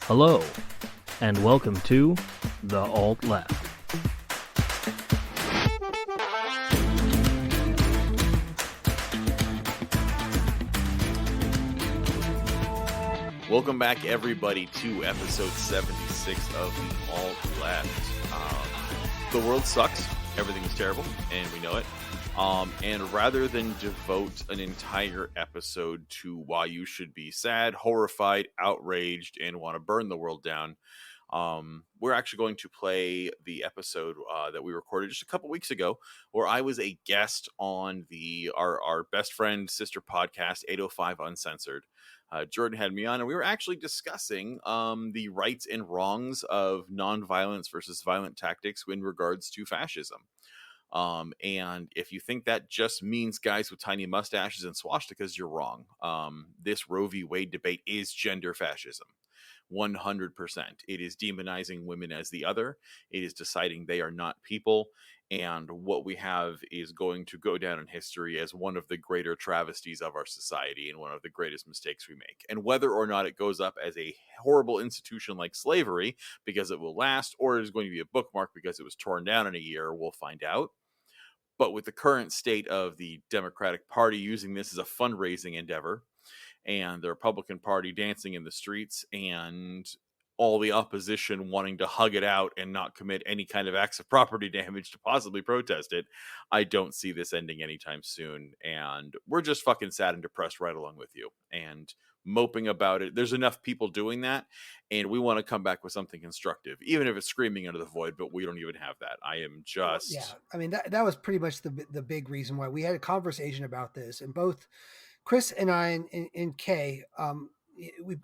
Hello, and welcome to The Alt Left. Welcome back, everybody, to episode 76 of The Alt Left. The world sucks. Everything is terrible, and we know it. And rather than devote an entire episode to why you should be sad, horrified, outraged, and want to burn the world down, we're actually going to play the episode that we recorded just a couple weeks ago, where I was a guest on our best friend sister podcast, 805 Uncensored. Jordan had me on, and we were actually discussing the rights and wrongs of nonviolence versus violent tactics in regards to fascism. And if you think that just means guys with tiny mustaches and swastikas, you're wrong. This Roe v. Wade debate is gender fascism. 100%. It is demonizing women as the other. It is deciding they are not people. And what we have is going to go down in history as one of the greater travesties of our society and one of the greatest mistakes we make. And whether or not it goes up as a horrible institution like slavery, because it will last, or it is going to be a bookmark because it was torn down in a year, we'll find out. But with the current state of the Democratic Party using this as a fundraising endeavor, and the Republican Party dancing in the streets, and all the opposition wanting to hug it out and not commit any kind of acts of property damage to possibly protest it, I don't see this ending anytime soon. And we're just fucking sad and depressed right along with you and moping about it. There's enough people doing that, and we want to come back with something constructive, even if it's screaming into the void, but we don't even have that. I am just... Yeah, I mean, that was pretty much the big reason why we had a conversation about this, and both Chris and I and Kay,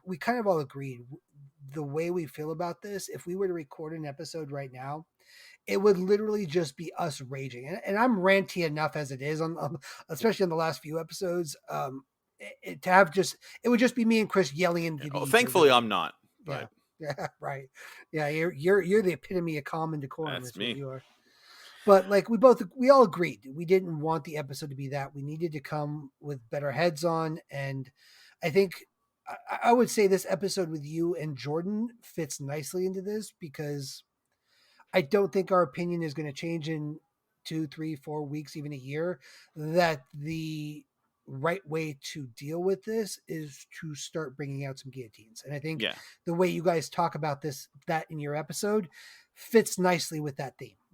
we kind of all agreed the way we feel about this. If we were to record an episode right now, it would literally just be us raging, and I'm ranty enough as it is on especially on the last few episodes. It would just be me and Chris yelling and Oh, thankfully I'm not. But yeah, right. Yeah, you're the epitome of calm and decorum. That's me. What you are. But like we all agreed, we didn't want the episode to be that. We needed to come with better heads on, and I think I would say this episode with you and Jordan fits nicely into this, because I don't think our opinion is going to change in 2, 3, 4 weeks, even a year. That the right way to deal with this is to start bringing out some guillotines. And I think the way you guys talk about that in your episode fits nicely with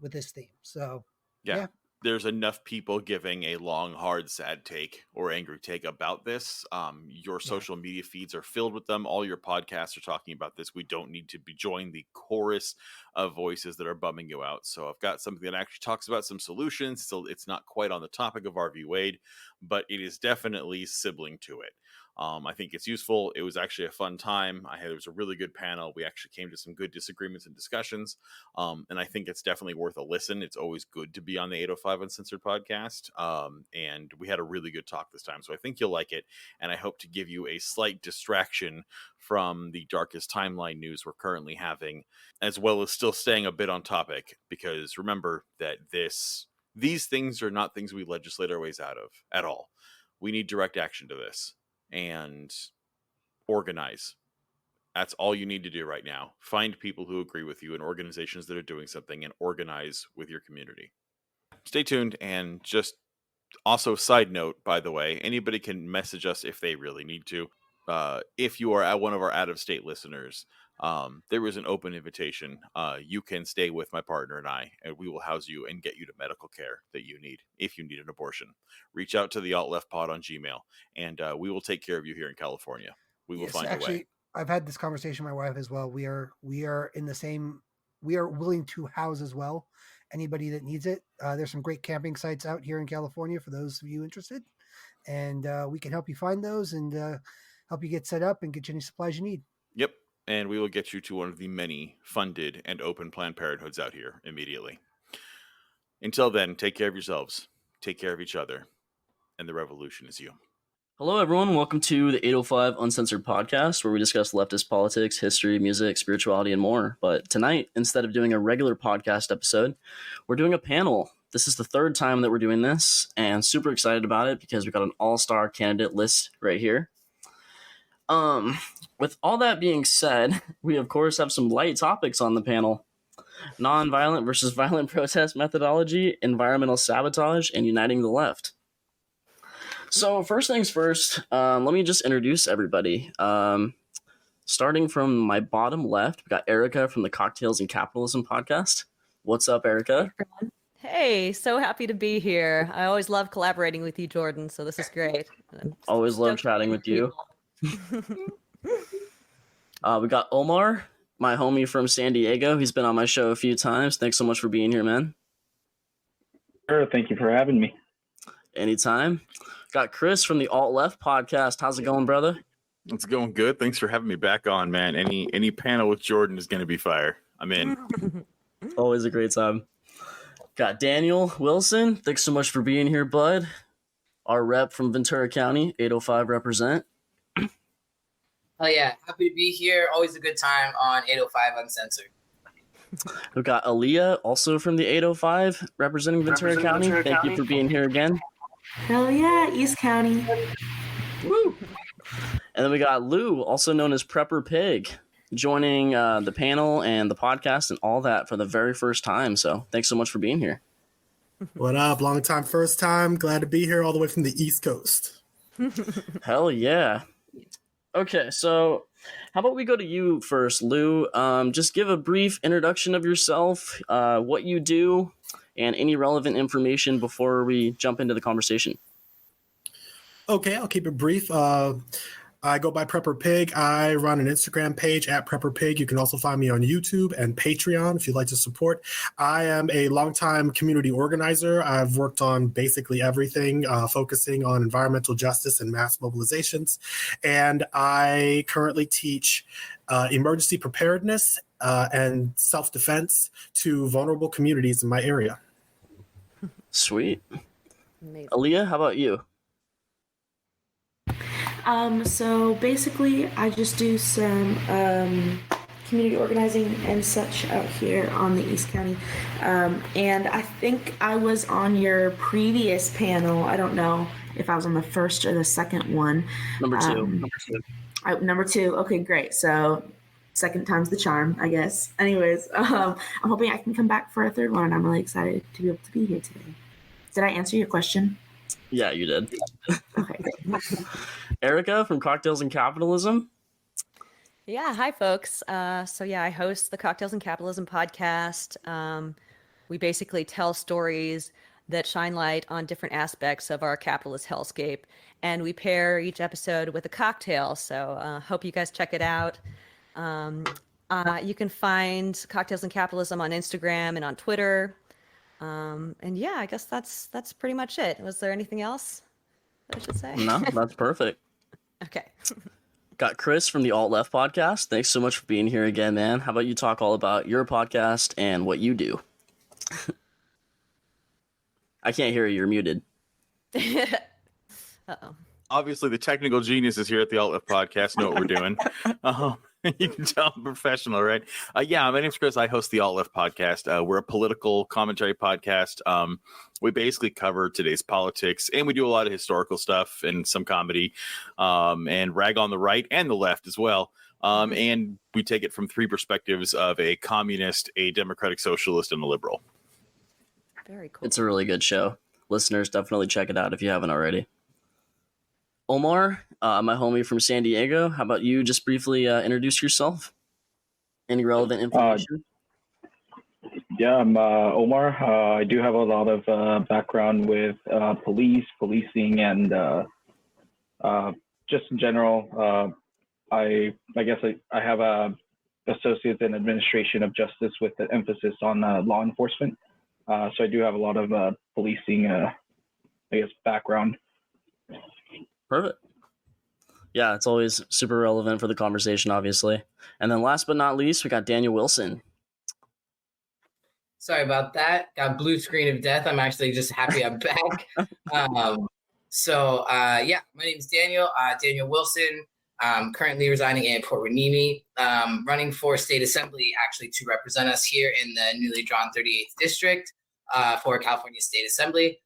this theme. So yeah. There's enough people giving a long, hard, sad take or angry take about this. Your social media feeds are filled with them. All your podcasts are talking about this. We don't need to join the chorus of voices that are bumming you out. So I've got something that actually talks about some solutions. So it's not quite on the topic of Roe v. Wade, but it is definitely sibling to it. I think it's useful. It was actually a fun time. There was a really good panel. We actually came to some good disagreements and discussions. And I think it's definitely worth a listen. It's always good to be on the 805 Uncensored podcast. And we had a really good talk this time. So I think you'll like it. And I hope to give you a slight distraction from the darkest timeline news we're currently having, as well as still staying a bit on topic. Because remember that these things are not things we legislate our ways out of at all. We need direct action to this. And organize. That's all you need to do right now. Find people who agree with you and organizations that are doing something, and organize with your community. Stay tuned. And just also, side note, by the way, anybody can message us if they really need to. If you are one of our out-of-state listeners, there is an open invitation. You can stay with my partner and I, and we will house you and get you to medical care that you need if you need an abortion. Reach out to the Alt Left Pod on Gmail, and we will take care of you here in California. We will find a way. I've had this conversation with my wife as well. We are in the same. We are willing to house as well anybody that needs it. There's some great camping sites out here in California for those of you interested, and we can help you find those and help you get set up and get you any supplies you need. Yep. And we will get you to one of the many funded and open Planned Parenthoods out here immediately. Until then, take care of yourselves, take care of each other, and the revolution is you. Hello, everyone. Welcome to the 805 Uncensored podcast, where we discuss leftist politics, history, music, spirituality, and more. But tonight, instead of doing a regular podcast episode, we're doing a panel. This is the third time that we're doing this, and super excited about it because we got an all-star candidate list right here. With all that being said, we of course have some light topics on the panel. Nonviolent versus violent protest methodology, environmental sabotage, and uniting the left. So first things first, let me just introduce everybody. Starting from my bottom left, we got Erica from the Cocktails and Capitalism podcast. What's up, Erica? Hey, so happy to be here. I always love collaborating with you, Jordan, so this is great. Always love chatting with you. We got Omar, my homie from San Diego. He's been on my show a few times. Thanks so much for being here, man. Sure, thank you for having me. Anytime. Got Chris from the Alt Left podcast. How's it going, brother? It's going good. Thanks for having me back on, man. Any panel with Jordan is going to be fire. I'm in. Always a great time. Got Daniel Wilson. Thanks so much for being here, bud. Our rep from Ventura County, 805 represent. Oh yeah, happy to be here. Always a good time on 805 Uncensored. We've got Aaliyah, also from the 805, representing Ventura County. Thank you for being here again. Hell yeah, East County. Woo! And then we got Lou, also known as Prepper Pig, joining the panel and the podcast and all that for the very first time. So thanks so much for being here. What up? Long time, first time. Glad to be here all the way from the East Coast. Hell yeah. Okay, so how about we go to you first, Lou? Just give a brief introduction of yourself, what you do, and any relevant information before we jump into the conversation. Okay, I'll keep it brief. I go by Prepper Pig. I run an Instagram page at Prepper Pig. You can also find me on YouTube and Patreon if you'd like to support. I am a longtime community organizer. I've worked on basically everything, focusing on environmental justice and mass mobilizations. And I currently teach emergency preparedness and self-defense to vulnerable communities in my area. Sweet. Amazing. Aaliyah, how about you? So basically, I just do some community organizing and such out here on the East County. And I think I was on your previous panel. I don't know if I was on the first or the second one. Number two. Number two. Okay, great. So second time's the charm, I guess. Anyways, I'm hoping I can come back for a third one. I'm really excited to be able to be here today. Did I answer your question? Yeah, you did. Okay. Erica from Cocktails and Capitalism. Yeah, hi, folks. I host the Cocktails and Capitalism podcast. We basically tell stories that shine light on different aspects of our capitalist hellscape, and we pair each episode with a cocktail. So hope you guys check it out. You can find Cocktails and Capitalism on Instagram and on Twitter. And yeah, I guess that's pretty much it. Was there anything else that I should say? No, that's perfect. Okay. Got Chris from the Alt Left podcast. Thanks so much for being here again, man. How about you talk all about your podcast and what you do? I can't hear you. You're muted. Uh-oh. Obviously, the technical geniuses here at the Alt Left Podcast know what we're doing. You can tell I'm professional, right? Yeah, my name's Chris. I host the Alt Left Podcast. We're a political commentary podcast. We basically cover today's politics, and we do a lot of historical stuff and some comedy, and rag on the right and the left as well. And we take it from three perspectives of a communist, a democratic socialist, and a liberal. Very cool. It's a really good show. Listeners, definitely check it out if you haven't already. Omar, my homie from San Diego, how about you just briefly introduce yourself? Any relevant information? Yeah, I'm Omar. I do have a lot of background with policing, and just in general. I guess I have a associates in administration of justice with an emphasis on law enforcement. So I do have a lot of policing, background. Perfect. Yeah, it's always super relevant for the conversation, obviously. And then last but not least, we got Daniel Wilson. Sorry about that. Got blue screen of death. I'm actually just happy I'm back. My name is Daniel. Daniel Wilson. Currently residing in Port Hueneme. Running for state assembly, actually, to represent us here in the newly drawn 38th district for California State Assembly.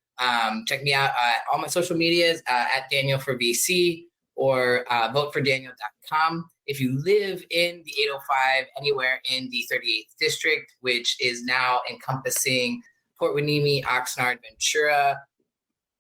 Check me out on all my social medias at Daniel for VC, or votefordaniel.com. If you live in the 805, anywhere in the 38th district, which is now encompassing Port Hueneme, Oxnard, Ventura,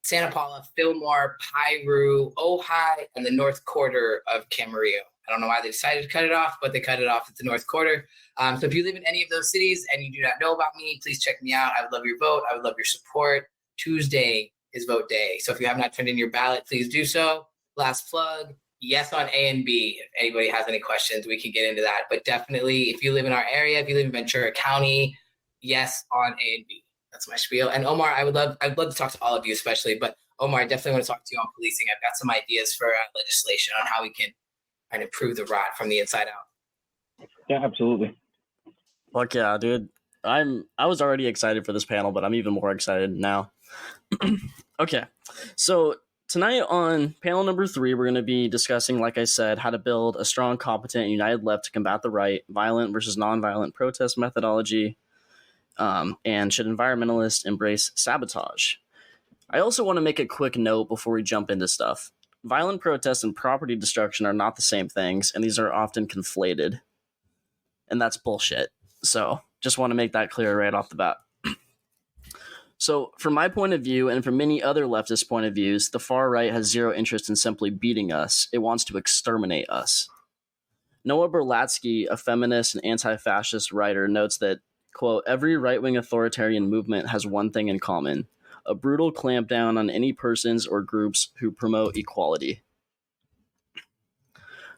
Santa Paula, Fillmore, Piru, Ojai, and the North Quarter of Camarillo. I don't know why they decided to cut it off, but they cut it off at the North Quarter. So if you live in any of those cities and you do not know about me, please check me out. I would love your vote. I would love your support. Tuesday is vote day. So if you have not turned in your ballot, please do so. Last plug, yes on A and B. If anybody has any questions, we can get into that. But definitely, if you live in our area, if you live in Ventura County, yes on A and B. That's my spiel. And Omar, I'd love to talk to all of you, especially. But Omar, I definitely want to talk to you on policing. I've got some ideas for legislation on how we can and improve the rot from the inside out. Yeah, absolutely. Fuck yeah, dude. I was already excited for this panel, but I'm even more excited now. Okay, so tonight on panel number 3, we're going to be discussing, like I said, how to build a strong, competent, and united left to combat the right, violent versus nonviolent protest methodology, and should environmentalists embrace sabotage? I also want to make a quick note before we jump into stuff. Violent protests and property destruction are not the same things, and these are often conflated. And that's bullshit. So, just want to make that clear right off the bat. So, from my point of view, and from many other leftist point of views, the far right has zero interest in simply beating us. It wants to exterminate us. Noah Berlatsky, a feminist and anti-fascist writer, notes that, quote, every right-wing authoritarian movement has one thing in common: a brutal clampdown on any persons or groups who promote equality.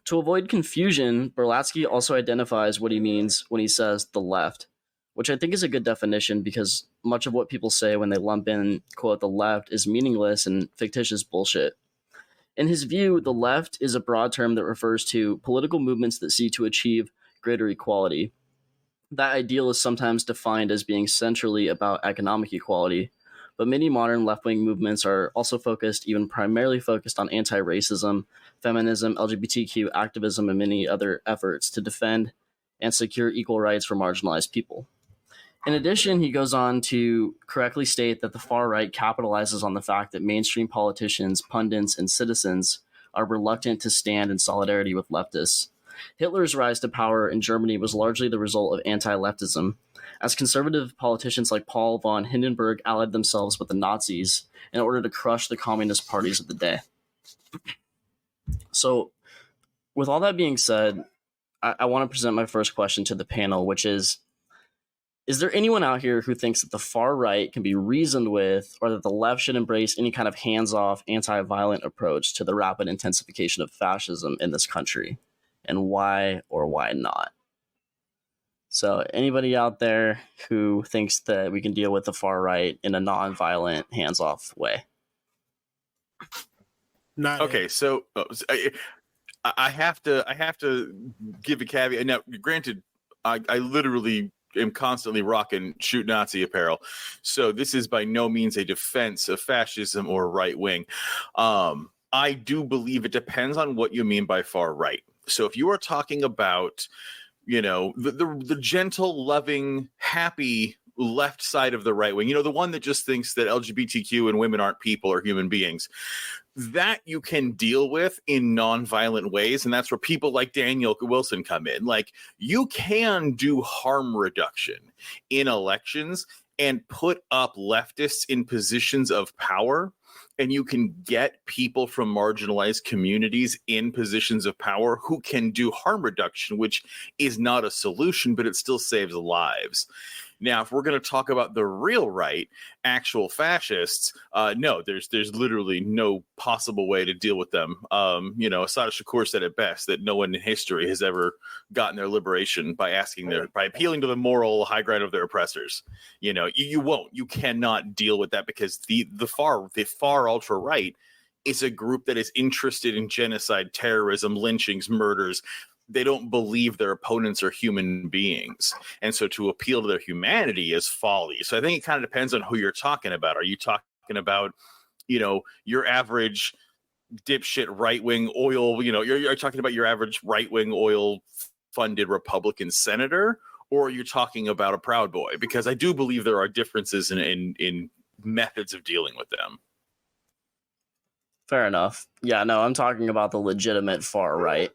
To avoid confusion, Berlatsky also identifies what he means when he says the left, which I think is a good definition because much of what people say when they lump in, quote, the left is meaningless and fictitious bullshit. In his view, the left is a broad term that refers to political movements that seek to achieve greater equality. That ideal is sometimes defined as being centrally about economic equality, but many modern left-wing movements are also even primarily focused on anti-racism, feminism, LGBTQ activism, and many other efforts to defend and secure equal rights for marginalized people. In addition, he goes on to correctly state that the far right capitalizes on the fact that mainstream politicians, pundits, and citizens are reluctant to stand in solidarity with leftists. Hitler's rise to power in Germany was largely the result of anti-leftism, as conservative politicians like Paul von Hindenburg allied themselves with the Nazis in order to crush the communist parties of the day. So, with all that being said, I want to present my first question to the panel, which is there anyone out here who thinks that the far right can be reasoned with, or that the left should embrace any kind of hands-off, anti-violent approach to the rapid intensification of fascism in this country? And why or why not? So anybody out there who thinks that we can deal with the far right in a non-violent, hands-off way? Not Okay, so I have to give a caveat. Now, granted, I literally am constantly rocking shoot Nazi apparel, so this is by no means a defense of fascism or right wing. I do believe it depends on what you mean by far right. So if you are talking about, you know, the gentle, loving, happy left side of the right wing, you know, the one that just thinks that LGBTQ and women aren't people or human beings, that you can deal with in nonviolent ways. And that's where people like Daniel Wilson come in. Like, you can do harm reduction in elections and put up leftists in positions of power, and you can get people from marginalized communities in positions of power who can do harm reduction, which is not a solution, but it still saves lives. Now, if we're going to talk about the real right, actual fascists, no, there's literally no possible way to deal with them. You know, Assata Shakur said it best, that no one in history has ever gotten their liberation by appealing to the moral high ground of their oppressors. You know, you cannot deal with that, because the far ultra right is a group that is interested in genocide, terrorism, lynchings, murders. They don't believe their opponents are human beings. And so to appeal to their humanity is folly. So I think it kind of depends on who you're talking about. Are you talking about, you know, your average dipshit right-wing oil, you know, you're talking about your average right-wing oil-funded Republican senator, or are you talking about a Proud Boy? Because I do believe there are differences in methods of dealing with them. Fair enough. Yeah, no, I'm talking about the legitimate far right,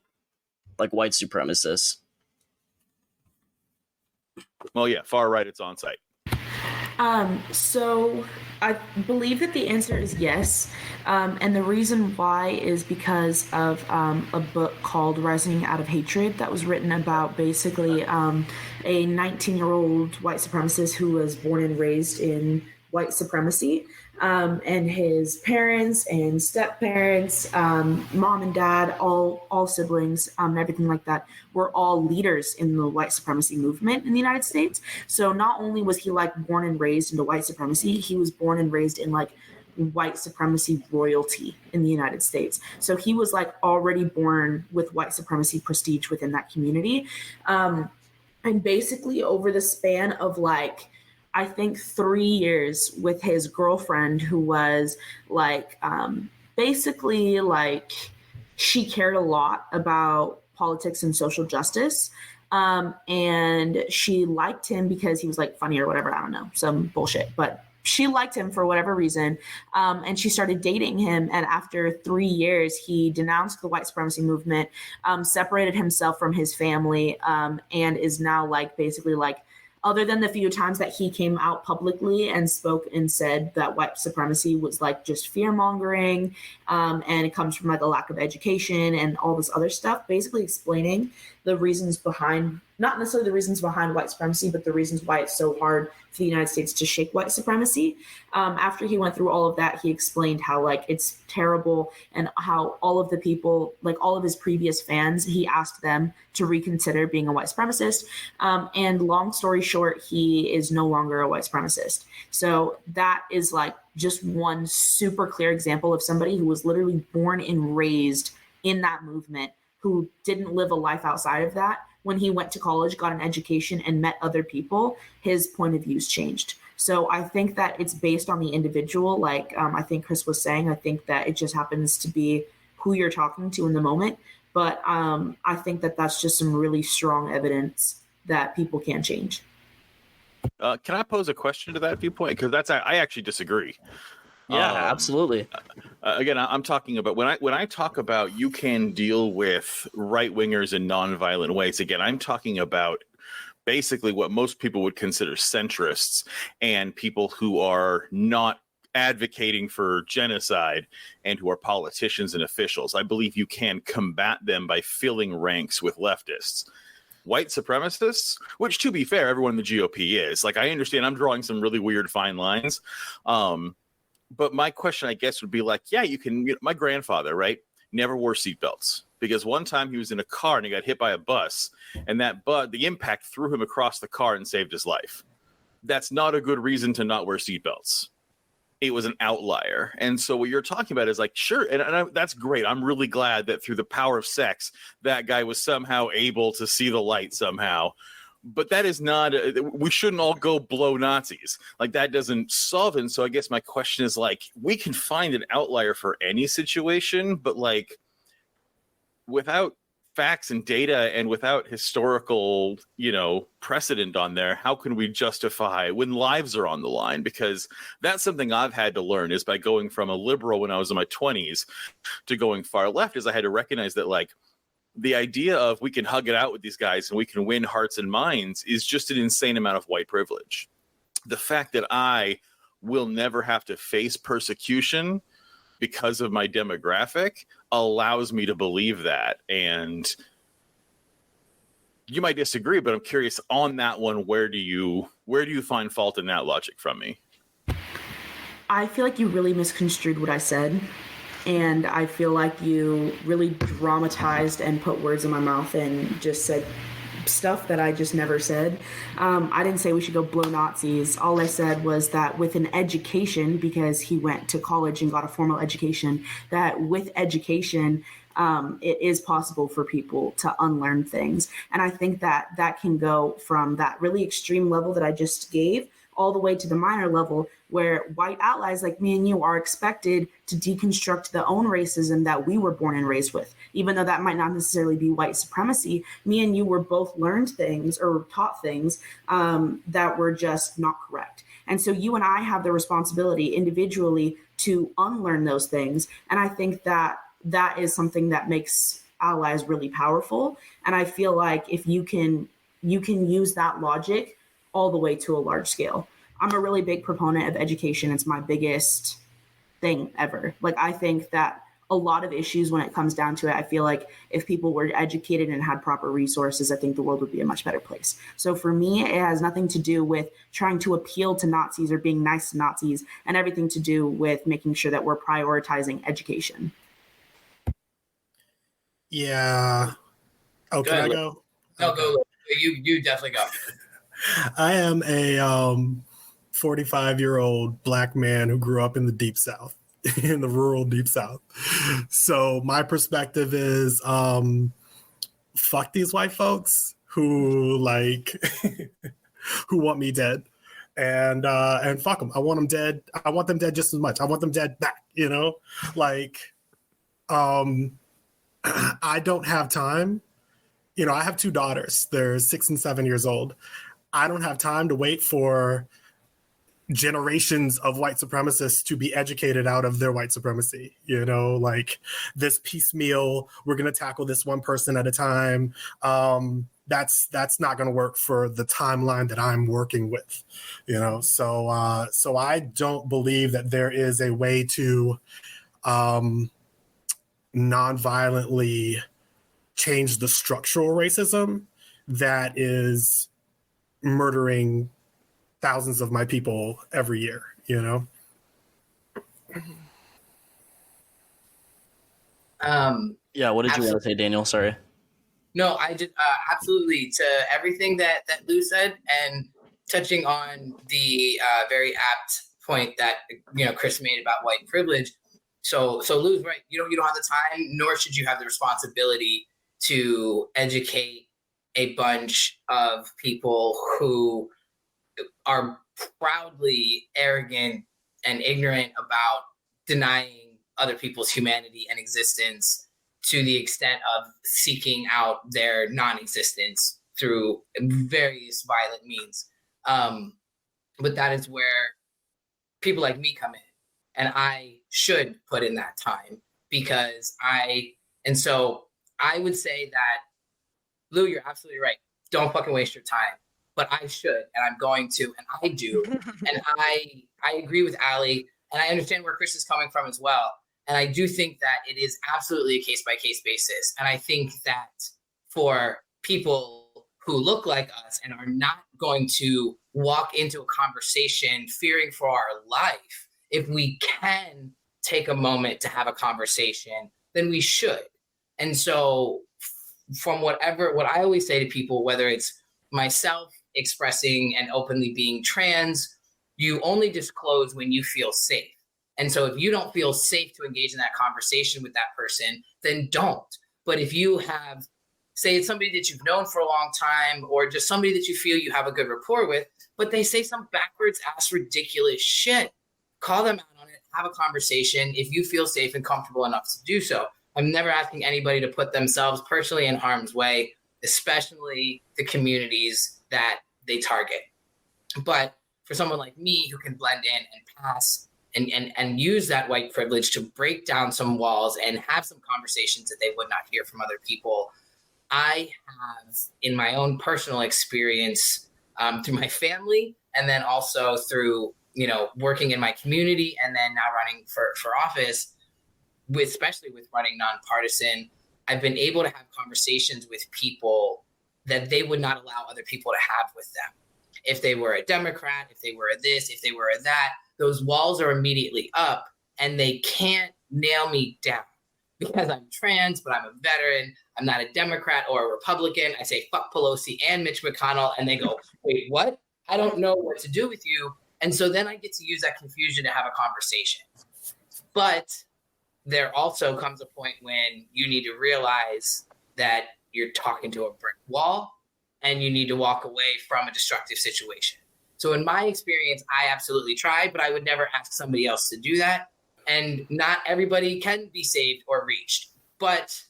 like white supremacists. Well, yeah, far right, it's on site. So I believe that the answer is yes. And the reason why is because of a book called Rising Out of Hatred that was written about basically a 19-year-old white supremacist who was born and raised in white supremacy. And his parents and step-parents, mom and dad, all siblings, everything like that, were all leaders in the white supremacy movement in the United States. So not only was he like born and raised into white supremacy, he was born and raised in like white supremacy royalty in the United States. So he was like already born with white supremacy prestige within that community. And basically over the span of like, I think 3 years with his girlfriend who was like, basically like she cared a lot about politics and social justice. And she liked him because he was like funny or whatever. I don't know, some bullshit, but she liked him for whatever reason. And she started dating him. And after 3 years, he denounced the white supremacy movement, separated himself from his family, and is now like basically like, other than the few times that he came out publicly and spoke and said that white supremacy was like just fear mongering, and it comes from like a lack of education and all this other stuff, basically explaining the reasons behind, not necessarily the reasons behind white supremacy, but the reasons why it's so hard for the United States to shake white supremacy. After he went through all of that, he explained how like it's terrible and how all of the people, like all of his previous fans, he asked them to reconsider being a white supremacist. And long story short, he is no longer a white supremacist. So that is like just one super clear example of somebody who was literally born and raised in that movement, who didn't live a life outside of that. When he went to college, got an education, and met other people, his point of views changed. So I think that it's based on the individual. Like I think Chris was saying, I think that it just happens to be who you're talking to in the moment. But I think that that's just some really strong evidence that people can change. Can I pose a question to that viewpoint? Because I actually disagree. Yeah, absolutely. Again, I'm talking about when I talk about you can deal with right wingers in nonviolent ways. Again, I'm talking about basically what most people would consider centrists and people who are not advocating for genocide and who are politicians and officials. I believe you can combat them by filling ranks with leftists. White supremacists, which to be fair, everyone in the GOP is. Like, I understand I'm drawing some really weird fine lines. But my question, I guess, would be like, yeah, you can. My grandfather, right, never wore seatbelts because one time he was in a car and he got hit by a bus, and the impact threw him across the car and saved his life. That's not a good reason to not wear seatbelts. It was an outlier. And so what you're talking about is like, sure, and that's great. I'm really glad that through the power of sex, that guy was somehow able to see the light somehow. But that is not, we shouldn't all go blow Nazis. Like, that doesn't solve it. And so I guess my question is like, we can find an outlier for any situation, but like without facts and data and without historical, precedent on there, how can we justify when lives are on the line? Because that's something I've had to learn is by going from a liberal when I was in my 20s to going far left, is I had to recognize that like, the idea of we can hug it out with these guys and we can win hearts and minds is just an insane amount of white privilege. The fact that I will never have to face persecution because of my demographic allows me to believe that. And you might disagree, but I'm curious on that one, where do you find fault in that logic from me? I feel like you really misconstrued what I said. And I feel like you really dramatized and put words in my mouth and just said stuff that I just never said. I didn't say we should go blow Nazis. All I said was that with an education, because he went to college and got a formal education, that with education, it is possible for people to unlearn things. And I think that that can go from that really extreme level that I just gave all the way to the minor level, where white allies like me and you are expected to deconstruct the own racism that we were born and raised with. Even though that might not necessarily be white supremacy, me and you were both learned things or taught things that were just not correct. And so you and I have the responsibility individually to unlearn those things. And I think that that is something that makes allies really powerful. And I feel like if you can use that logic all the way to a large scale. I'm a really big proponent of education. It's my biggest thing ever. Like, I think that a lot of issues, when it comes down to it, I feel like if people were educated and had proper resources, I think the world would be a much better place. So for me, it has nothing to do with trying to appeal to Nazis or being nice to Nazis, and everything to do with making sure that we're prioritizing education. Yeah. Oh, can I go? No, Okay. go. You definitely go. I am a 45-year-old Black man who grew up in the Deep South, in the rural Deep South. So my perspective is, fuck these white folks who who want me dead, and fuck them. I want them dead. I want them dead just as much. I want them dead back. I don't have time. I have two daughters. They're 6 and 7 years old. I don't have time to wait for generations of white supremacists to be educated out of their white supremacy. This piecemeal, we're going to tackle this one person at a time. That's not going to work for the timeline that I'm working with. So I don't believe that there is a way to nonviolently change the structural racism that is murdering thousands of my people every year, Yeah, what did you want to say, Daniel? Sorry. No, I just absolutely to everything that Lou said, and touching on the very apt point that Chris made about white privilege. So Lou's right. You don't have the time, nor should you have the responsibility to educate a bunch of people who are proudly arrogant and ignorant about denying other people's humanity and existence to the extent of seeking out their non-existence through various violent means. But that is where people like me come in, and I should put in that time so I would say that, Lou, you're absolutely right. Don't fucking waste your time. But I should, and I'm going to, and I do. And I agree with Allie, and I understand where Chris is coming from as well. And I do think that it is absolutely a case-by-case basis. And I think that for people who look like us and are not going to walk into a conversation fearing for our life, if we can take a moment to have a conversation, then we should. And so from what I always say to people, whether it's myself expressing and openly being trans, you only disclose when you feel safe. And so if you don't feel safe to engage in that conversation with that person, then don't. But if you have, say it's somebody that you've known for a long time, or just somebody that you feel you have a good rapport with, but they say some backwards ass ridiculous shit, call them out on it, have a conversation if you feel safe and comfortable enough to do so. I'm never asking anybody to put themselves personally in harm's way, especially the communities that they target. But for someone like me who can blend in and pass and use that white privilege to break down some walls and have some conversations that they would not hear from other people, I have, in my own personal experience, through my family, and then also through working in my community, and then now running for office, especially with running nonpartisan, I've been able to have conversations with people that they would not allow other people to have with them. If they were a Democrat, if they were a this, if they were a that, those walls are immediately up, and they can't nail me down because I'm trans, but I'm a veteran. I'm not a Democrat or a Republican. I say fuck Pelosi and Mitch McConnell, and they go, wait, what? I don't know what to do with you. And so then I get to use that confusion to have a conversation. But there also comes a point when you need to realize that you're talking to a brick wall and you need to walk away from a destructive situation. So in my experience, I absolutely tried, but I would never ask somebody else to do that. And not everybody can be saved or reached. But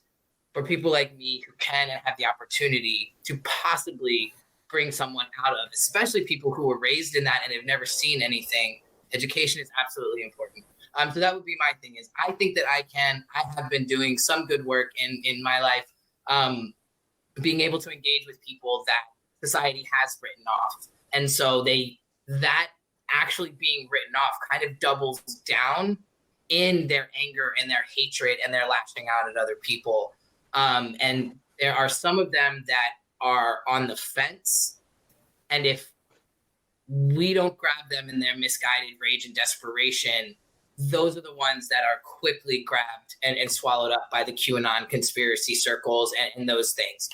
for people like me who can and have the opportunity to possibly bring someone out of, especially people who were raised in that and have never seen anything, education is absolutely important. So that would be my thing is I think that I have been doing some good work in my life, being able to engage with people that society has written off. And so that actually being written off kind of doubles down in their anger and their hatred and their lashing out at other people. And there are some of them that are on the fence. And if we don't grab them in their misguided rage and desperation, those are the ones that are quickly grabbed and swallowed up by the QAnon conspiracy circles and those things.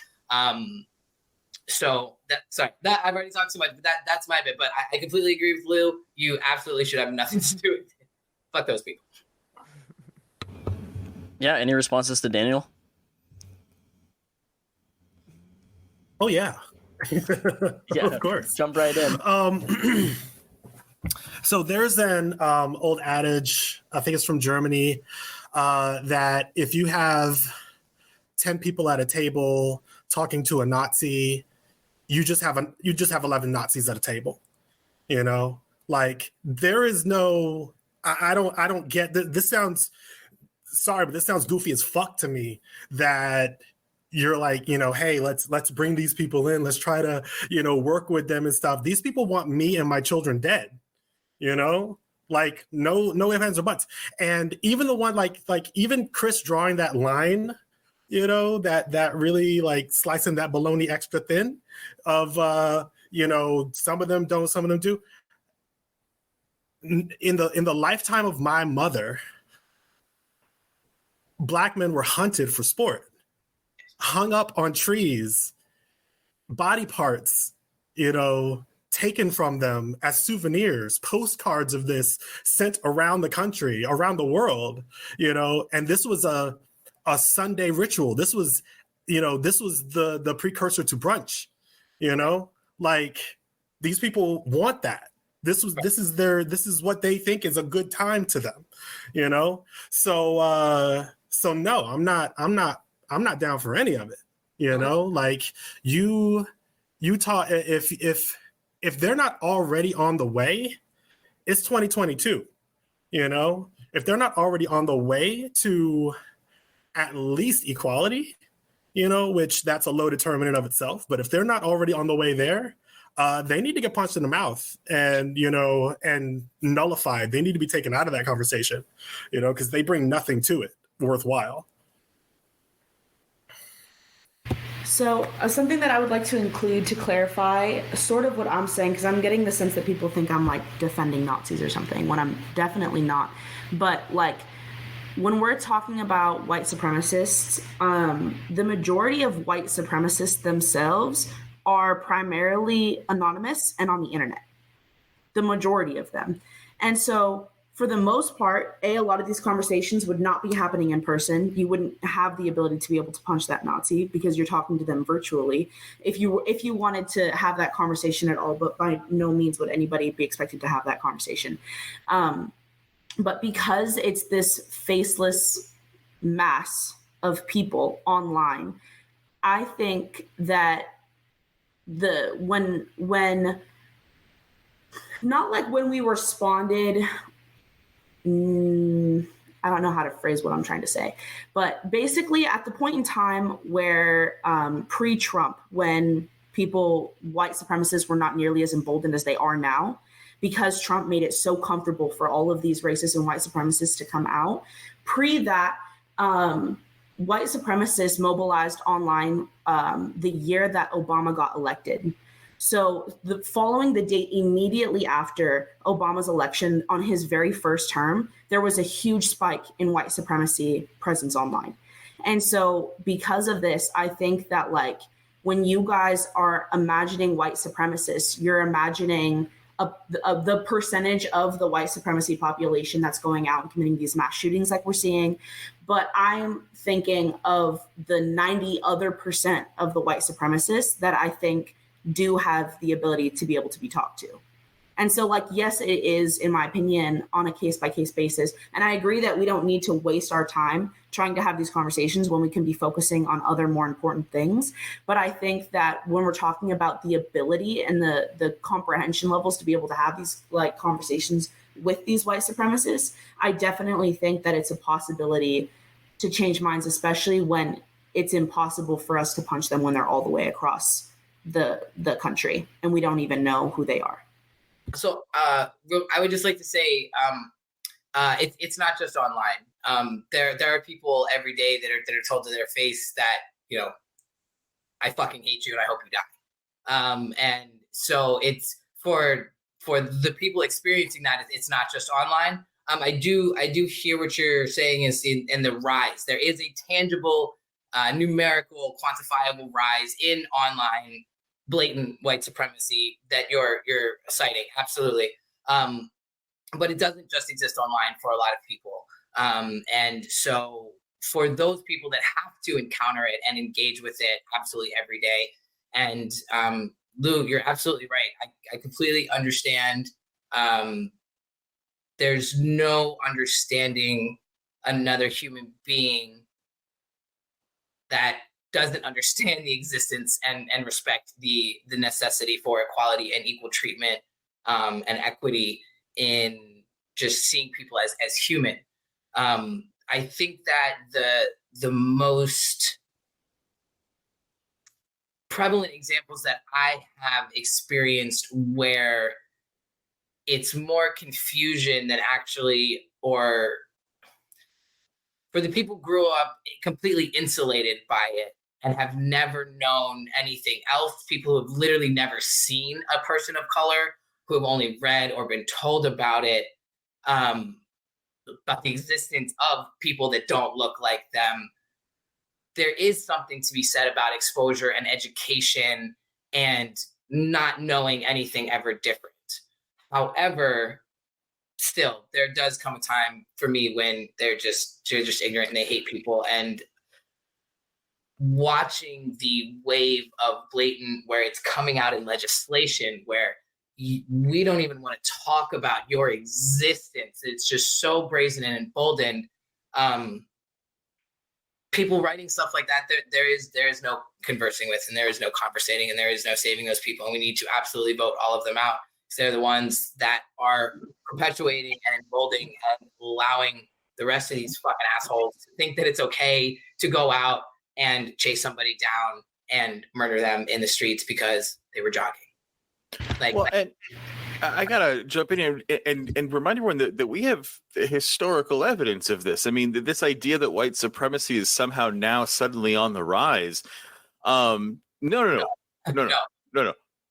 So that I've already talked so much, but that's my bit. But I completely agree with Lou. You absolutely should have nothing to do with it. Fuck those people. Yeah, any responses to Daniel? Oh yeah. Yeah, of course. Jump right in. So there's an old adage, I think it's from Germany, that if you have 10 people at a table talking to a Nazi, you just have 11 Nazis at a table. You know, like there is no. I don't get this. Sounds sorry, but this sounds goofy as fuck to me. That you're like, you know, hey, let's bring these people in. Let's try to, you know, work with them and stuff. These people want me and my children dead. You know, like no ifs, ands, or buts. And even the one like even Chris drawing that line, you know, that really like slicing that bologna extra thin of you know, some of them don't, some of them do. In the lifetime of my mother, Black men were hunted for sport, hung up on trees, body parts, you know, taken from them as souvenirs, postcards of this sent around the country, around the world, you know, and this was a Sunday ritual. This was, you know, this was the precursor to brunch, you know, like these people want that. This is what they think is a good time to them, you know? So no, I'm not down for any of it, you know? Like you talk, if they're not already on the way, it's 2022, you know? If they're not already on the way to at least equality, you know, which that's a low determinant of itself, but if they're not already on the way there, they need to get punched in the mouth and, you know, and nullified. They need to be taken out of that conversation, you know, because they bring nothing to it worthwhile. So something that I would like to include to clarify sort of what I'm saying, because I'm getting the sense that people think I'm like defending Nazis or something when I'm definitely not. But like when we're talking about white supremacists, the majority of white supremacists themselves are primarily anonymous and on the internet, the majority of them. And so for the most part, a lot of these conversations would not be happening in person. You wouldn't have the ability to be able to punch that Nazi because you're talking to them virtually. If you wanted to have that conversation at all, but by no means would anybody be expected to have that conversation. But because it's this faceless mass of people online, I think that when not like when we responded, I don't know how to phrase what I'm trying to say, but basically at the point in time where pre-Trump, when white supremacists were not nearly as emboldened as they are now, because Trump made it so comfortable for all of these racist and white supremacists to come out. Pre that, white supremacists mobilized online the year that Obama got elected. So following the date immediately after Obama's election on his very first term, there was a huge spike in white supremacy presence online. And so because of this, I think that like when you guys are imagining white supremacists, you're imagining the percentage of the white supremacy population that's going out and committing these mass shootings like we're seeing. But I'm thinking of the 90% of the white supremacists that I think do have the ability to be able to be talked to. And so like, yes, it is, in my opinion, on a case-by-case basis. And I agree that we don't need to waste our time trying to have these conversations when we can be focusing on other more important things. But I think that when we're talking about the ability and the comprehension levels to be able to have these like conversations with these white supremacists, I definitely think that it's a possibility to change minds, especially when it's impossible for us to punch them when they're all the way across the country and we don't even know who they are. So I would just like to say it's not just online. There are people every day that are told to their face that, you know, I fucking hate you and I hope you die. And so it's for the people experiencing that, it's not just online. I do hear what you're saying is in the rise. There is a tangible, numerical, quantifiable rise in online blatant white supremacy that you're citing. Absolutely. But it doesn't just exist online for a lot of people. And so for those people that have to encounter it and engage with it absolutely every day. And Lou, you're absolutely right. I completely understand. There's no understanding another human being that doesn't understand the existence and respect the necessity for equality and equal treatment and equity in just seeing people as human. I think that the most prevalent examples that I have experienced where it's more confusion than actually, or for the people who grew up completely insulated by it and have never known anything else, people who have literally never seen a person of color, who have only read or been told about it, about the existence of people that don't look like them. There is something to be said about exposure and education and not knowing anything ever different. However, still, there does come a time for me when they're just ignorant and they hate people. And watching the wave of blatant, where it's coming out in legislation, where we don't even want to talk about your existence. It's just so brazen and emboldened. People writing stuff like that, there is no conversing with, and there is no conversating, and there is no saving those people. And we need to absolutely vote all of them out. They're the ones that are perpetuating and emboldening and allowing the rest of these fucking assholes to think that it's okay to go out and chase somebody down and murder them in the streets because they were jogging. And I gotta jump in here and remind everyone that we have historical evidence of this. I mean, this idea that white supremacy is somehow now suddenly on the rise. No.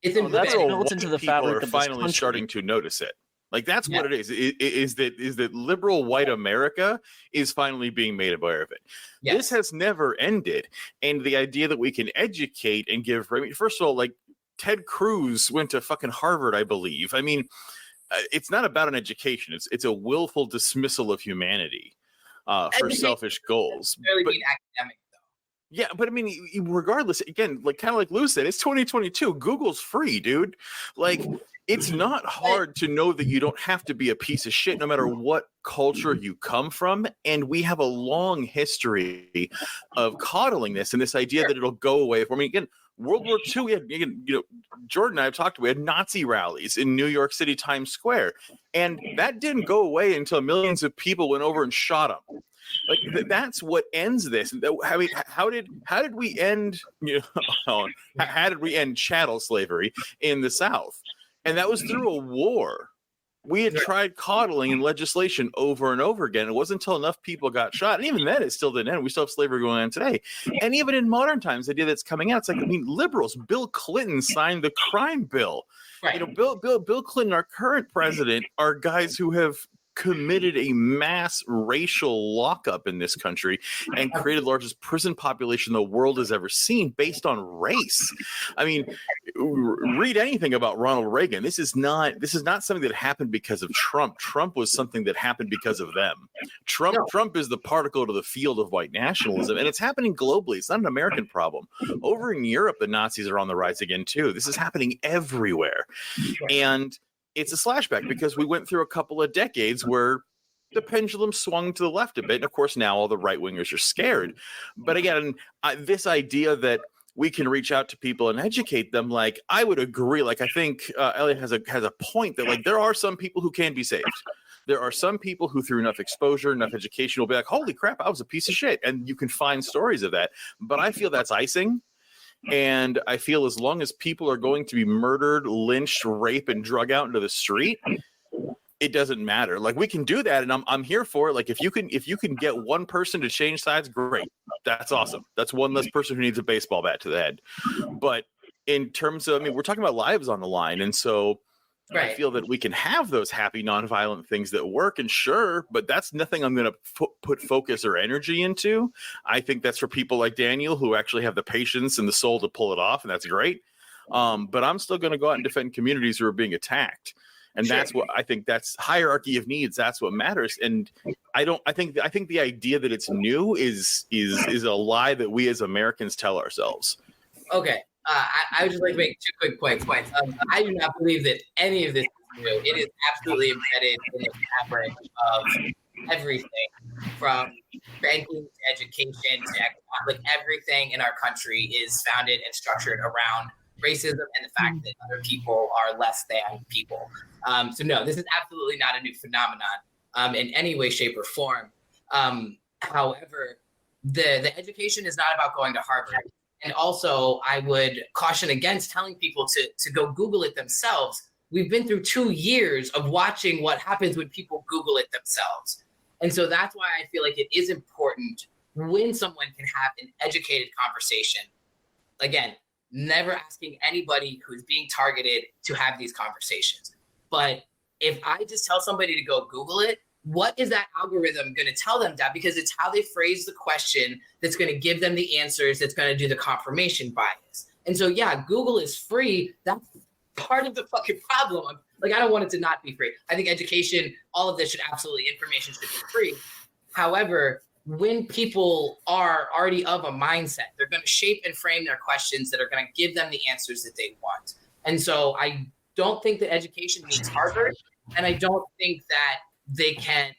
It's that's built into the fabric of this finally country. Starting to notice it. Like that's what it is. Is that liberal white America is finally being made aware of it. Yes. This has never ended, and the idea that we can educate and give. I mean, first of all, like Ted Cruz went to fucking Harvard, I believe. I mean, it's not about an education. It's a willful dismissal of humanity for selfish goals. Really being academic. Yeah, but I mean, regardless, again, like kind of like Lou said, it's 2022. Google's free, dude. Like, it's not hard to know that you don't have to be a piece of shit no matter what culture you come from. And we have a long history of coddling this and this idea that it'll go away. I mean, again, World War II, we had, Jordan and I have talked, we had Nazi rallies in New York City, Times Square. And that didn't go away until millions of people went over and shot them. Like that's what ends this. I mean, how did we end? How did we end chattel slavery in the South? And that was through a war. We had tried coddling and legislation over and over again. It wasn't until enough people got shot, and even then, it still didn't end. We still have slavery going on today. And even in modern times, the idea that's coming out, it's like, I mean, liberals. Bill Clinton signed the crime bill. Right. Bill Clinton, our current president, are guys who have committed a mass racial lockup in this country and created the largest prison population the world has ever seen based on race. I mean, read anything about Ronald Reagan. This is not something that happened because of Trump. Trump was something that happened because of them. Trump is the particle to the field of white nationalism, and it's happening globally. It's not an American problem. Over in Europe, the Nazis are on the rise again too. This is happening everywhere. And it's a slashback because we went through a couple of decades where the pendulum swung to the left a bit. And of course, now all the right wingers are scared. But again, this idea that we can reach out to people and educate them. Like, I would agree. Like, I think Elliot has a point that, like, there are some people who can be saved. There are some people who, through enough exposure, enough education, will be like, holy crap, I was a piece of shit. And you can find stories of that. But I feel that's icing. And I feel as long as people are going to be murdered, lynched, raped, and drug out into the street, it doesn't matter. Like, we can do that, and I'm here for it. Like, if you can get one person to change sides, great. That's awesome. That's one less person who needs a baseball bat to the head. But in terms of, I mean, we're talking about lives on the line, and so I feel that we can have those happy, nonviolent things that work, and sure, but that's nothing I'm going to put focus or energy into. I think that's for people like Daniel who actually have the patience and the soul to pull it off, and that's great. But I'm still going to go out and defend communities who are being attacked. And that's what I think, that's hierarchy of needs. That's what matters. And I think the idea that it's new is a lie that we as Americans tell ourselves. Okay. I would just like to make 2 quick points. I do not believe that any of this is new. It is absolutely embedded in the fabric of everything, from banking to education to like everything in our country is founded and structured around racism and the fact that other people are less than people. So no, this is absolutely not a new phenomenon in any way, shape, or form. However, the education is not about going to Harvard. And also, I would caution against telling people to go Google it themselves. We've been through 2 years of watching what happens when people Google it themselves. And so that's why I feel like it is important when someone can have an educated conversation. Again, never asking anybody who's being targeted to have these conversations. But if I just tell somebody to go Google it, what is that algorithm going to tell them that? Because it's how they phrase the question that's going to give them the answers, that's going to do the confirmation bias. And so, yeah, Google is free. That's part of the fucking problem. Like, I don't want it to not be free. I think education, all of this information should be free. However, when people are already of a mindset, they're going to shape and frame their questions that are going to give them the answers that they want. And so I don't think that education means Harvard, and I don't think that they can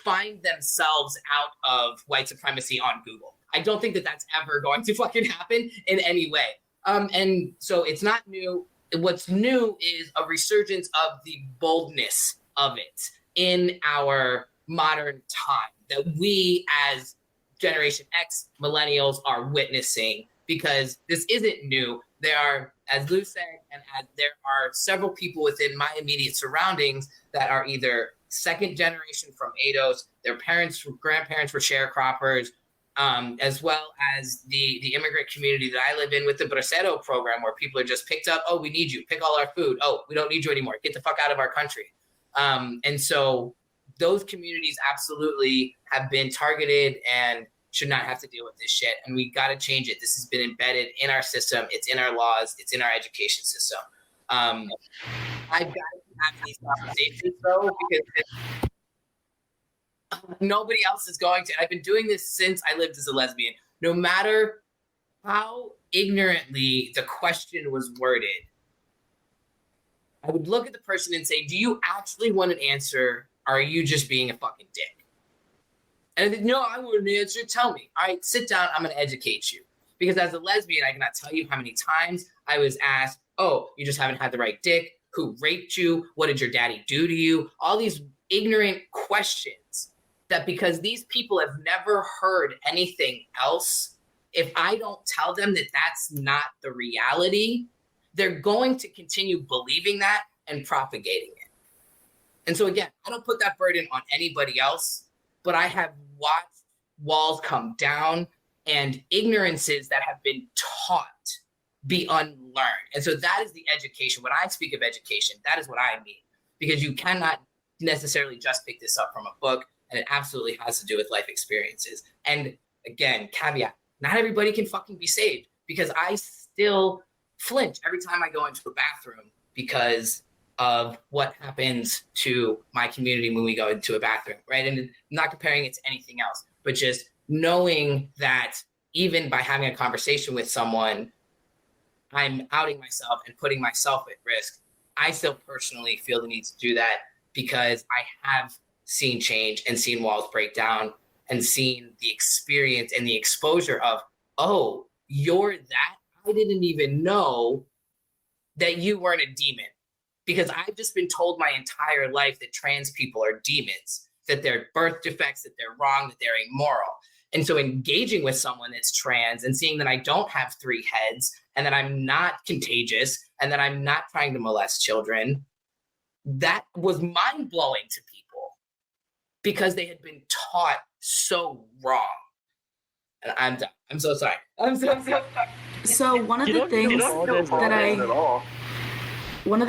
find themselves out of white supremacy on Google. I don't think that that's ever going to fucking happen in any way. And so it's not new. What's new is a resurgence of the boldness of it in our modern time that we as Generation X millennials are witnessing, because this isn't new. There are, as Lou said, and as there are several people within my immediate surroundings that are either second generation from ADOS, their parents, grandparents were sharecroppers, as well as the immigrant community that I live in with the Bracero program, where people are just picked up. Oh, we need you. Pick all our food. Oh, we don't need you anymore. Get the fuck out of our country. And so those communities absolutely have been targeted and should not have to deal with this shit. And we got to change it. This has been embedded in our system. It's in our laws. It's in our education system. I've got to have these conversations, though, because nobody else is going to. I've been doing this since I lived as a lesbian. No matter how ignorantly the question was worded, I would look at the person and say, do you actually want an answer? Or are you just being a fucking dick? And I think, no, I want an answer. Tell me. All right, sit down. I'm going to educate you. Because as a lesbian, I cannot tell you how many times I was asked, oh, you just haven't had the right dick. Who raped you? What did your daddy do to you? All these ignorant questions that, because these people have never heard anything else, if I don't tell them that that's not the reality, they're going to continue believing that and propagating it. And so again, I don't put that burden on anybody else, but I have watched walls come down and ignorances that have been taught be unlearned. And so that is the education. When I speak of education, that is what I mean, because you cannot necessarily just pick this up from a book, and it absolutely has to do with life experiences. And again, caveat, not everybody can fucking be saved, because I still flinch every time I go into a bathroom because of what happens to my community when we go into a bathroom, right? And I'm not comparing it to anything else, but just knowing that even by having a conversation with someone, I'm outing myself and putting myself at risk. I still personally feel the need to do that because I have seen change and seen walls break down and seen the experience and the exposure of, oh, you're that. I didn't even know that you weren't a demon, because I've just been told my entire life that trans people are demons, that they're birth defects, that they're wrong, that they're immoral. And so engaging with someone that's trans and seeing that I don't have 3 heads and that I'm not contagious and that I'm not trying to molest children, that was mind-blowing to people because they had been taught so wrong. And I'm done. I'm so sorry. I'm so sorry. So one of the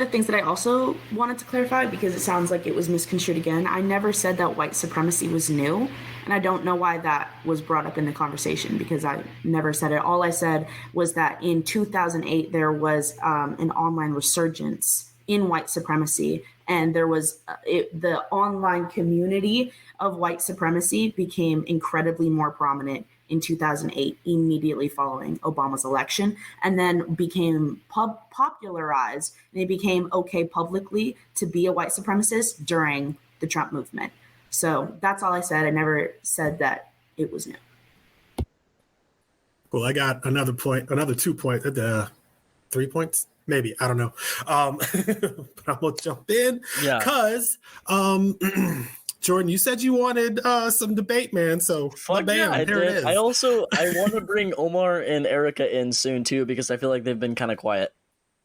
things that I also wanted to clarify, because it sounds like it was misconstrued again, I never said that white supremacy was new, and I don't know why that was brought up in the conversation, because I never said it. All I said was that in 2008 there was an online resurgence in white supremacy, and there was the online community of white supremacy became incredibly more prominent in 2008, immediately following Obama's election, and then became popularized, and it became okay publicly to be a white supremacist during the Trump movement. So that's all I said. I never said that it was new. Well, I got another 2 points, 3 points, maybe, I don't know. But I'm gonna jump in because Jordan, you said you wanted some debate, man. So Fuck yeah, I there did. it is. I want to bring Omar and Erica in soon too, because I feel like they've been kind of quiet.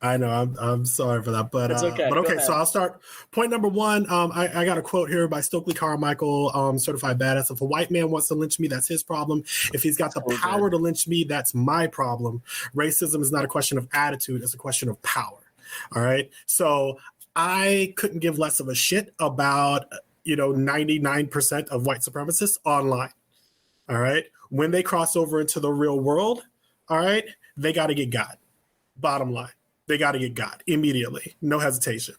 I know. I'm sorry for that, but it's okay. But okay, so I'll start. Point number 1. I got a quote here by Stokely Carmichael, certified badass. If a white man wants to lynch me, that's his problem. If he's got the power to lynch me, that's my problem. Racism is not a question of attitude; it's a question of power. All right. So I couldn't give less of a shit about 99% of white supremacists online. All right. When they cross over into the real world, all right, they got to get got. Bottom line, they got to get got immediately. No hesitation.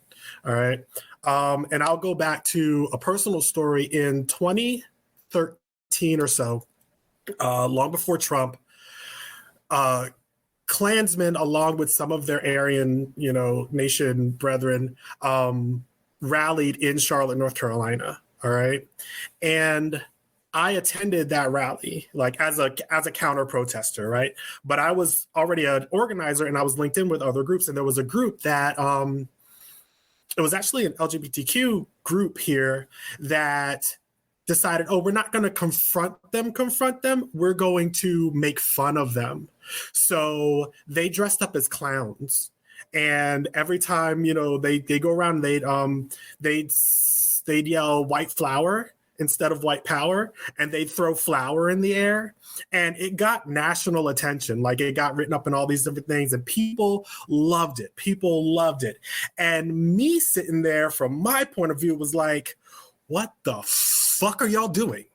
All right. And I'll go back to a personal story in 2013 or so, long before Trump. Klansmen, along with some of their Aryan, nation brethren, rallied in Charlotte, North Carolina. All right. And I attended that rally, like as a counter protester. Right. But I was already an organizer and I was linked in with other groups. And there was a group that it was actually an LGBTQ group here that decided, we're not going to confront them. We're going to make fun of them. So they dressed up as clowns. And every time, they go around, they'd yell white flower instead of white power, and they'd throw flour in the air. And it got national attention. Like, it got written up in all these different things, and people loved it. And me sitting there, from my point of view, was like, what the fuck are y'all doing?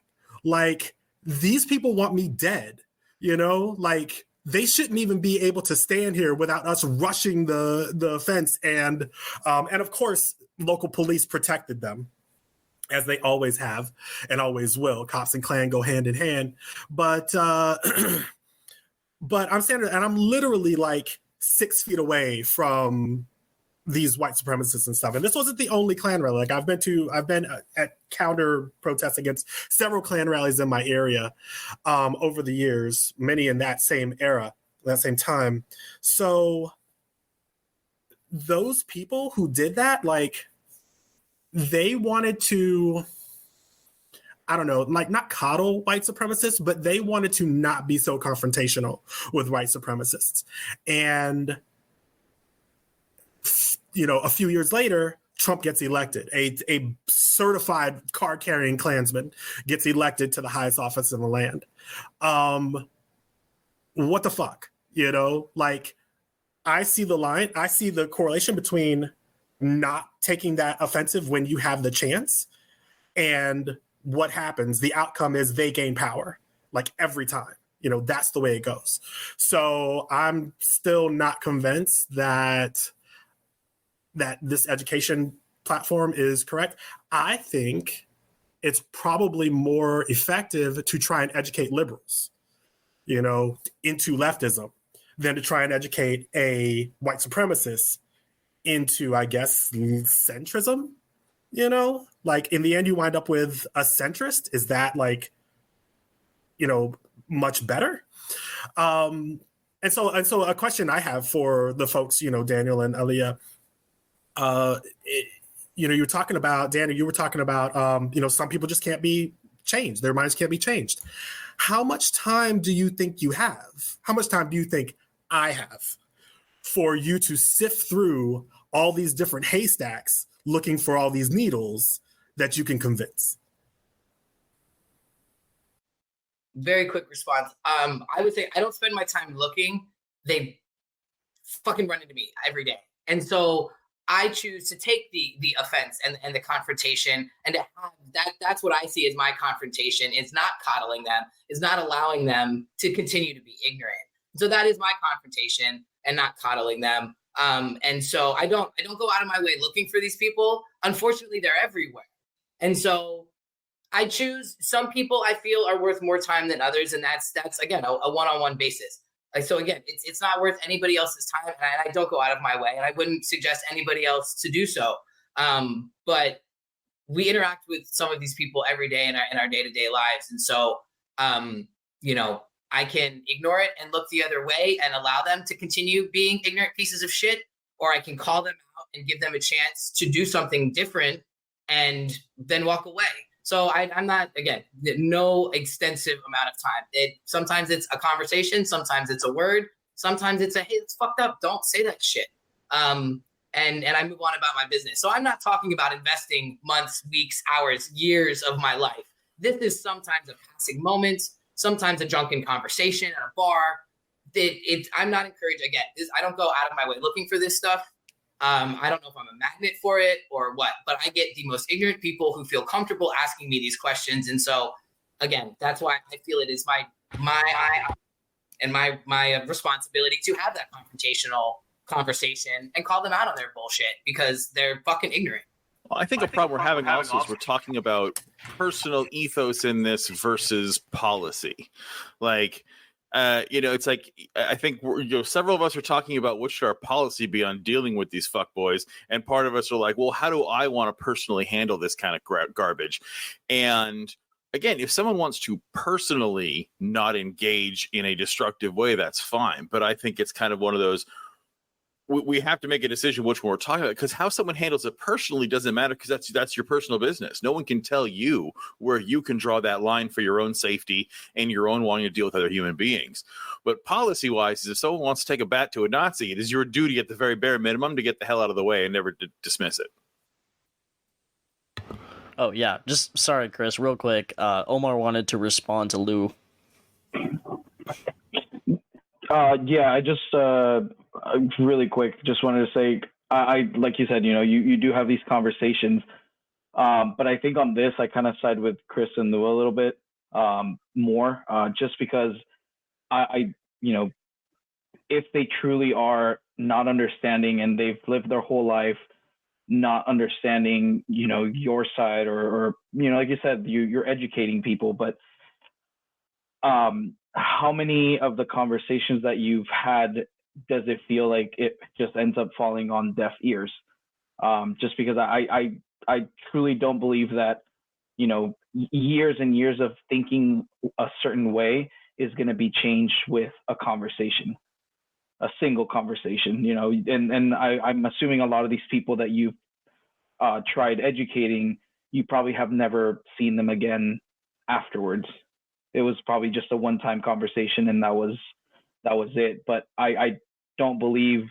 Like, these people want me dead, like, they shouldn't even be able to stand here without us rushing the fence. And of course, local police protected them, as they always have and always will. Cops and Klan go hand in hand. But I'm standing there and I'm literally like 6 feet away from these white supremacists and stuff. And this wasn't the only Klan rally. Like, I've been at counter protests against several Klan rallies in my area over the years, many in that same era, that same time. So those people who did that, like, they wanted to, I don't know, like, not coddle white supremacists, but they wanted to not be so confrontational with white supremacists. And a few years later, Trump gets elected. A certified card-carrying Klansman gets elected to the highest office in the land. What the fuck? Like, I see the line. I see the correlation between not taking that offensive when you have the chance and what happens. The outcome is they gain power, like, every time. That's the way it goes. So I'm still not convinced that this education platform is correct. I think it's probably more effective to try and educate liberals, into leftism than to try and educate a white supremacist into, I guess, centrism. Like, in the end, you wind up with a centrist. Is that, like, much better? And so a question I have for the folks, Daniel and Aaliyah, you were talking about, Daniel, you were talking about, some people just can't be changed. Their minds can't be changed. How much time do you think you have? How much time do you think I have for you to sift through all these different haystacks looking for all these needles that you can convince? Very quick response. I would say I don't spend my time looking. They fucking run into me every day. And so I choose to take the offense and the confrontation, and to have that's what I see as my confrontation. It's not coddling them. It's not allowing them to continue to be ignorant. So that is my confrontation and not coddling them. And so I don't go out of my way looking for these people. Unfortunately, they're everywhere. And so I choose some people I feel are worth more time than others. And that's again, a one-on-one basis. So again, it's not worth anybody else's time. And I don't go out of my way, and I wouldn't suggest anybody else to do so. But we interact with some of these people every day in our day-to-day lives. And so, I can ignore it and look the other way and allow them to continue being ignorant pieces of shit, or I can call them out and give them a chance to do something different and then walk away. So I'm not, again, no extensive amount of time. Sometimes it's a conversation, sometimes it's a word, sometimes it's hey, it's fucked up, don't say that shit. And I move on about my business. So I'm not talking about investing months, weeks, hours, years of my life. This is sometimes a passing moment, sometimes a drunken conversation at a bar. I'm not encouraged. Again, I don't go out of my way looking for this stuff. I don't know if I'm a magnet for it or what, but I get the most ignorant people who feel comfortable asking me these questions. And so, again, that's why I feel it is my responsibility to have that confrontational conversation and call them out on their bullshit, because they're fucking ignorant. Well, I think a problem we're having also is we're talking about personal ethos in this versus policy. Like, it's like, I think several of us are talking about what should our policy be on dealing with these fuckboys, and part of us are like, well, how do I want to personally handle this kind of garbage? And again, if someone wants to personally not engage in a destructive way, that's fine. But I think it's kind of one of those, we have to make a decision which one we're talking about, because how someone handles it personally doesn't matter, because that's your personal business. No one can tell you where you can draw that line for your own safety and your own wanting to deal with other human beings. But policy-wise, if someone wants to take a bat to a Nazi, it is your duty at the very bare minimum to get the hell out of the way and never dismiss it. Oh, yeah. Just sorry, Chris, real quick. Omar wanted to respond to Lou. Yeah, I just really quick, just wanted to say, I like you said, you do have these conversations, but I think on this, I kind of side with Chris and Lou a little bit more, just because I if they truly are not understanding and they've lived their whole life not understanding, your side, or like you said, you're educating people, but how many of the conversations that you've had does it feel like it just ends up falling on deaf ears? Just because I truly don't believe that, years and years of thinking a certain way is going to be changed with a conversation, a single conversation, and I'm assuming a lot of these people that you've tried educating, you probably have never seen them again afterwards. It was probably just a one-time conversation, and that was it. But I don't believe,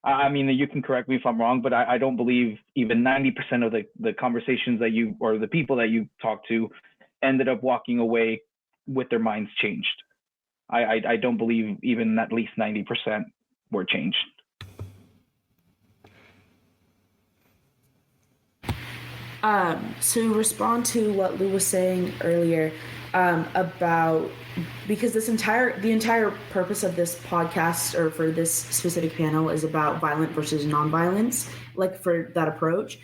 I mean, you can correct me if I'm wrong, but I don't believe even 90% of the conversations that you, or the people that you talked to, ended up walking away with their minds changed. I don't believe even at least 90% were changed. To respond to what Lou was saying earlier, about, because the entire purpose of this podcast, or for this specific panel, is about violent versus nonviolence, like for that approach.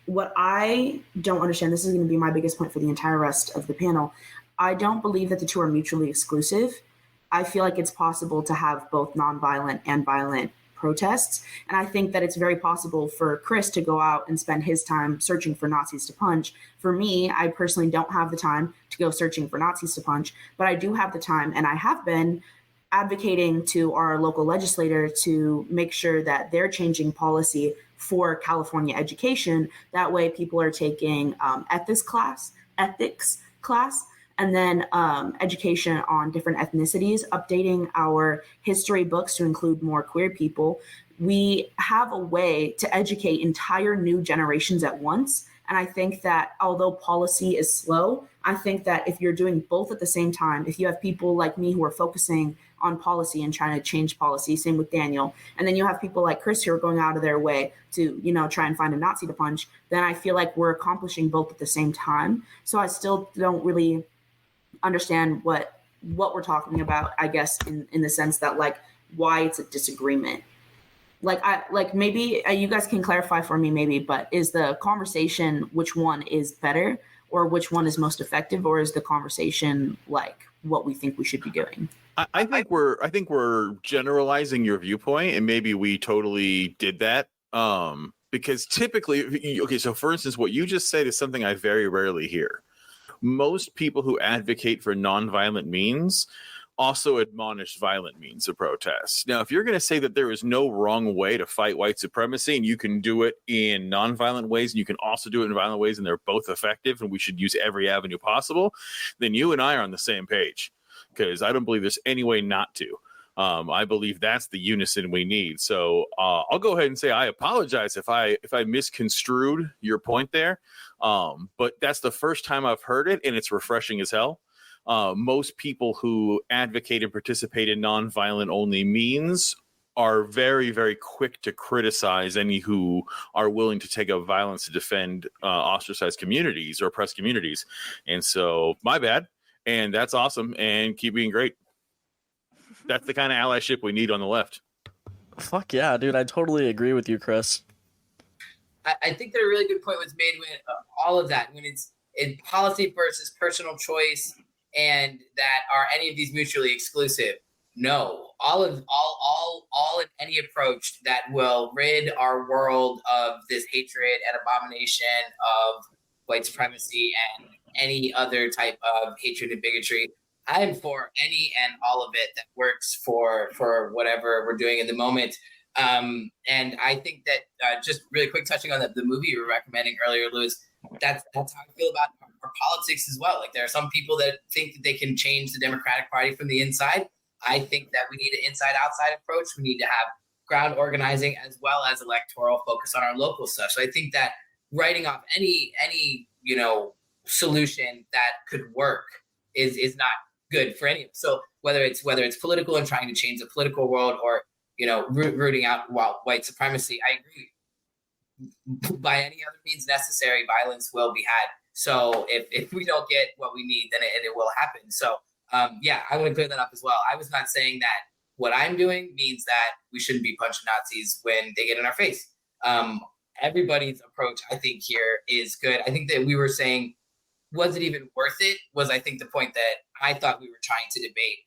What I don't understand, this is going to be my biggest point for the entire rest of the panel, I don't believe that the two are mutually exclusive. I feel like it's possible to have both nonviolent and violent protests. And I think that it's very possible for Chris to go out and spend his time searching for Nazis to punch. For me, I personally don't have the time to go searching for Nazis to punch, but I do have the time, and I have been advocating to our local legislator to make sure that they're changing policy for California education. That way people are taking ethics class, and then education on different ethnicities, updating our history books to include more queer people. We have a way to educate entire new generations at once. And I think that although policy is slow, I think that if you're doing both at the same time, if you have people like me who are focusing on policy and trying to change policy, same with Daniel, and then you have people like Chris who are going out of their way to, try and find a Nazi to punch, then I feel like we're accomplishing both at the same time. So I still don't really understand what we're talking about, I guess, in the sense that, like, why it's a disagreement. Maybe you guys can clarify for me, maybe, but is the conversation which one is better or which one is most effective, or is the conversation like what we think we should be doing? I think we're generalizing your viewpoint, and maybe we totally did that. Because typically, okay, so for instance, what you just said is something I very rarely hear. Most people who advocate for nonviolent means also admonish violent means of protest. Now, if you're going to say that there is no wrong way to fight white supremacy, and you can do it in nonviolent ways, and you can also do it in violent ways, and they're both effective, and we should use every avenue possible, then you and I are on the same page, because I don't believe there's any way not to. I believe that's the unison we need. So I'll go ahead and say I apologize if I misconstrued your point there. But that's the first time I've heard it, and it's refreshing as hell. Most people who advocate and participate in nonviolent only means are very, very quick to criticize any who are willing to take up violence to defend ostracized communities or oppressed communities. And so my bad. And that's awesome. And keep being great. That's the kind of allyship we need on the left. Fuck yeah, dude. I totally agree with you, Chris. I think that a really good point was made when all of that, when it's in policy versus personal choice, and that are any of these mutually exclusive. No, all in any approach that will rid our world of this hatred and abomination of white supremacy and any other type of hatred and bigotry. I am for any and all of it that works for whatever we're doing in the moment. And I think that just really quick touching on the movie you were recommending earlier, Louis, that's how I feel about our politics as well. Like, there are some people that think that they can change the Democratic Party from the inside. I think that we need an inside-outside approach. We need to have ground organizing as well as electoral focus on our local stuff. So I think that writing off any solution that could work is not good for any of us. So whether it's political and trying to change the political world, or rooting out white supremacy, I agree. By any other means necessary, violence will be had. So if we don't get what we need, then it will happen. So I want to clear that up as well. I was not saying that what I'm doing means that we shouldn't be punching Nazis when they get in our face. Everybody's approach, I think, here is good. I think that we were saying, was it even worth it? Was, I think, the point that I thought we were trying to debate.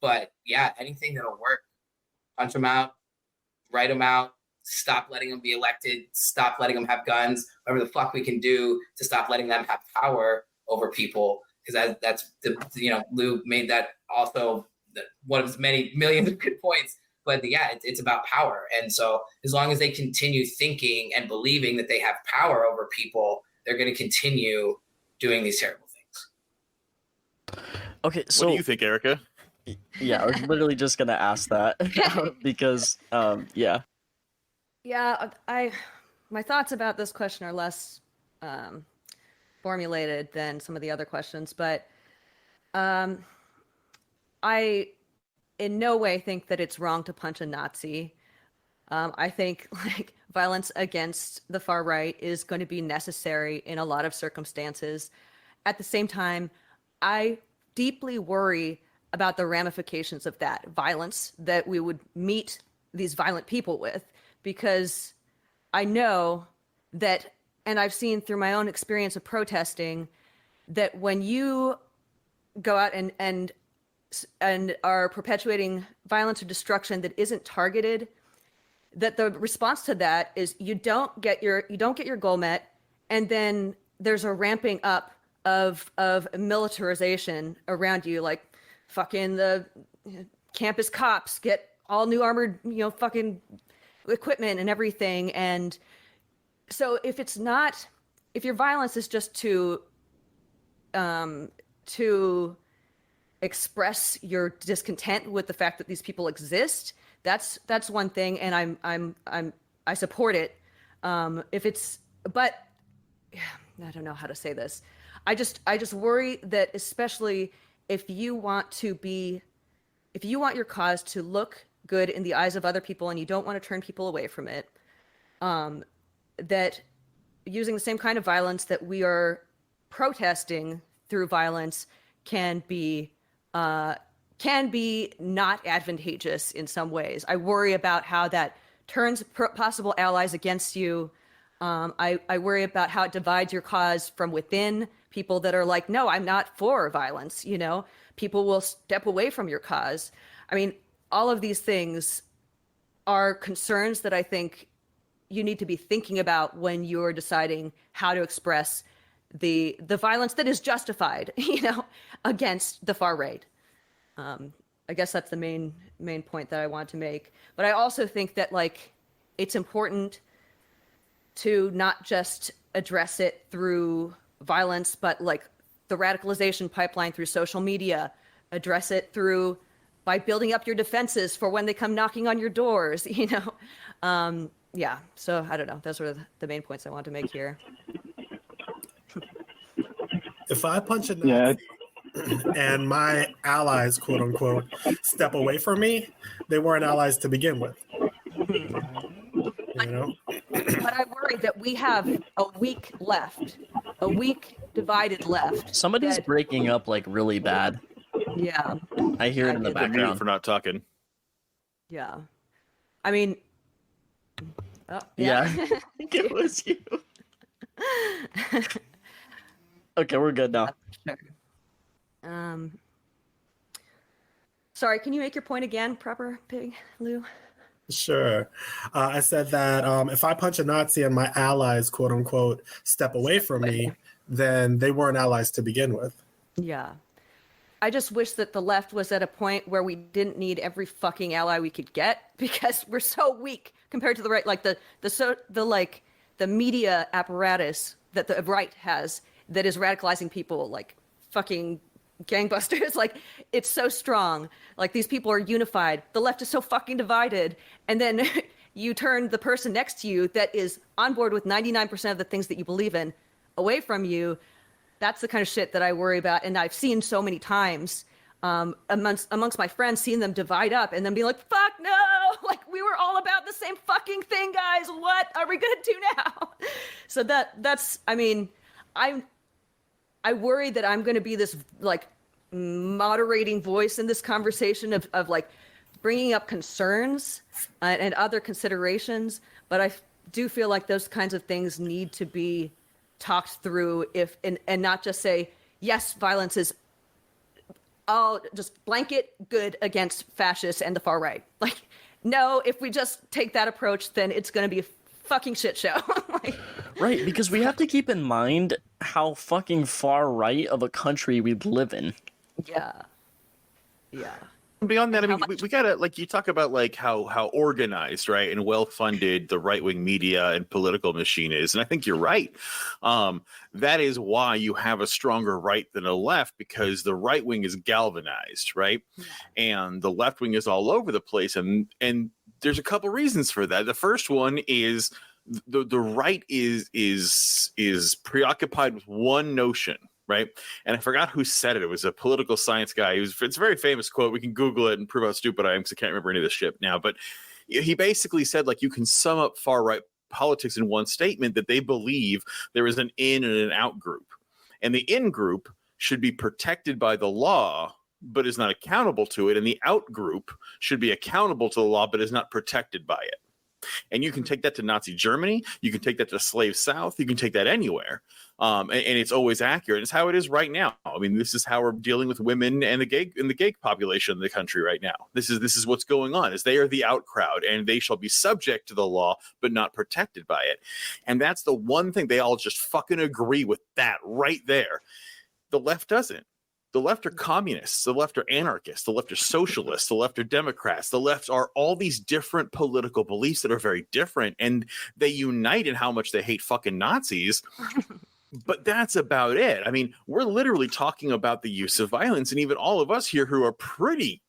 But yeah, anything that'll work. Punch them out, write them out, stop letting them be elected, stop letting them have guns, whatever the fuck we can do to stop letting them have power over people. Because that's Lou made that also one of his many millions of good points. But yeah, it's about power. And so as long as they continue thinking and believing that they have power over people, they're going to continue doing these terrible things. Okay, so what do you think, Erica? Yeah, I was literally just gonna ask that because yeah, my thoughts about this question are less formulated than some of the other questions, but I in no way think that it's wrong to punch a Nazi. I think violence against the far right is going to be necessary in a lot of circumstances. At the same time, I deeply worry about the ramifications of that violence that we would meet these violent people with, because I know that, and I've seen through my own experience of protesting, that when you go out and are perpetuating violence or destruction that isn't targeted, that the response to that is you don't get your goal met, and then there's a ramping up of militarization around you, like fucking the campus cops, get all new armored, fucking equipment and everything. And so if your violence is just to express your discontent with the fact that these people exist, that's one thing, and I support it. But I don't know how to say this. I just worry that, especially if you want your cause to look good in the eyes of other people and you don't want to turn people away from it, that using the same kind of violence that we are protesting through violence can be not advantageous in some ways. I worry about how that turns possible allies against you. I worry about how it divides your cause from within. People that are like, no, I'm not for violence. People will step away from your cause. I mean, all of these things are concerns that I think you need to be thinking about when you're deciding how to express the violence that is justified, against the far right. I guess that's the main point that I want to make. But I also think that it's important to not just address it through violence, but the radicalization pipeline through social media, address it by building up your defenses for when they come knocking on your doors, yeah. So I don't know. Those are the main points I want to make here. If I punch a Nazi and my allies, quote unquote, step away from me, they weren't allies to begin with. But I worry that we have a week divided left. Somebody's breaking up really bad. Yeah. I hear it in the background. For not talking. Yeah. I mean, yeah. I think it was you. Okay, we're good now. Sure. Sorry, can you make your point again, Proper Pig, Lou? Sure. I said that if I punch a Nazi and my allies, quote unquote, step away from me, then they weren't allies to begin with. Yeah. I just wish that the left was at a point where we didn't need every fucking ally we could get, because we're so weak compared to the right. The media apparatus that the right has that is radicalizing people like fucking gangbusters. It's so strong. These people are unified. The left is so fucking divided. And then you turn the person next to you that is on board with 99% of the things that you believe in away from you. That's the kind of shit that I worry about. And I've seen so many times amongst my friends, seeing them divide up and then be like, fuck no, we were all about the same fucking thing, guys. What are we going to do now? So that's, I mean, I worry that I'm going to be this moderating voice in this conversation of bringing up concerns and other considerations. But I do feel like those kinds of things need to be talked through and not just say, yes, violence is all just blanket good against fascists and the far right. No, if we just take that approach, then it's going to be a fucking shit show. Right, because we have to keep in mind how fucking far right of a country we live in. Yeah. Yeah. Beyond that, I mean, we gotta, you talk about how organized, right, and well funded the right wing media and political machine is, and I think you're right. That is why you have a stronger right than a left, because the right wing is galvanized, right, and the left wing is all over the place, and there's a couple reasons for that. The first one is the right is preoccupied with one notion. Right. And I forgot who said it. It was a political science guy. It's a very famous quote. We can Google it and prove how stupid I am, because I can't remember any of this shit now. But he basically said, you can sum up far right politics in one statement, that they believe there is an in and an out group. And the in group should be protected by the law, but is not accountable to it. And the out group should be accountable to the law, but is not protected by it. And you can take that to Nazi Germany. You can take that to slave South. You can take that anywhere. And it's always accurate. It's how it is right now. I mean, this is how we're dealing with women and the gay population in the country right now. This is what's going on, is they are the out crowd, and they shall be subject to the law, but not protected by it. And that's the one thing they all just fucking agree with, that right there. The left doesn't. The left are communists, the left are anarchists, the left are socialists, the left are Democrats, the left are all these different political beliefs that are very different, and they unite in how much they hate fucking Nazis. But that's about it. I mean, we're literally talking about the use of violence, and even all of us here who are pretty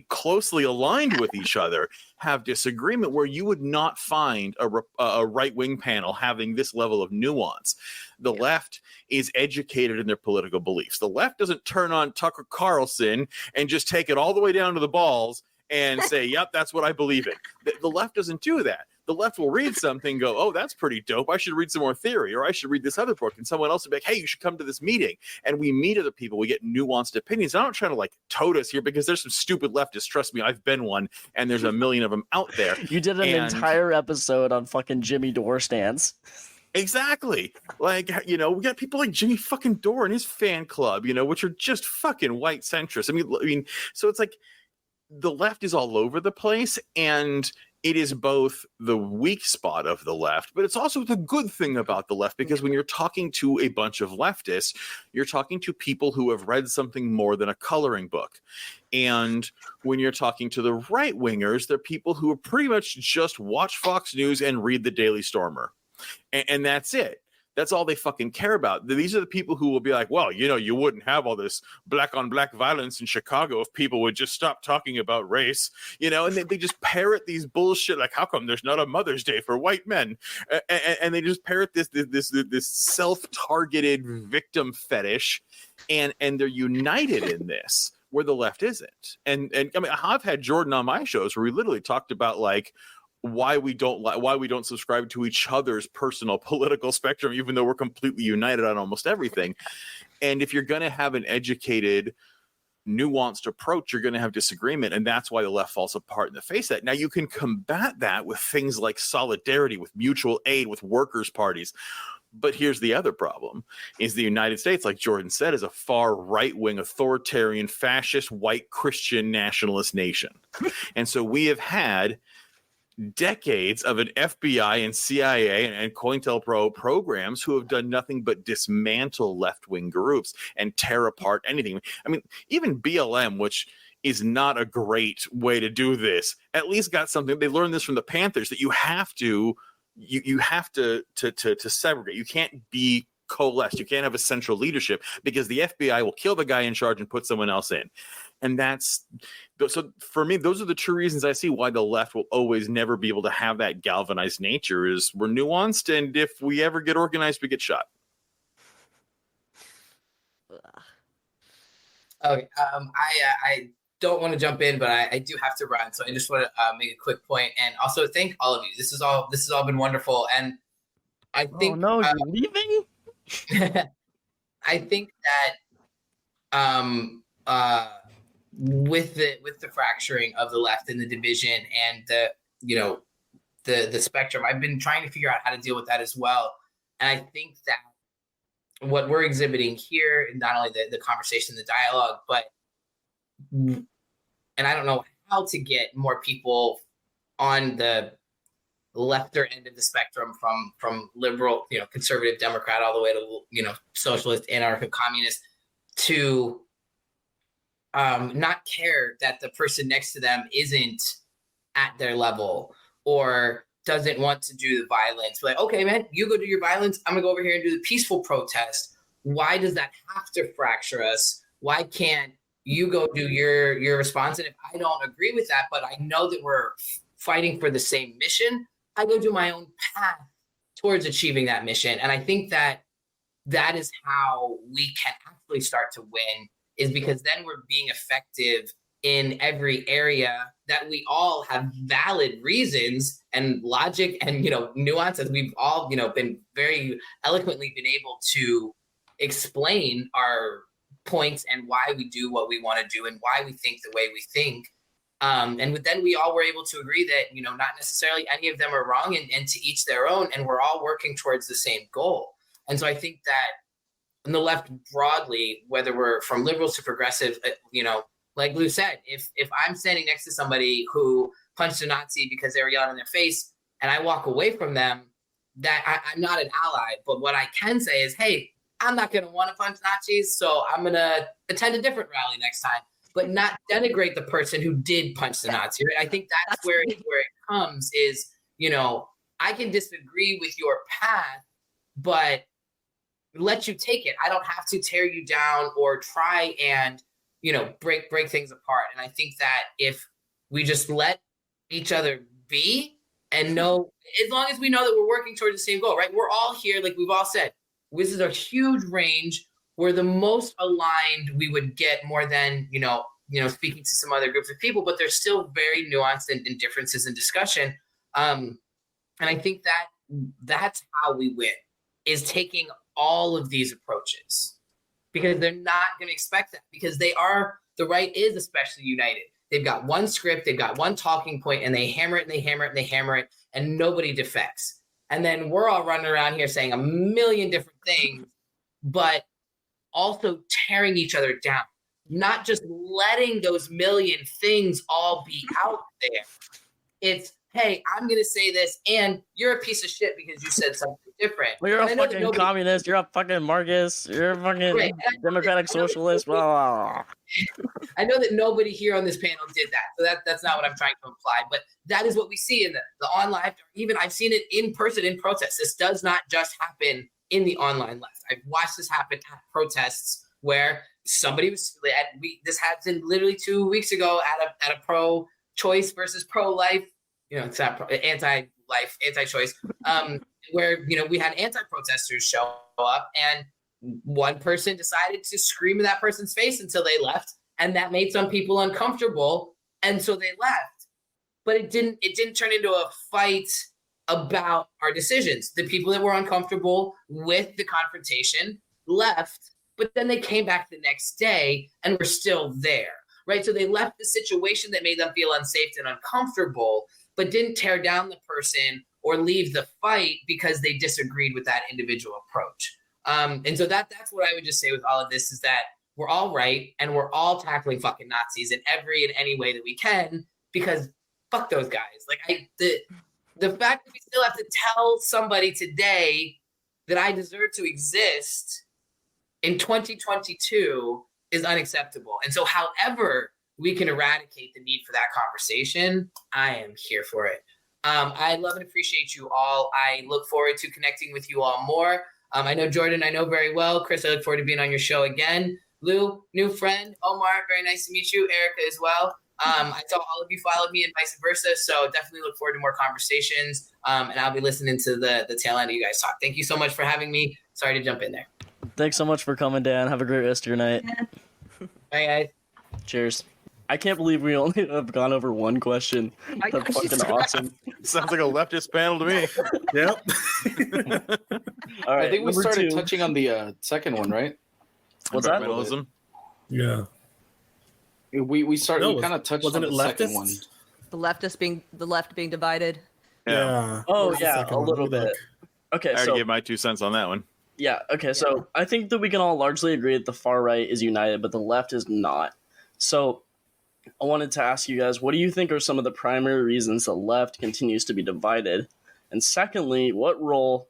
closely aligned with each other have disagreement where you would not find a right-wing panel having this level of nuance. The left is educated in their political beliefs. The left doesn't turn on Tucker Carlson and just take it all the way down to the balls and say, yep, that's what I believe in. The left doesn't do that. The left will read something and go, oh, that's pretty dope. I should read some more theory, or I should read this other book. And someone else will be like, hey, you should come to this meeting. And we meet other people. We get nuanced opinions. I'm not trying to like tote us here because there's some stupid leftists. Trust me, I've been one, and there's a million of them out there. You did an entire episode on fucking Jimmy Dore stands. Exactly. Like, you know, we got people like Jimmy fucking Dore and his fan club, you know, which are just fucking white centrists. I mean, so it's like the left is all over the place, and it is both the weak spot of the left, but it's also the good thing about the left, because when you're talking to a bunch of leftists, you're talking to people who have read something more than a coloring book. And when you're talking to the right wingers, they're people who pretty much just watch Fox News and read the Daily Stormer. And that's it. That's all they fucking care about. These are the people who will be like, well, you know, you wouldn't have all this black on black violence in Chicago if people would just stop talking about race, you know, and they just parrot these bullshit. Like, how come there's not a Mother's Day for white men? And they just parrot this self-targeted victim fetish, and they're united in this where the left isn't. And I mean, I've had Jordan on my shows where we literally talked about like, why we don't subscribe to each other's personal political spectrum, even though we're completely united on almost everything. And if you're going to have an educated, nuanced approach, you're going to have disagreement, and that's why the left falls apart in the face of that. Now, you can combat that with things like solidarity, with mutual aid, with workers' parties. But here's the other problem, is the United States, like Jordan said, is a far right-wing, authoritarian, fascist, white Christian nationalist nation. And so we have had decades of an FBI and CIA and COINTELPRO programs who have done nothing but dismantle left-wing groups and tear apart anything. I mean, even BLM, which is not a great way to do this, at least got something. They learned this from the Panthers, that you have to segregate. You can't be coalesced. You can't have a central leadership, because the FBI will kill the guy in charge and put someone else in. And that's so for me, those are the true reasons I see why the left will always never be able to have that galvanized nature. Is we're nuanced, and if we ever get organized, we get shot. Okay, I don't want to jump in, but I do have to run, so I just want to make a quick point, and also thank all of you. This has all been wonderful, and I think. Oh no, you're leaving? I think that with the fracturing of the left and the division and the spectrum, I've been trying to figure out how to deal with that as well. And I think that what we're exhibiting here, not only the conversation, the dialogue, but and I don't know how to get more people on the lefter end of the spectrum, from liberal, conservative Democrat, all the way to, socialist, anarcho communist, to not care that the person next to them isn't at their level or doesn't want to do the violence. Like, okay, man, you go do your violence. I'm gonna go over here and do the peaceful protest. Why does that have to fracture us? Why can't you go do your response? And if I don't agree with that, but I know that we're fighting for the same mission, I go do my own path towards achieving that mission. And I think that is how we can actually start to win, is because then we're being effective in every area that we all have valid reasons and logic and, nuances. We've all, been very eloquently been able to explain our points and why we do what we want to do and why we think the way we think. And then we all were able to agree that, not necessarily any of them are wrong, and to each their own, and we're all working towards the same goal. And so I think that on the left broadly, whether we're from liberals to progressive, like Lou said, if I'm standing next to somebody who punched a Nazi because they were yelling in their face and I walk away from them, that I'm not an ally. But what I can say is, hey, I'm not going to want to punch Nazis, so I'm going to attend a different rally next time, but not denigrate the person who did punch the Nazi. Right? I think that's where it comes is, I can disagree with your path, but let you take it. I don't have to tear you down or try and, break things apart. And I think that if we just let each other be and know, as long as we know that we're working towards the same goal, right? We're all here, like we've all said, this is a huge range. We're the most aligned we would get more than, speaking to some other groups of people, but there's still very nuanced and differences in discussion. And I think that that's how we win, is taking all of these approaches, because they're not going to expect that, because the right is especially united. They've got one script, they've got one talking point, and they hammer it and they hammer it and they hammer it, and nobody defects. And then we're all running around here saying a million different things, but also tearing each other down, not just letting those million things all be out there. It's, hey, I'm going to say this, and you're a piece of shit because you said something different. Well, you're a fucking communist. You're a fucking Marxist. You're a fucking democratic socialist. Blah, blah, blah. I know that nobody here on this panel did that, so that's not what I'm trying to imply. But that is what we see in the online. Even I've seen it in person in protests. This does not just happen in the online left. I've watched this happen at protests where somebody was this happened literally 2 weeks ago at a pro-choice versus pro-life. It's not anti-life, anti-choice. Where we had anti-protesters show up, and one person decided to scream in that person's face until they left, and that made some people uncomfortable, and so they left. But it didn't turn into a fight about our decisions. The people that were uncomfortable with the confrontation left, but then they came back the next day and were still there, right? So they left the situation that made them feel unsafe and uncomfortable, but didn't tear down the person or leave the fight because they disagreed with that individual approach. And so that's what I would just say with all of this, is that we're all right, and we're all tackling fucking Nazis in any way that we can, because fuck those guys. Like the fact that we still have to tell somebody today that I deserve to exist in 2022 is unacceptable. And so however we can eradicate the need for that conversation, I am here for it. I love and appreciate you all. I look forward to connecting with you all more. I know Jordan, I know very well. Chris, I look forward to being on your show again. Lou, new friend. Omar, very nice to meet you. Erica as well. I saw all of you followed me and vice versa. So definitely look forward to more conversations. And I'll be listening to the tail end of you guys talk. Thank you so much for having me. Sorry to jump in there. Thanks so much for coming, Dan. Have a great rest of your night. Bye, guys. Cheers. I can't believe we only have gone over one question. That's fucking awesome. Sounds like a leftist panel to me. Yep. All right, I think we number started two. touching on the second one, right? What's that? Environmentalism. Yeah. We started. No, we kind of touched on wasn't the it second leftists? one. The left being divided. Yeah. Oh, Where's the yeah, second a one? little Let me bit. look. Okay, I already so gave my 2 cents on that one. yeah, okay, so I think that we can all largely agree that the far right is united, but the left is not. So I wanted to ask you guys, what do you think are some of the primary reasons the left continues to be divided? And secondly, what role,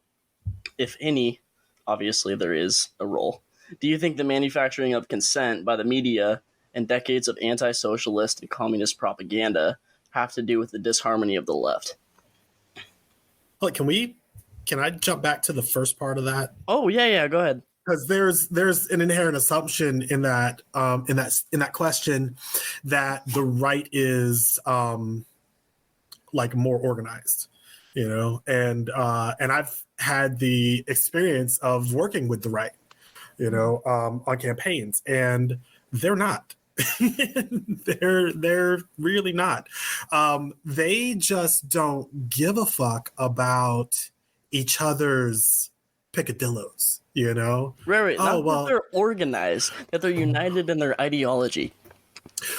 if any, obviously there is a role, do you think the manufacturing of consent by the media and decades of anti-socialist and communist propaganda have to do with the disharmony of the left? Look, can I jump back to the first part of that? Oh, yeah, go ahead. Because there's an inherent assumption in that question that the right is like more organized, and I've had the experience of working with the right, on campaigns, and they're not. They're really not. They just don't give a fuck about each other's picadillos, Right. Oh, Not well, that they're organized, that they're united in their ideology.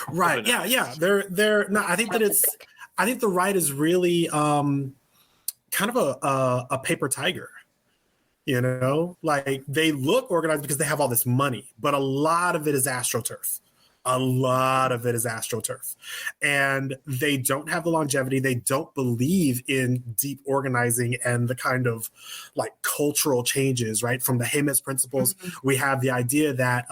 right. Yeah. They're not. I think the right is really kind of a paper tiger. Like they look organized because they have all this money, but a lot of it is astroturf. A lot of it is astroturf. And they don't have the longevity. They don't believe in deep organizing and the kind of like cultural changes, right? From the Hayman's principles, we have the idea that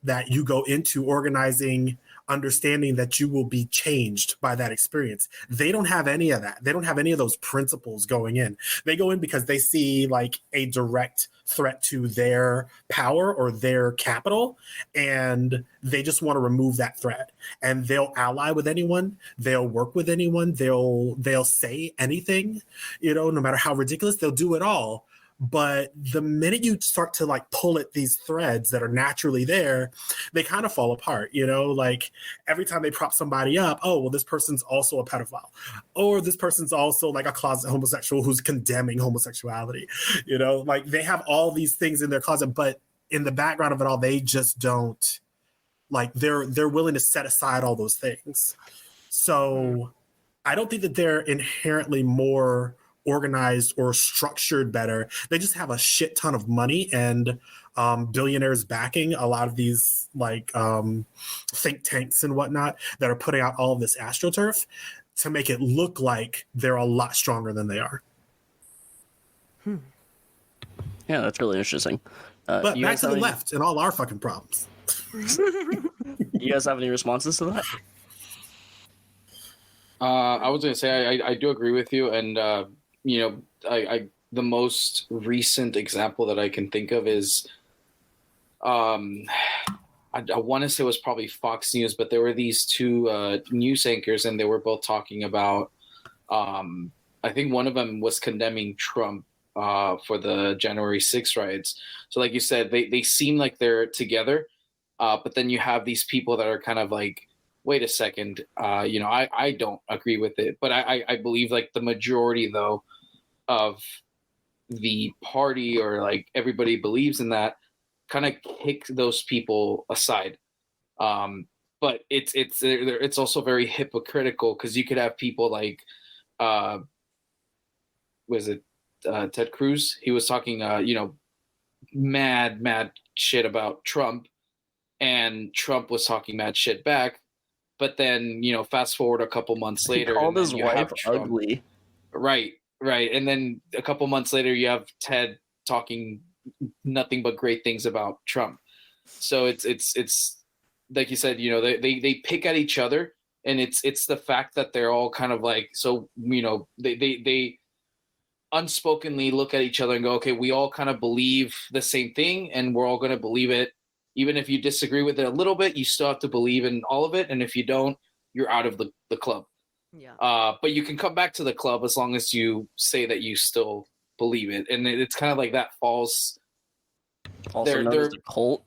that you go into organizing understanding that you will be changed by that experience. They don't have any of that. They don't have any of those principles going in. They go in because they see like a direct threat to their power or their capital, and they just want to remove that threat. And they'll ally with anyone, they'll work with anyone, they'll say anything, no matter how ridiculous, they'll do it all. But the minute you start to like pull at these threads that are naturally there, they kind of fall apart, like every time they prop somebody up, oh, well, this person's also a pedophile, or this person's also like a closet homosexual who's condemning homosexuality, like they have all these things in their closet, but in the background of it all, they just don't like, they're willing to set aside all those things. So I don't think that they're inherently more organized or structured better. They just have a shit ton of money and billionaires backing a lot of these like think tanks and whatnot that are putting out all of this astroturf to make it look like they're a lot stronger than they are. Yeah, that's really interesting. But back to the left and all our fucking problems. You guys have any responses to that? I was going to say I do agree with you, and I the most recent example that I can think of is, I want to say it was probably Fox News, but there were these two news anchors, and they were both talking about, I think one of them was condemning Trump for the January 6th riots. So like you said, they seem like they're together, but then you have these people that are kind of like, wait a second, I don't agree with it. But I believe like the majority, though, of the party or like everybody believes in that, kind of kick those people aside. But it's also very hypocritical because you could have people like, was it Ted Cruz? He was talking, mad shit about Trump, and Trump was talking mad shit back. But then, fast forward a couple months later, he called his wife ugly. Right. And then a couple months later, you have Ted talking nothing but great things about Trump. So it's like you said, they pick at each other, and it's the fact that they're all kind of like, so, they unspokenly look at each other and go, okay, we all kind of believe the same thing, and we're all going to believe it. Even if you disagree with it a little bit, you still have to believe in all of it. And if you don't, you're out of the club. Yeah. But you can come back to the club as long as you say that you still believe it. And it's kind of like that falls. Also known as a cult.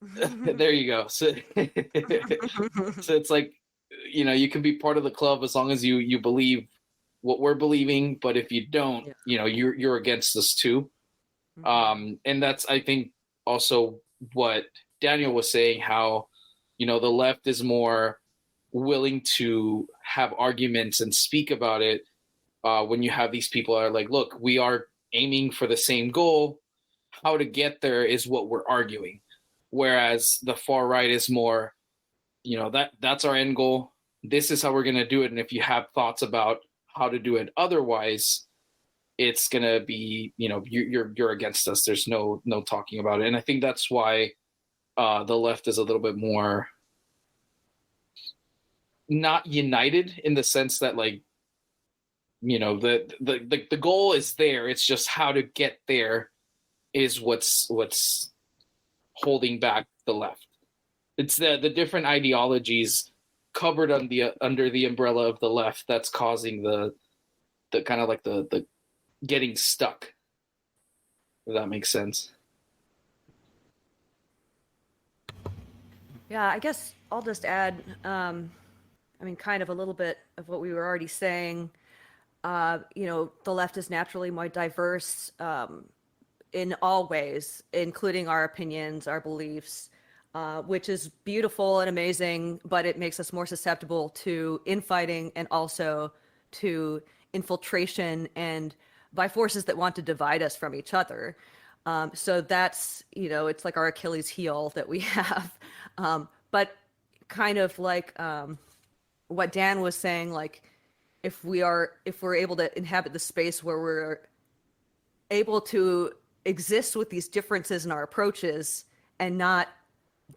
There you go. So it's like, you can be part of the club as long as you believe what we're believing. But if you don't, you're against us too. And that's, I think, also what Daniel was saying, how, the left is more willing to have arguments and speak about it when you have these people that are like, look, we are aiming for the same goal. How to get there is what we're arguing. Whereas the far right is more, that's our end goal. This is how we're going to do it. And if you have thoughts about how to do it otherwise, it's going to be, you're against us. There's no talking about it. And I think that's why the left is a little bit more not united, in the sense that, like, the goal is there. It's just how to get there is what's holding back the left. It's the different ideologies covered under the umbrella of the left that's causing the kind of like the getting stuck. If that makes sense. Yeah, I guess I'll just add, kind of a little bit of what we were already saying. The left is naturally more diverse in all ways, including our opinions, our beliefs, which is beautiful and amazing, but it makes us more susceptible to infighting and also to infiltration and by forces that want to divide us from each other. So that's, it's like our Achilles heel that we have. But kind of like what Dan was saying, like if we're able to inhabit the space where we're able to exist with these differences in our approaches and not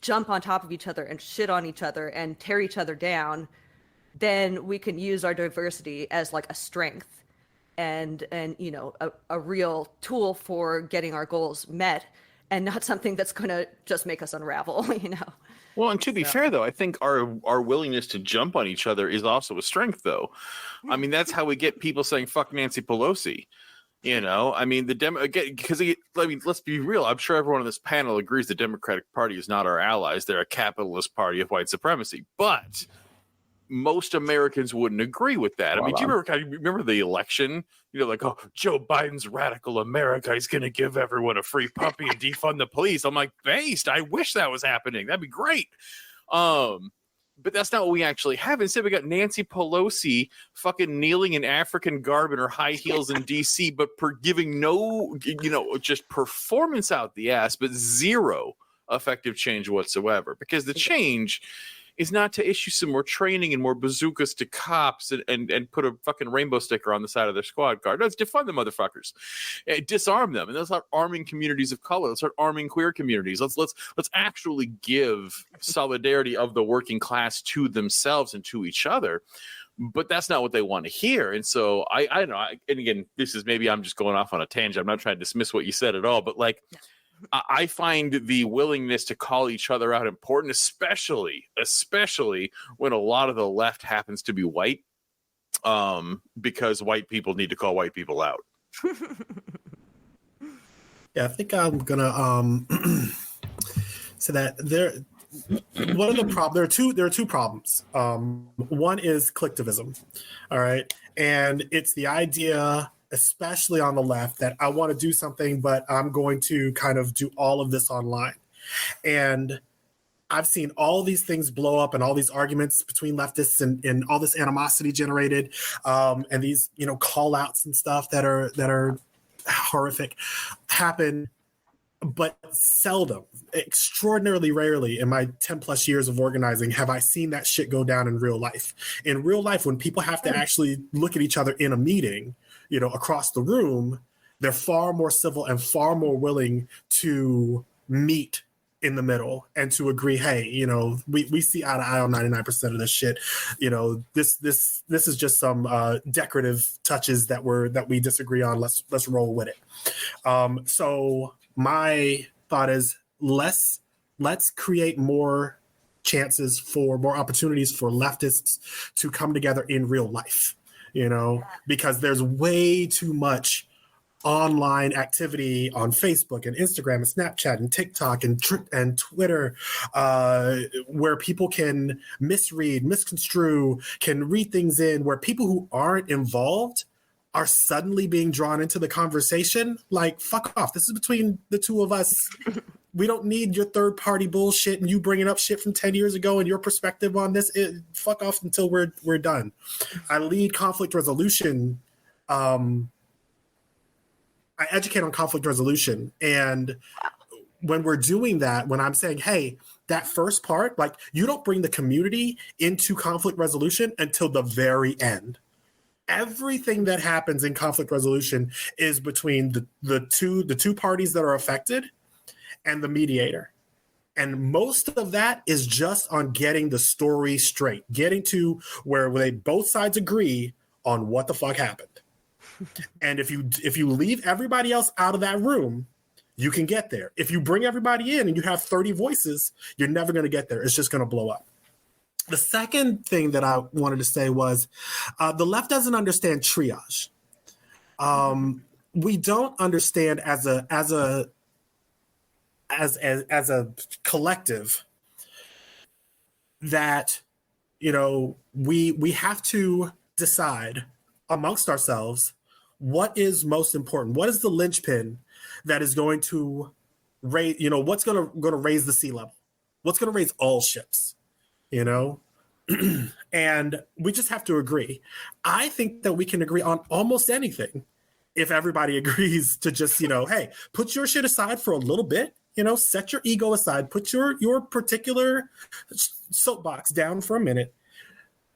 jump on top of each other and shit on each other and tear each other down, then we can use our diversity as like a strength and a real tool for getting our goals met, and not something that's going to just make us unravel. Well, and to be fair, though, I think our willingness to jump on each other is also a strength, though. I mean, that's how we get people saying "fuck Nancy Pelosi." I mean, because let's be real. I'm sure everyone on this panel agrees the Democratic Party is not our allies. They're a capitalist party of white supremacy. But most Americans wouldn't agree with that. I mean, do you remember the election? Like, oh, Joe Biden's radical America. He's going to give everyone a free puppy and defund the police. I'm like, based. I wish that was happening. That'd be great. But that's not what we actually have. Instead, we got Nancy Pelosi fucking kneeling in African garb in her high heels in D.C., but giving no, just performance out the ass, but zero effective change whatsoever. Because the change is not to issue some more training and more bazookas to cops and put a fucking rainbow sticker on the side of their squad car. No, it's defund the motherfuckers, disarm them, and let's start arming communities of color. Let's start arming queer communities. Let's actually give solidarity of the working class to themselves and to each other. But that's not what they want to hear. And so I don't know. And again, this is maybe I'm just going off on a tangent. I'm not trying to dismiss what you said at all, but like. I find the willingness to call each other out important, especially when a lot of the left happens to be white, because white people need to call white people out. Yeah, I think I'm gonna say that there are two problems. One is collectivism, all right, and it's the idea, especially on the left, that I want to do something, but I'm going to kind of do all of this online. And I've seen all these things blow up and all these arguments between leftists and all this animosity generated, and these, call outs and stuff that are horrific happen, but seldom, extraordinarily rarely in my 10 plus years of organizing have I seen that shit go down in real life. In real life, when people have to actually look at each other in a meeting, across the room, they're far more civil and far more willing to meet in the middle and to agree, hey, we see eye to eye on 99% of this shit. This is just some decorative touches that we disagree on. Let's roll with it. So my thought is let's create more chances for more opportunities for leftists to come together in real life. Because there's way too much online activity on Facebook and Instagram and Snapchat and TikTok and Twitter, where people can misread, misconstrue, can read things in, where people who aren't involved are suddenly being drawn into the conversation. Like, fuck off. This is between the two of us. We don't need your third party bullshit and you bringing up shit from 10 years ago and your perspective on this. Fuck off until we're done. I lead conflict resolution. I educate on conflict resolution. And when we're doing that, when I'm saying, hey, that first part, like, you don't bring the community into conflict resolution until the very end. Everything that happens in conflict resolution is between the two parties that are affected and the mediator. And most of that is just on getting the story straight, getting to where they both sides agree on what the fuck happened. And if you leave everybody else out of that room, you can get there. If you bring everybody in and you have 30 voices, you're never going to get there. It's just going to blow up. The second thing that I wanted to say was the left doesn't understand triage. We don't understand as a collective that we have to decide amongst ourselves what is most important, what is the linchpin that is going to raise, what's going to raise the sea level, what's going to raise all ships, and we just have to agree. I think that we can agree on almost anything if everybody agrees to just, hey, put your shit aside for a little bit, set your ego aside, put your particular soapbox down for a minute,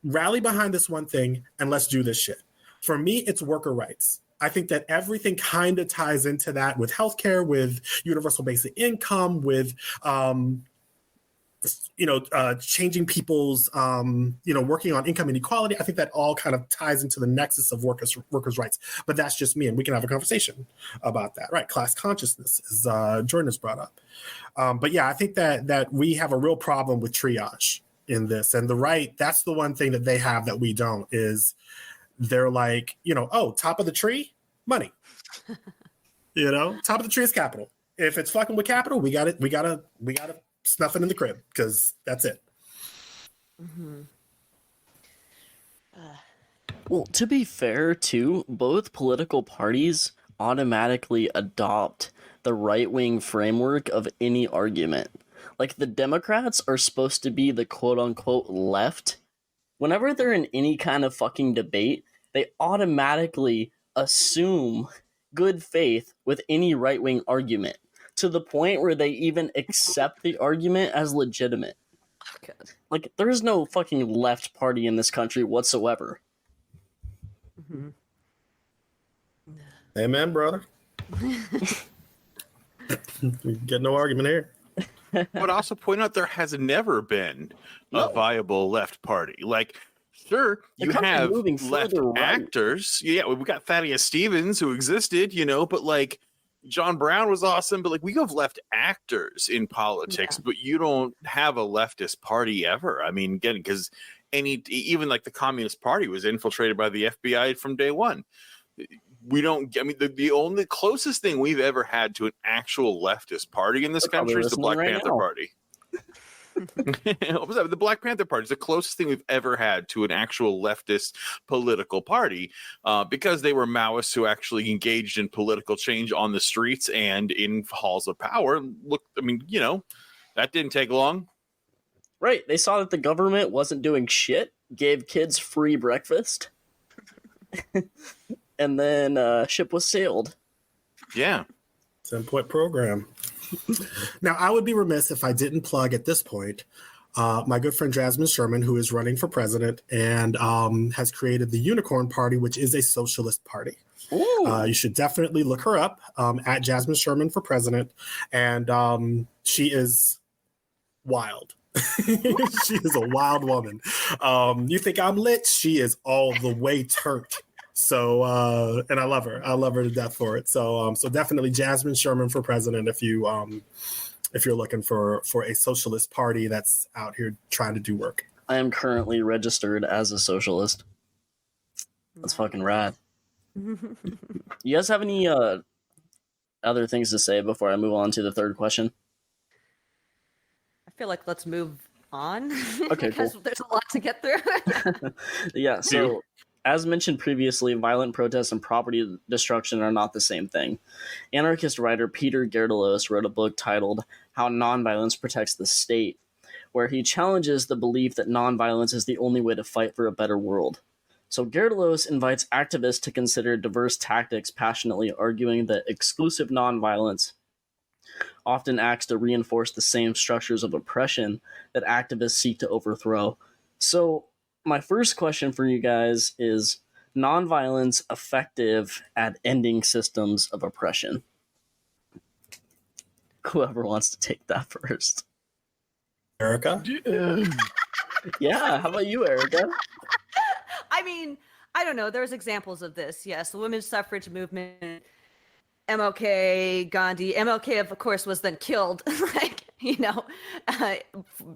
rally behind this one thing, and let's do this shit. For me, it's worker rights. I think that everything kind of ties into that with healthcare, with universal basic income, with changing people's, working on income inequality. I think that all kind of ties into the nexus of workers' rights. But that's just me, and we can have a conversation about that, right? Class consciousness, as Jordan has brought up. But yeah, I think that we have a real problem with triage in this, and the right. That's the one thing that they have that we don't. Is they're like, top of the tree, money. Top of the tree is capital. If it's fucking with capital, we got it. We gotta snuff it in the crib because that's it. Mm-hmm. Well, to be fair, too, both political parties automatically adopt the right-wing framework of any argument. Like, the Democrats are supposed to be the quote-unquote left. Whenever they're in any kind of fucking debate, they automatically assume good faith with any right-wing argument, to the point where they even accept the argument as legitimate. Like, there's no fucking left party in this country whatsoever. Mm-hmm. Amen, brother. Get no argument here. But also point out there has never been a viable left party. Like, sure, you have left actors. Yeah, we got Thaddeus Stevens who existed, but like John Brown was awesome. But like we have left actors in politics, but you don't have a leftist party ever. I mean, again, because even like the Communist Party was infiltrated by the FBI from day one. We don't. I mean, the only closest thing we've ever had to an actual leftist party in this country is the Black Panther Party. What was that? The Black Panther Party is the closest thing we've ever had to an actual leftist political party, because they were Maoists who actually engaged in political change on the streets and in halls of power. Look, I mean, that didn't take long. Right. They saw that the government wasn't doing shit, gave kids free breakfast. And then ship was sailed. Yeah. 10-point program. Now, I would be remiss if I didn't plug at this point my good friend Jasmine Sherman, who is running for president and has created the Unicorn Party, which is a socialist party. You should definitely look her up at Jasmine Sherman for president. And she is wild. She is a wild woman. You think I'm lit? She is all the way turned. So, and I love her. I love her to death for it. So, so definitely Jasmine Sherman for president. If you're looking for a socialist party that's out here trying to do work. I am currently registered as a socialist. That's fucking rad. You guys have any other things to say before I move on to the third question? I feel like let's move on. Okay, because cool. There's a lot to get through. Yeah, so as mentioned previously, violent protests and property destruction are not the same thing. Anarchist writer Peter Gerdelos wrote a book titled How Nonviolence Protects the State, where he challenges the belief that nonviolence is the only way to fight for a better world. So Gerdelos invites activists to consider diverse tactics, passionately arguing that exclusive nonviolence often acts to reinforce the same structures of oppression that activists seek to overthrow. So my first question for you guys is, nonviolence effective at ending systems of oppression? Whoever wants to take that first. Erica? Yeah, how about you, Erica? I mean, I don't know. There's examples of this. Yes, the women's suffrage movement, MLK, Gandhi. MLK, of course, was then killed,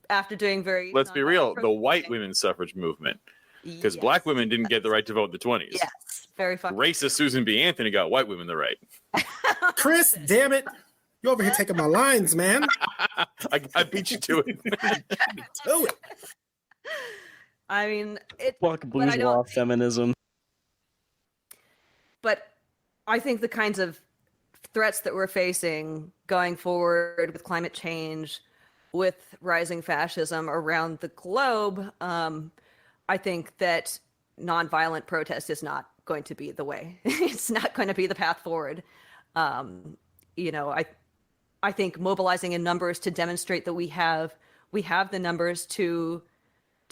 after doing very... Let's be real, the white women's suffrage movement. Because black women didn't get the right to vote in the 20s. Yes, very fucking... Racist Susan B. Anthony got white women the right. Chris, damn it. You're over here taking my lines, man. I beat you to it. Do it. I mean... Fuck bourgeois feminism. But I think the kinds of threats that we're facing going forward with climate change, with rising fascism around the globe, I think that nonviolent protest is not going to be the way. It's not going to be the path forward. You know, I think mobilizing in numbers to demonstrate that we have the numbers to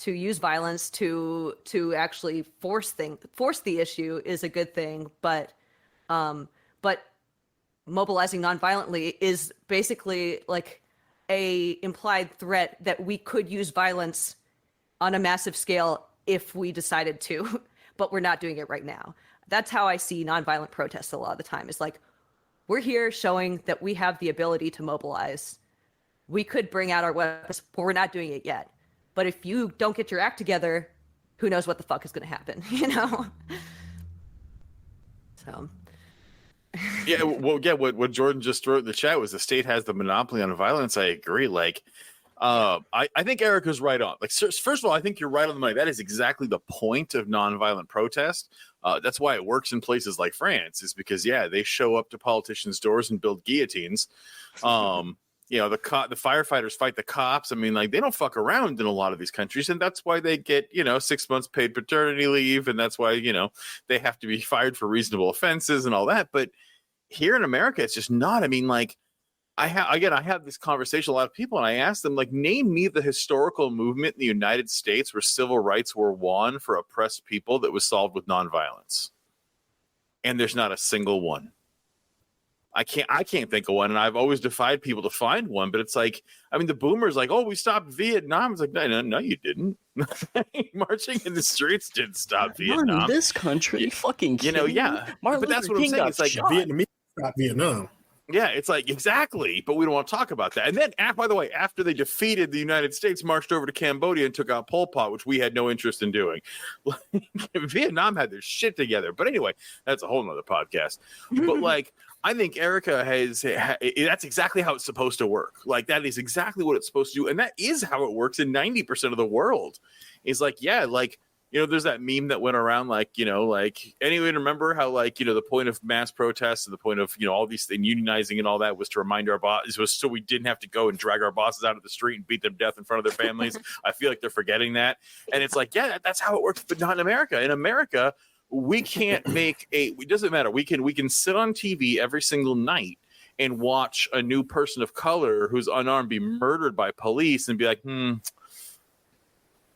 use violence to actually force the issue is a good thing, but mobilizing nonviolently is basically like a implied threat that we could use violence on a massive scale if we decided to, but we're not doing it right now. That's how I see nonviolent protests a lot of the time. Is like, we're here showing that we have the ability to mobilize. We could bring out our weapons, but we're not doing it yet. But if you don't get your act together, who knows what the fuck is going to happen, you know? So. Yeah, well, yeah. What Jordan just wrote in the chat was the state has the monopoly on violence. I agree. Like, I think Erica's right on. Like, first of all, I think you're right on the money. That is exactly the point of nonviolent protest. That's why it works in places like France, is because they show up to politicians' doors and build guillotines. You know, the firefighters fight the cops. I mean, like, they don't fuck around in a lot of these countries, and that's why they get 6 months paid paternity leave, and that's why they have to be fired for reasonable offenses and all that. But here in America, it's just not. I mean, like, I have this conversation with a lot of people, and I ask them, like, name me the historical movement in the United States where civil rights were won for oppressed people that was solved with nonviolence. And there's not a single one. I can't think of one, and I've always defied people to find one. But it's like, I mean, the boomers like, oh, we stopped Vietnam. It's like, no, you didn't. Marching in the streets didn't stop Vietnam. Not in this country, fucking kidding me? Yeah. Martin but that's Luther what King I'm saying. got It's like shot. Vietnamese stopped Vietnam. Yeah, it's like, exactly, but we don't want to talk about that. And then, by the way, after they defeated the United States, marched over to Cambodia and took out Pol Pot, which we had no interest in doing. Vietnam had their shit together. But anyway, that's a whole nother podcast. But like, I think Erica that's exactly how it's supposed to work. Like, that is exactly what it's supposed to do. And that is how it works in 90% of the world. It's like, there's that meme that went around, like, anyone remember how, like, the point of mass protests and the point of, all these things, unionizing and all that was to remind our bosses, was so we didn't have to go and drag our bosses out of the street and beat them to death in front of their families. I feel like they're forgetting that. And it's like, that's how it works, but not in America. In America, we can't it doesn't matter. We can sit on TV every single night and watch a new person of color who's unarmed be murdered by police and be like,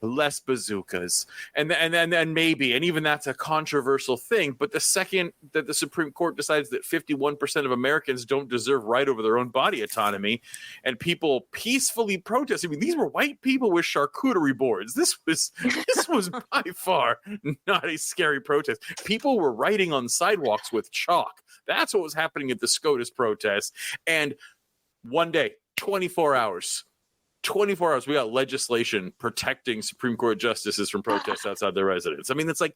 less bazookas, and then maybe, and even that's a controversial thing. But the second that the Supreme Court decides that 51% of Americans don't deserve right over their own body autonomy, and people peacefully protest. I mean, these were white people with charcuterie boards. This was by far not a scary protest. People were writing on sidewalks with chalk. That's what was happening at the SCOTUS protest. And one day, 24 hours, we got legislation protecting Supreme Court justices from protests outside their residence. I mean, it's like,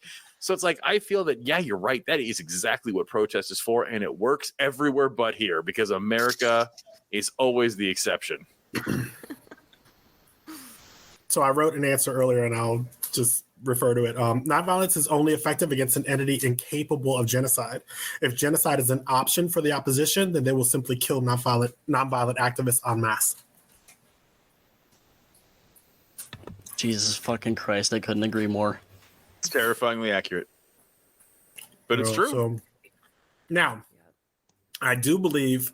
I feel that, you're right. That is exactly what protest is for. And it works everywhere but here, because America is always the exception. So I wrote an answer earlier, and I'll just refer to it. Nonviolence is only effective against an entity incapable of genocide. If genocide is an option for the opposition, then they will simply kill nonviolent activists en masse. Jesus fucking Christ, I couldn't agree more. It's terrifyingly accurate. But it's true. So, now, I do believe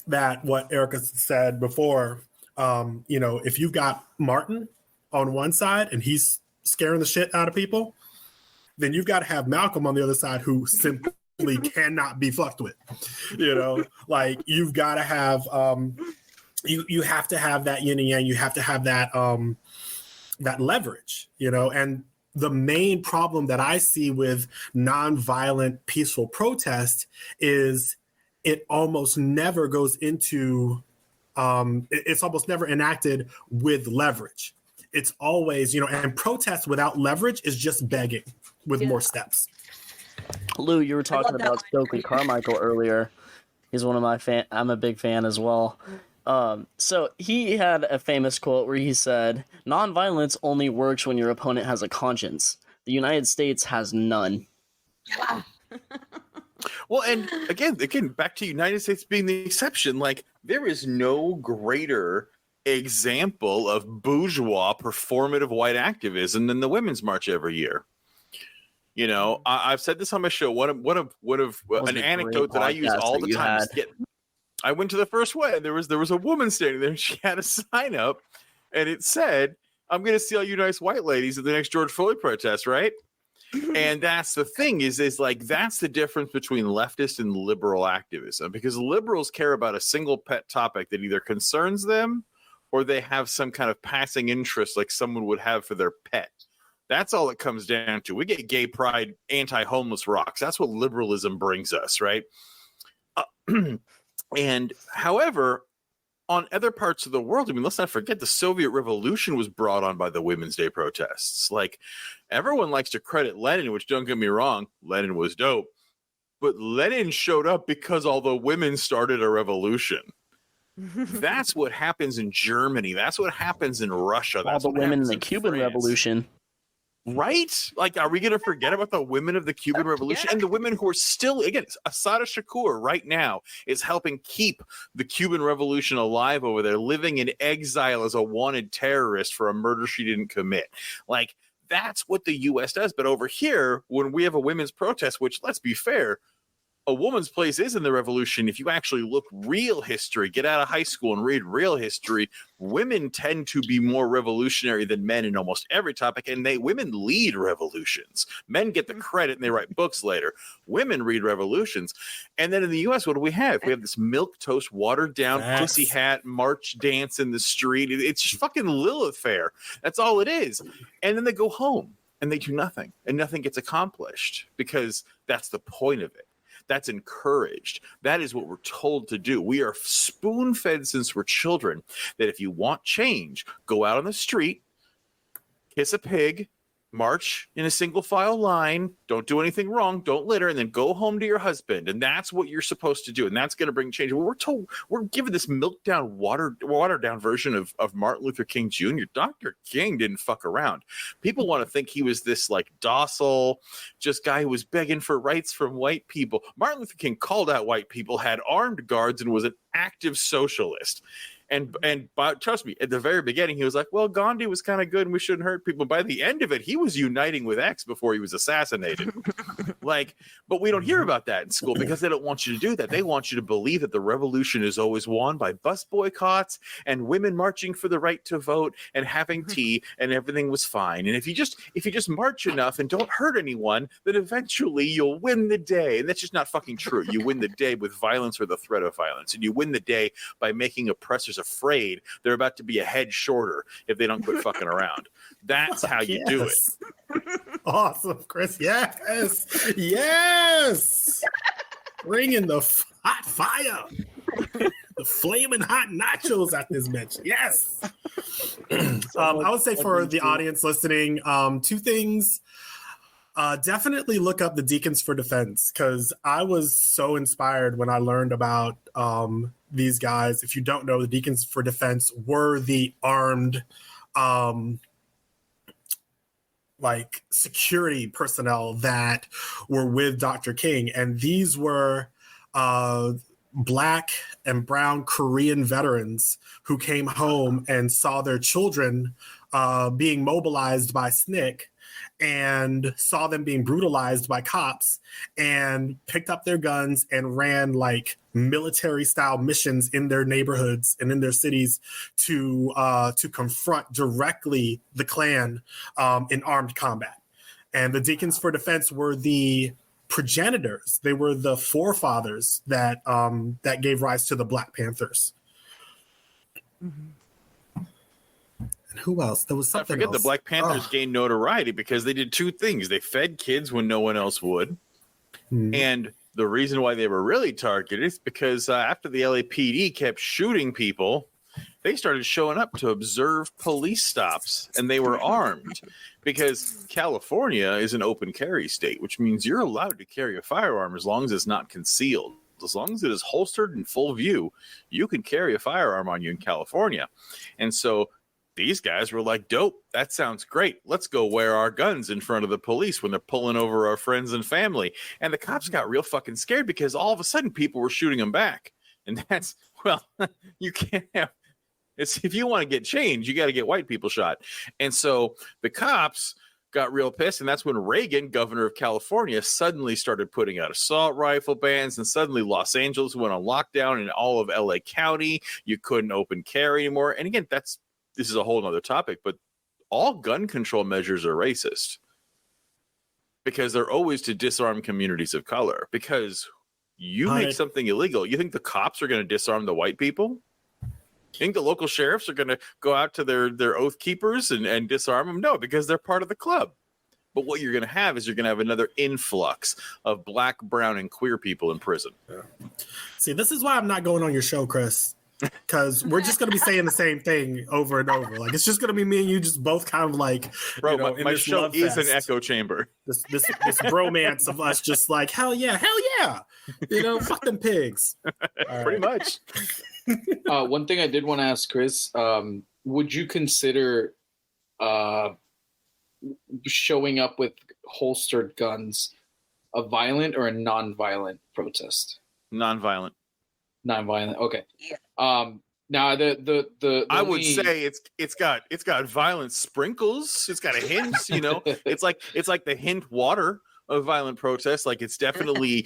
that what Erica said before, if you've got Martin on one side and he's scaring the shit out of people, then you've got to have Malcolm on the other side who simply cannot be fucked with. Like, you've got to have, you have to have that yin and yang. You have to have that, that leverage, and the main problem that I see with nonviolent peaceful protest is it almost never goes into, it's almost never enacted with leverage. It's always, and protest without leverage is just begging with more steps. Lou, you were talking about Stokely Carmichael earlier. He's one of my I'm a big fan as well. So he had a famous quote where he said, "Nonviolence only works when your opponent has a conscience. The United States has none." Well, and again, back to United States being the exception. Like, there is no greater example of bourgeois performative white activism than the Women's March every year. You know, I've said this on my show. One of an anecdote that I use all the time is I went to the first one, and there was a woman standing there, and she had a sign up, and it said, "I'm going to see all you nice white ladies at the next George Floyd protest," right? And that's the thing is like that's the difference between leftist and liberal activism, because liberals care about a single pet topic that either concerns them or they have some kind of passing interest like someone would have for their pet. That's all it comes down to. We get gay pride, anti-homeless rocks. That's what liberalism brings us, right? And however, on other parts of the world, I mean, let's not forget the Soviet Revolution was brought on by the Women's Day protests. Like, everyone likes to credit Lenin, which, don't get me wrong, Lenin was dope. But Lenin showed up because all the women started a revolution. That's what happens in Germany. That's what happens in Russia. That's all the what women in the in Cuban France. Revolution. Right? Like, are we going to forget about the women of the Cuban Revolution? And the women who are still, again, Asada Shakur right now is helping keep the Cuban Revolution alive over there, living in exile as a wanted terrorist for a murder she didn't commit. Like, that's what the U.S. does. But over here, when we have a women's protest, which, let's be fair, a woman's place is in the revolution. If you actually look real history, get out of high school and read real history, women tend to be more revolutionary than men in almost every topic, and women lead revolutions. Men get the credit and they write books later. Women read revolutions. And then in the U.S., what do we have? We have this milquetoast, watered down pussy hat march dance in the street. It's just fucking Lilith fair. That's all it is. And then they go home and they do nothing, and nothing gets accomplished, because that's the point of it. That's encouraged. That is what we're told to do. We are spoon-fed since we're children that if you want change, go out on the street, kiss a pig, march in a single file line, don't do anything wrong, don't litter, and then go home to your husband. And that's what you're supposed to do. And that's going to bring change. We're told, we're given this milk down, watered down version of Martin Luther King Jr. Dr. King didn't fuck around. People want to think he was this like docile, just guy who was begging for rights from white people. Martin Luther King called out white people, had armed guards, and was an active socialist. And trust me, at the very beginning, he was like, well, Gandhi was kind of good and we shouldn't hurt people. By the end of it, he was uniting with X before he was assassinated. But we don't hear about that in school because they don't want you to do that. They want you to believe that the revolution is always won by bus boycotts and women marching for the right to vote and having tea and everything was fine. And if you just march enough and don't hurt anyone, then eventually you'll win the day. And that's just not fucking true. You win the day with violence or the threat of violence. And you win the day by making oppressors afraid they're about to be a head shorter if they don't quit fucking around. That's how you do it. Awesome, Chris. Yes. Bringing the hot fire. The flaming hot nachos at this mention. Yes. I would say for the audience listening, two things. Definitely look up the Deacons for Defense, because I was so inspired when I learned about these guys. If you don't know, the Deacons for Defense were the armed security personnel that were with Dr. King. And these were Black and brown Korean veterans who came home and saw their children being mobilized by SNCC and saw them being brutalized by cops and picked up their guns and ran like military style missions in their neighborhoods and in their cities to confront directly the Klan in armed combat. And the Deacons for Defense were the progenitors. They were the forefathers that gave rise to the Black Panthers. Mm-hmm. And who else? There was something I forget else. The Black Panthers gained notoriety because they did two things. They fed kids when no one else would. Mm-hmm. And the reason why they were really targeted is because after the LAPD kept shooting people, they started showing up to observe police stops, and they were armed because California is an open carry state, which means you're allowed to carry a firearm as long as it's not concealed. As long as it is holstered in full view, you can carry a firearm on you in California. And so these guys were like, dope, that sounds great. Let's go wear our guns in front of the police when they're pulling over our friends and family. And the cops got real fucking scared because all of a sudden people were shooting them back. And that's, well, you can't have, if you want to get change, you got to get white people shot. And so the cops got real pissed, and that's when Reagan, governor of California, suddenly started putting out assault rifle bans, and suddenly Los Angeles went on lockdown, and all of LA County, you couldn't open carry anymore. And again, this is a whole other topic, but all gun control measures are racist because they're always to disarm communities of color. Because you make something illegal, you think the cops are going to disarm the white people? You think the local sheriffs are going to go out to their oath keepers and disarm them? No, because they're part of the club. But what you're going to have is you're going to have another influx of black, brown, and queer people in prison. Yeah. See, this is why I'm not going on your show, Chris, because we're just going to be saying the same thing over and over. Like, it's just going to be me and you just both kind of like, bro, you know, my show is an echo chamber. This bromance of us just like, hell yeah. You know, fuck them pigs. Pretty much. One thing I did want to ask Chris, would you consider showing up with holstered guns a violent or a non-violent protest? Non-violent. Okay. Yeah. Now the I would say it's got violent sprinkles. It's got a hint, you know. it's like the hint water of violent protest. Like it's definitely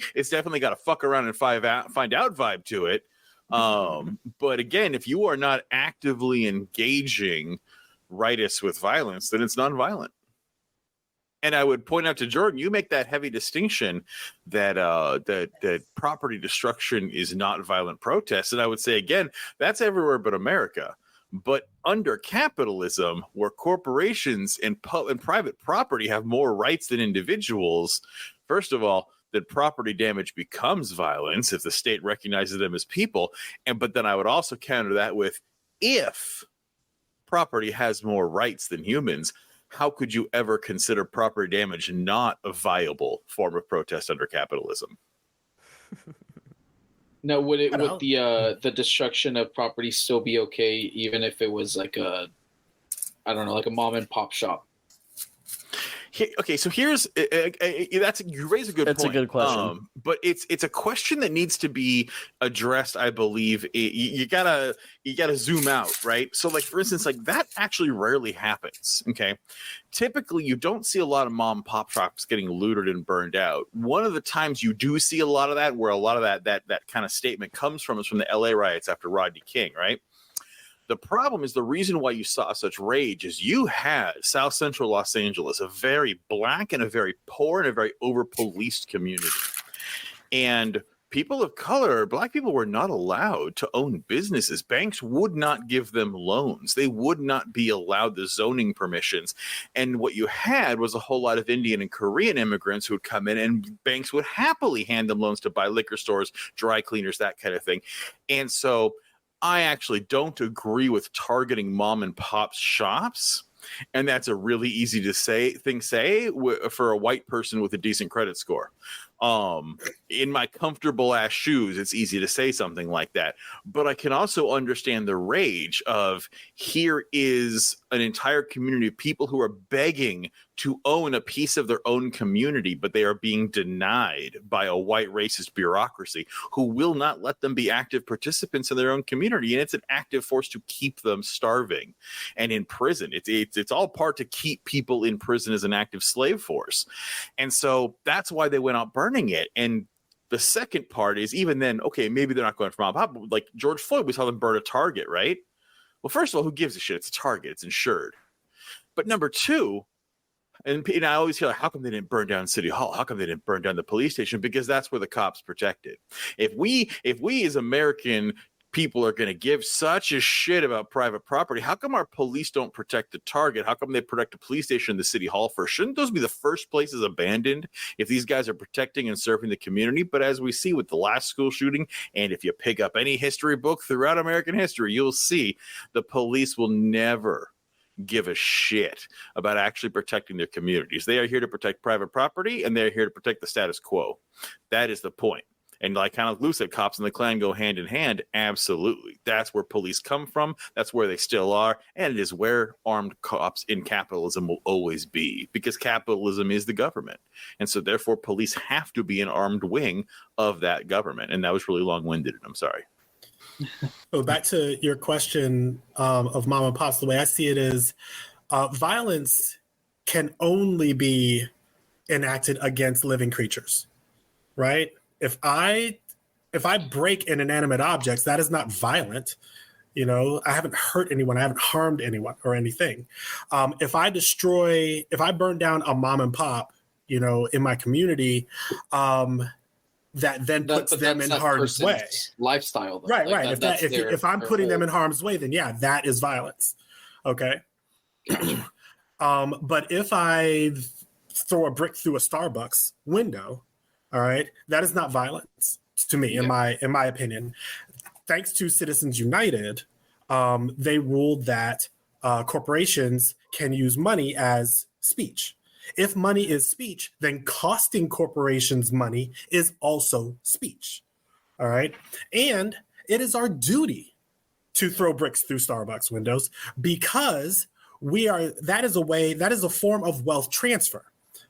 got a fuck around and find out vibe to it. But again, if you are not actively engaging rightists with violence, then it's non-violent. And I would point out to Jordan, you make that heavy distinction that that property destruction is not violent protest. And I would say, again, that's everywhere but America. But under capitalism, where corporations and private property have more rights than individuals, first of all, that property damage becomes violence if the state recognizes them as people. But then I would also counter that with, if property has more rights than humans, how could you ever consider property damage not a viable form of protest under capitalism? Now, would the destruction of property still be okay, even if it was like a mom and pop shop? Okay, so here's you raise a good point. That's a good question, but it's a question that needs to be addressed. I believe you gotta zoom out, right? So, like for instance, like that actually rarely happens. Okay, typically you don't see a lot of mom and pop shops getting looted and burned out. One of the times you do see a lot of that, where a lot of that kind of statement comes from, is from the LA riots after Rodney King, right? The problem is the reason why you saw such rage is you had South Central Los Angeles, a very black and a very poor and a very over-policed community. And people of color, black people, were not allowed to own businesses. Banks would not give them loans. They would not be allowed the zoning permissions. And what you had was a whole lot of Indian and Korean immigrants who would come in, and banks would happily hand them loans to buy liquor stores, dry cleaners, that kind of thing. And so I actually don't agree with targeting mom and pop shops, and that's a really easy to say for a white person with a decent credit score. In my comfortable ass shoes, it's easy to say something like that. But I can also understand the rage of, here is an entire community of people who are begging to own a piece of their own community, but they are being denied by a white racist bureaucracy who will not let them be active participants in their own community. And it's an active force to keep them starving and in prison. It's all part to keep people in prison as an active slave force. And so that's why they went out burning it. And the second part is, even then, okay, maybe they're not going for mom and pop, like George Floyd, we saw them burn a Target, right? Well, first of all, who gives a shit? It's a Target. It's insured. But number two, and I always hear, like, how come they didn't burn down City Hall? How come they didn't burn down the police station? Because that's where the cops protected. If we as American people are going to give such a shit about private property, how come our police don't protect the Target? How come they protect the police station and the City Hall first? Shouldn't those be the first places abandoned if these guys are protecting and serving the community? But as we see with the last school shooting, and if you pick up any history book throughout American history, you'll see the police will never give a shit about actually protecting their communities. They are here to protect private property, and they're here to protect the status quo. That is the point. And like kind of Lou said, cops and the Klan go hand in hand. Absolutely. That's where police come from. That's where they still are. And it is where armed cops in capitalism will always be, because capitalism is the government. And so therefore police have to be an armed wing of that government. And that was really long-winded. I'm sorry. So back to your question of mom and pops, the way I see it is violence can only be enacted against living creatures, right? If I break an inanimate objects, that is not violent. I haven't hurt anyone. I haven't harmed anyone or anything. If I burn down a mom and pop, in my community, that then puts them in harm's way. Lifestyle, though. Right, right. If I'm putting them in harm's way, then yeah, that is violence. Okay. But if I throw a brick through a Starbucks window, all right, that is not violence to me, in my opinion. Thanks to Citizens United, they ruled that corporations can use money as speech. If money is speech, then costing corporations money is also speech. All right. And it is our duty to throw bricks through Starbucks windows because that is a form of wealth transfer.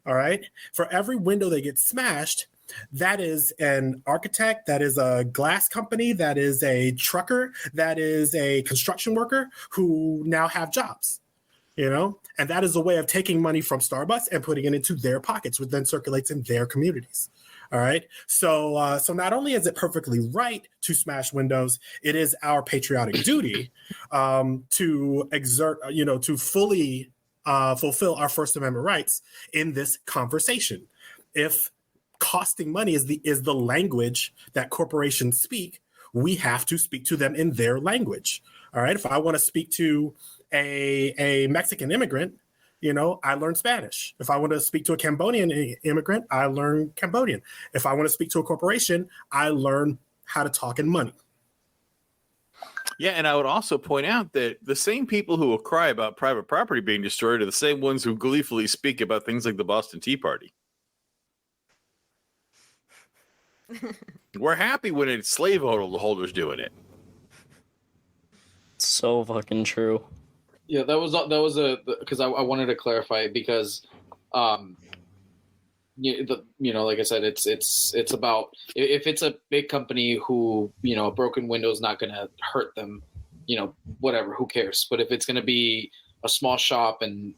All right. For every window that gets smashed, that is an architect, that is a glass company, that is a trucker, that is a construction worker who now have jobs, and that is a way of taking money from Starbucks and putting it into their pockets, which then circulates in their communities. All right. So not only is it perfectly right to smash windows, it is our patriotic duty to exert, to fully fulfill our First Amendment rights in this conversation. If costing money is the language that corporations speak, we have to speak to them in their language. All right. If I want to speak to a Mexican immigrant, I learn Spanish. If I want to speak to a Cambodian immigrant, I learn Cambodian. If I want to speak to a corporation, I learn how to talk in money. Yeah, and I would also point out that the same people who will cry about private property being destroyed are the same ones who gleefully speak about things like the Boston Tea Party. We're happy when it's slaveholders doing it. So fucking true. Yeah, that was because I wanted to clarify because, like I said, it's about if it's a big company who a broken window is not going to hurt them, whatever, who cares? But if it's going to be a small shop and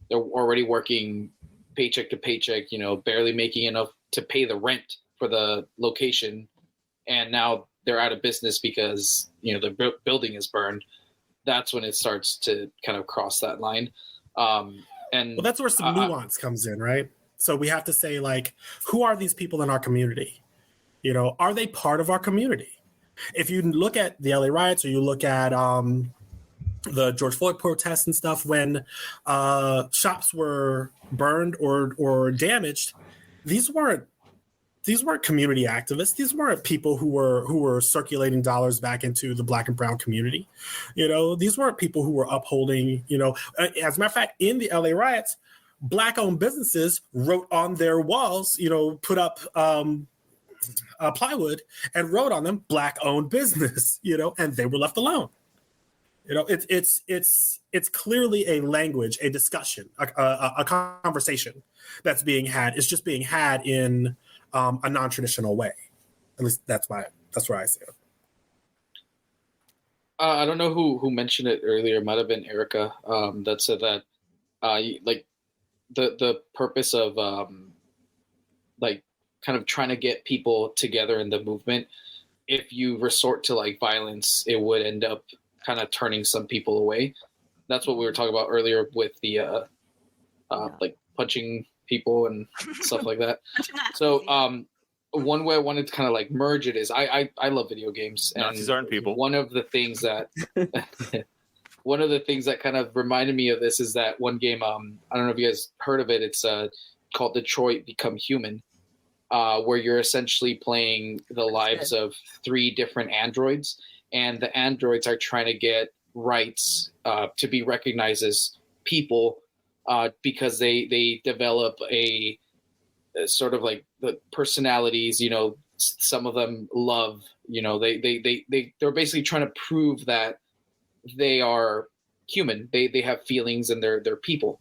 they're already working paycheck to paycheck, barely making enough to pay the rent for the location, and now they're out of business because the building is burned. That's when it starts to kind of cross that line. And that's where some nuance comes in, right? So we have to say, like, who are these people in our community? Are they part of our community? If you look at the LA riots or you look at the George Floyd protests and stuff, when shops were burned or damaged, these weren't community activists. These weren't people who were circulating dollars back into the Black and brown community. These weren't people who were upholding, as a matter of fact, in the LA riots, Black-owned businesses wrote on their walls, put up plywood and wrote on them Black-owned business, and they were left alone. It's clearly a language, a discussion, a conversation that's being had. It's just being had in a non-traditional way. At least that's where I see it. I don't know who mentioned it earlier. It might have been Erica that said that like the purpose of like kind of trying to get people together in the movement. If you resort to like violence, it would end up kind of turning some people away. That's what we were talking about earlier with the like punching people and stuff like that. So one way I wanted to kind of like merge it is I love video games, and Nazis aren't people. One of the things that kind of reminded me of this is that one game, I don't know if you guys heard of it, it's called Detroit Become Human, where you're essentially playing the lives of 3 different androids, and the androids are trying to get rights to be recognized as people, because they develop a sort of like the personalities, some of them love, they're basically trying to prove that they are human. They have feelings and they're people.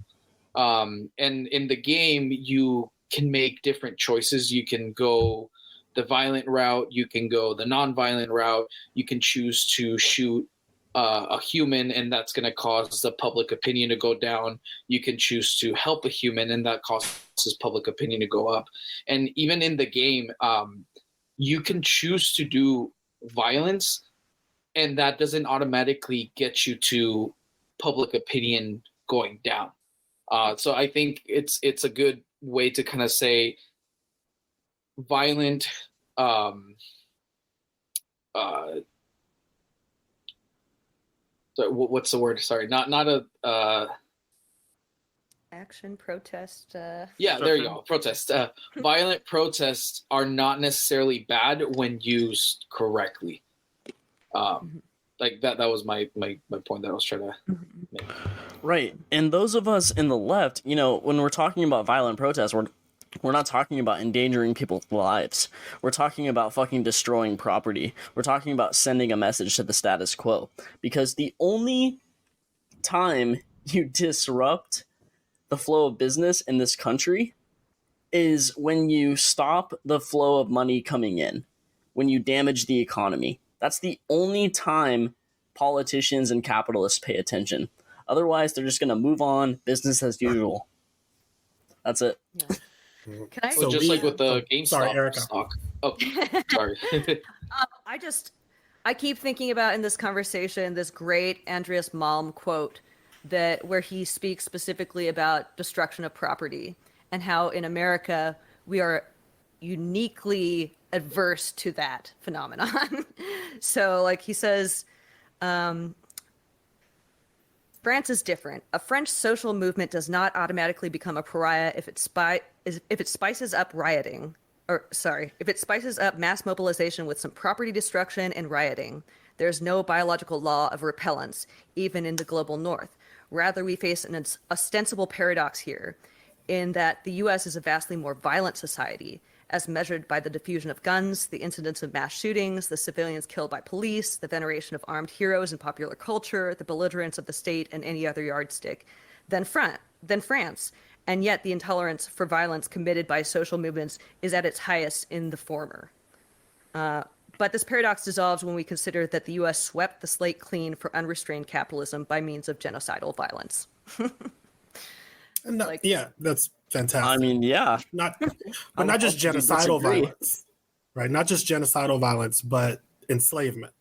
And in the game, you can make different choices. You can go the violent route. You can go the non-violent route. You can choose to shoot a human, and that's going to cause the public opinion to go down. You can choose to help a human, and that causes public opinion to go up. And even in the game, you can choose to do violence, and that doesn't automatically get you to public opinion going down. So I think it's a good way to kind of say violent. What's the word? Sorry, not a Action, protest. Yeah, there you go. Protest. Violent protests are not necessarily bad when used correctly. Like that was my point that I was trying to make. Right. And those of us in the left, when we're talking about violent protests, we're not talking about endangering people's lives. We're talking about fucking destroying property. We're talking about sending a message to the status quo. Because the only time you disrupt the flow of business in this country is when you stop the flow of money coming in, when you damage the economy. That's the only time politicians and capitalists pay attention. Otherwise, they're just going to move on, business as usual. That's it. Yeah. Can I? So just like with the GameStop sorry, Erica. stock. Oh, sorry. I keep thinking about in this conversation this great Andreas Malm quote where he speaks specifically about destruction of property and how in America we are uniquely adverse to that phenomenon. So like he says, France is different. A French social movement does not automatically become a pariah if it spices up mass mobilization with some property destruction and rioting. There's no biological law of repellence, even in the global north. Rather, we face an ostensible paradox here, in that the U.S. is a vastly more violent society, as measured by the diffusion of guns, the incidence of mass shootings, the civilians killed by police, the veneration of armed heroes in popular culture, the belligerence of the state, and any other yardstick, than France. And yet the intolerance for violence committed by social movements is at its highest in the former. But this paradox dissolves when we consider that the U.S. swept the slate clean for unrestrained capitalism by means of genocidal violence. Yeah, that's fantastic. I mean, yeah. Not just genocidal violence, right? Not just genocidal violence, but enslavement.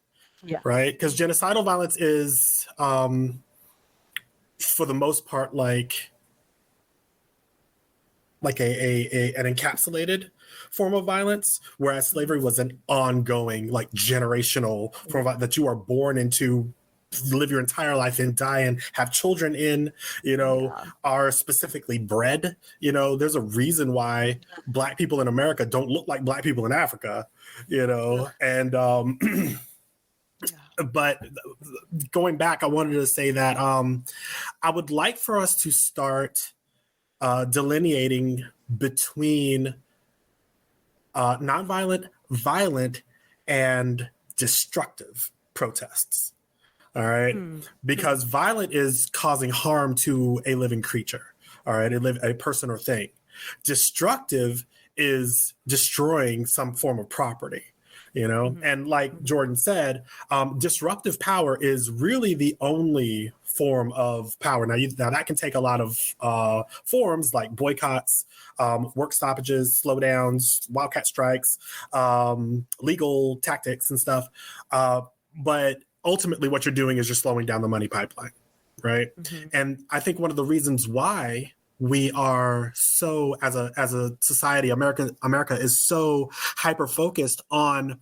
Yeah. Right? Because genocidal violence is, for the most part, like an encapsulated form of violence, whereas slavery was an ongoing, like generational form of that you are born into, live your entire life in, die in, have children in, are specifically bred. There's a reason why Black people in America don't look like Black people in Africa, and but going back, I wanted to say that I would like for us to start delineating between nonviolent, violent, and destructive protests. All right. Because violent is causing harm to a living creature. All right. A person or thing. Destructive is destroying some form of property, and like Jordan said, disruptive power is really the only form of power. Now that can take a lot of forms, like boycotts, work stoppages, slowdowns, wildcat strikes, legal tactics and stuff. But ultimately what you're doing is you're slowing down the money pipeline, right? And I think one of the reasons why we are so, as a society, America is so hyper focused on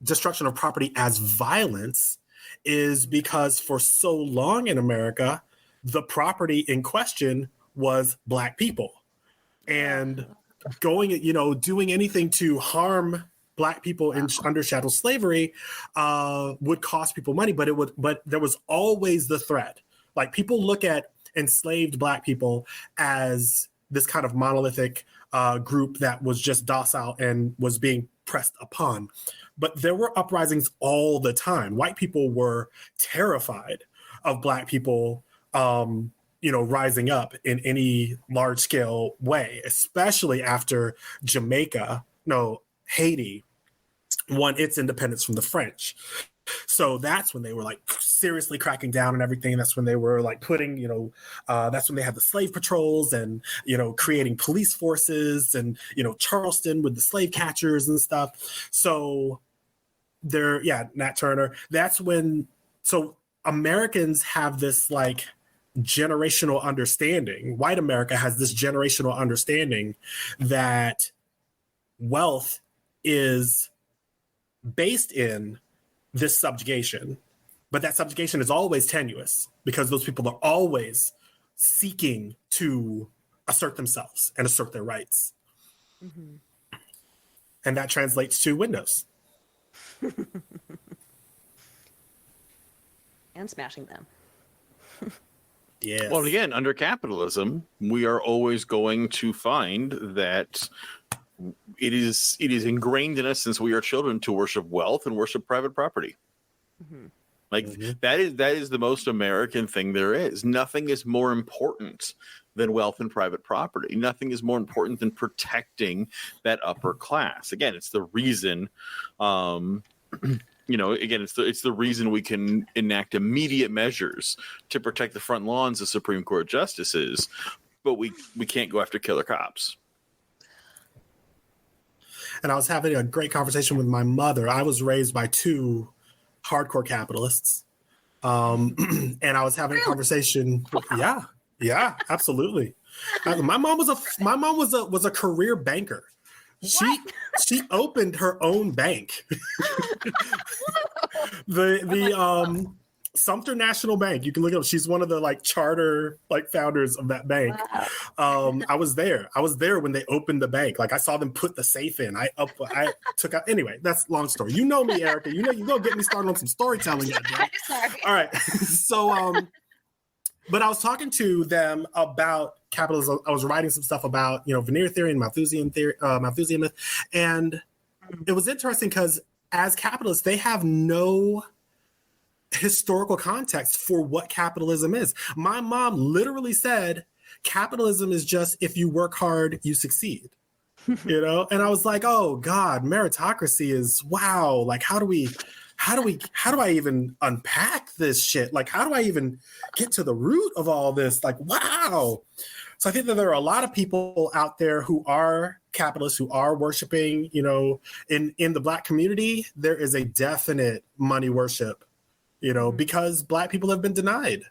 destruction of property as violence is because for so long in America, the property in question was Black people. And doing anything to harm Black people under chattel slavery would cost people money, but there was always the threat. Like, people look at enslaved Black people as this kind of monolithic group that was just docile and was being pressed upon. But there were uprisings all the time. White people were terrified of Black people, rising up in any large scale way, especially after Haiti won its independence from the French. So that's when they were like seriously cracking down and everything. That's when they were like putting, that's when they had the slave patrols and, creating police forces and, Charleston with the slave catchers and stuff. So Nat Turner. That's when, so Americans have this like generational understanding. White America has this generational understanding that wealth is based in this subjugation, but that subjugation is always tenuous because those people are always seeking to assert themselves and assert their rights. Mm-hmm. And that translates to windows. And smashing them. Yes. Well, again, under capitalism, we are always going to find that it is ingrained in us since we are children to worship wealth and worship private property. Mm-hmm. That is the most American thing there is. Nothing is more important than wealth and private property. Nothing is more important than protecting that upper class. Again, it's the reason. It's the reason we can enact immediate measures to protect the front lawns of Supreme Court justices, but we can't go after killer cops. And I was having a great conversation with my mother. I was raised by two hardcore capitalists. And I was having a conversation. Yeah, absolutely. My mom was a career banker. She opened her own bank. the Sumter National Bank. You can look it up. She's one of the like charter founders of that bank. Wow. I was there when they opened the bank. Like I saw them put the safe in. I took out. Anyway, that's a long story. You know me, Erica. You know you gonna get me started on some storytelling. Sorry. All right. So but I was talking to them about capitalism. I was writing some stuff about veneer theory and Malthusian myth, and it was interesting because as capitalists, they have no historical context for what capitalism is. My mom literally said, capitalism is just if you work hard, you succeed. And I was like, oh God, meritocracy is wow. Like, how do I even unpack this shit? Like, how do I even get to the root of all this? Like, wow. So I think that there are a lot of people out there who are capitalists, who are worshiping, in the Black community, there is a definite money worship, because Black people have been denied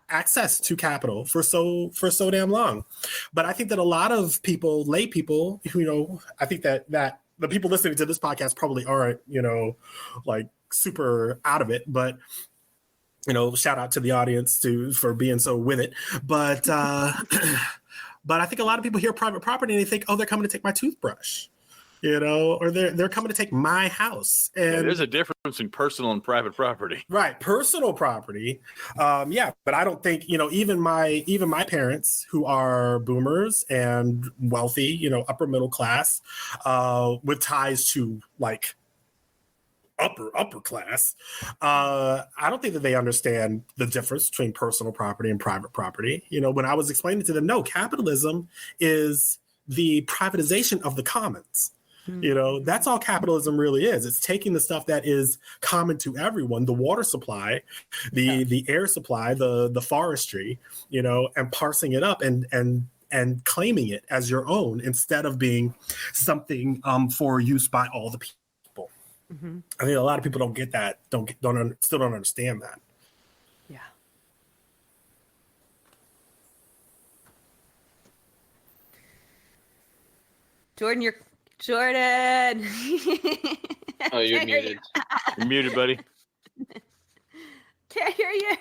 access to capital for so damn long. But I think that a lot of people, lay people, I think that the people listening to this podcast probably aren't, like super out of it, but shout out to the audience for being so with it. But but I think a lot of people hear private property and they think, oh, they're coming to take my toothbrush, or they're coming to take my house. And there's a difference between personal and private property. Right, personal property. But I don't think, even my parents who are boomers and wealthy, upper middle class, with ties to like upper class, I don't think that they understand the difference between personal property and private property. When I was explaining to them, no, capitalism is the privatization of the commons. That's all capitalism really is. It's taking the stuff that is common to everyone, the water supply, the air supply, the forestry, and parsing it up and claiming it as your own instead of being something for use by all the people. Mm-hmm. I think a lot of people don't get that, still don't understand that. Yeah. Jordan. Oh, you're muted. You're muted, buddy. Can't hear you.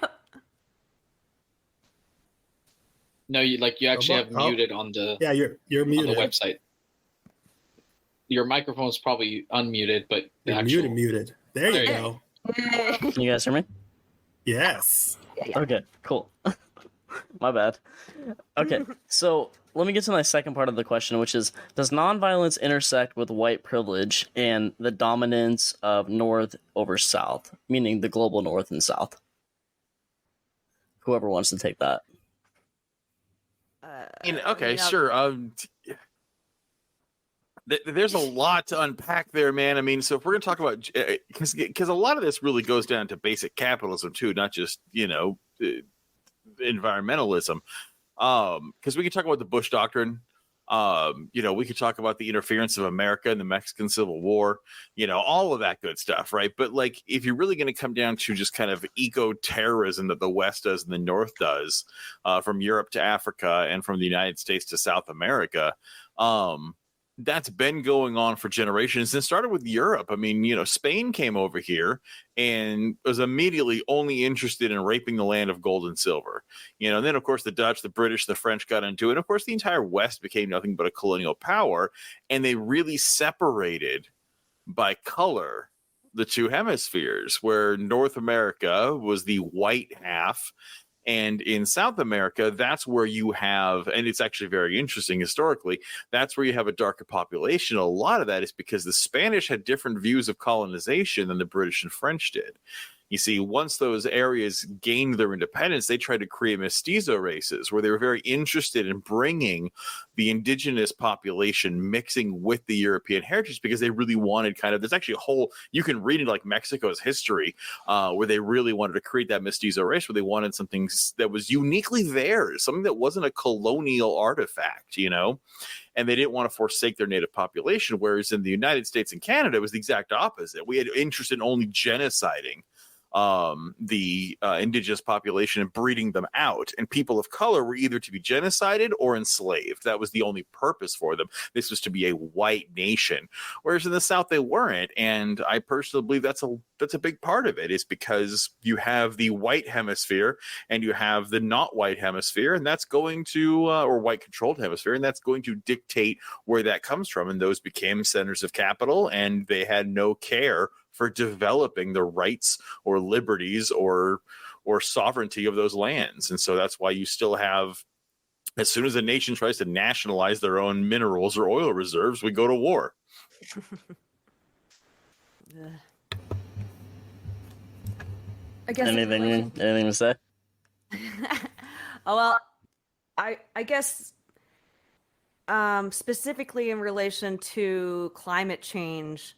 No, you actually have muted on the you're muted on the website. Your microphone's probably unmuted, but you're muted. There you go. Can you guys hear me? Yes. Okay, cool. My bad. Okay, so let me get to my second part of the question, which is, does nonviolence intersect with white privilege and the dominance of North over South, meaning the global North and South? Whoever wants to take that. Sure. There's a lot to unpack there, man. I mean, so if we're going to talk about, because a lot of this really goes down to basic capitalism too, not just environmentalism. Because we can talk about the Bush Doctrine. We could talk about the interference of America in the Mexican Civil War, all of that good stuff, right? But like, if you're really going to come down to just kind of eco-terrorism that the West does and the North does, from Europe to Africa and from the United States to South America, that's been going on for generations. And it started with Europe. I mean, Spain came over here and was immediately only interested in raping the land of gold and silver. And then, of course, the Dutch, the British, the French got into it. And, of course, the entire West became nothing but a colonial power. And they really separated by color the two hemispheres, where North America was the white half. And in South America, that's where you have, and it's actually very interesting historically, that's where you have a darker population. A lot of that is because the Spanish had different views of colonization than the British and French did. You see, once those areas gained their independence, they tried to create mestizo races where they were very interested in bringing the indigenous population mixing with the European heritage, because they really wanted there's actually a whole, you can read it like Mexico's history, where they really wanted to create that mestizo race, where they wanted something that was uniquely theirs, something that wasn't a colonial artifact, and they didn't want to forsake their native population. Whereas in the United States and Canada, it was the exact opposite. We had interest in only genociding the indigenous population and breeding them out, and people of color were either to be genocided or enslaved. That was the only purpose for them. This was to be a white nation, whereas in the South they weren't. And I personally believe that's a big part of it, is because you have the white hemisphere and you have the not white hemisphere, and that's going to or white controlled hemisphere, and that's going to dictate where that comes from. And those became centers of capital, and they had no care for developing the rights or liberties or sovereignty of those lands. And so that's why you still have, as soon as a nation tries to nationalize their own minerals or oil reserves, we go to war. I guess anything to say? Oh, well, I guess specifically in relation to climate change,